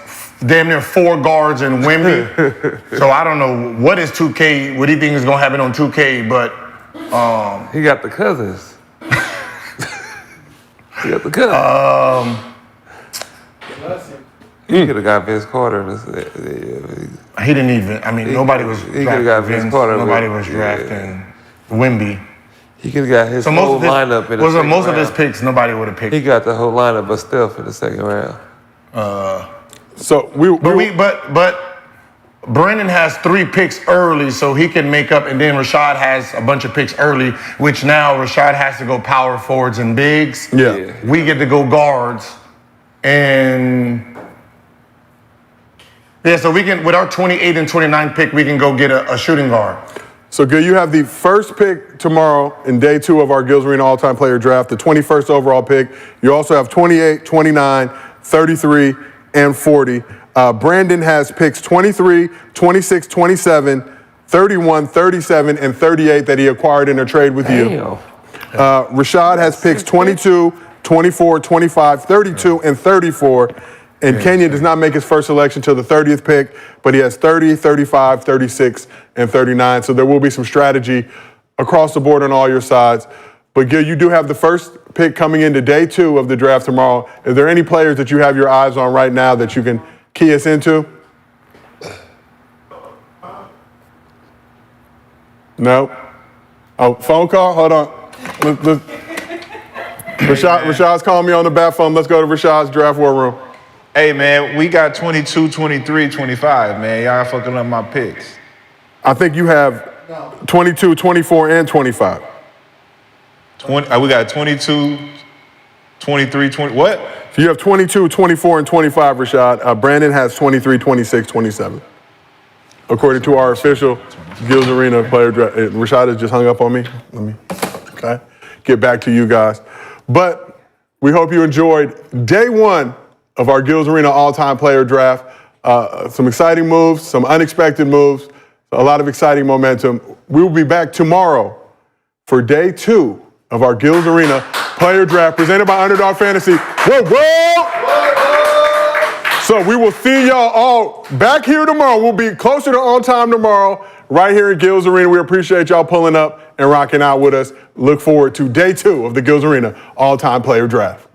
damn near 4 guards in Wemby. So I don't know what is 2K, what he thinks is gonna happen on 2K, but he got the cousins. He got the cousins. He could have got Vince Carter. He didn't even. I mean, nobody was. He could have got Vince Carter. Nobody was drafting Wemby. He could have got his whole lineup in the second round. Most of his picks, nobody would have picked. He got the whole lineup, but still for the second round. So but Brandon has 3 picks early, so he can make up, and then Rashad has a bunch of picks early, which now Rashad has to go power forwards and bigs. Yeah. We get to go guards, and yeah, so we can, with our 28 and 29 pick, we can go get a shooting guard. So, Gil, you have the first pick tomorrow in day 2 of our Gil's Arena All-Time Player Draft, the 21st overall pick. You also have 28, 29, 33, and 40. Brandon has picks 23, 26, 27, 31, 37, and 38 that he acquired in a trade with you. Rashad has picks 22, 24, 25, 32, and 34. And Kenyon does not make his first selection till the 30th pick, but he has 30, 35, 36, and 39. So there will be some strategy across the board on all your sides. But Gil, you do have the first pick coming into day 2 of the draft tomorrow. Is there any players that you have your eyes on right now that you can key us into? No? Oh, phone call? Hold on. Rashad's calling me on the bat phone. Let's go to Rashad's draft war room. Hey, man, we got 22, 23, 25, man. Y'all fucking up my picks. I think you have 22, 24, and 25. We got 22, 23, 20, what? So you have 22, 24, and 25, Rashad. Brandon has 23, 26, 27. According to our official Gil's Arena player draft. Rashad has just hung up on me. Let me, okay, get back to you guys. But we hope you enjoyed day 1 of our Gil's Arena all-time player draft. Some exciting moves, some unexpected moves, a lot of exciting momentum. We will be back tomorrow for day 2 of our Gil's Arena player draft presented by Underdog Fantasy. Whoa, whoa! So we will see y'all all back here tomorrow. We'll be closer to on time tomorrow right here in Gil's Arena. We appreciate y'all pulling up and rocking out with us. Look forward to day 2 of the Gil's Arena all-time player draft.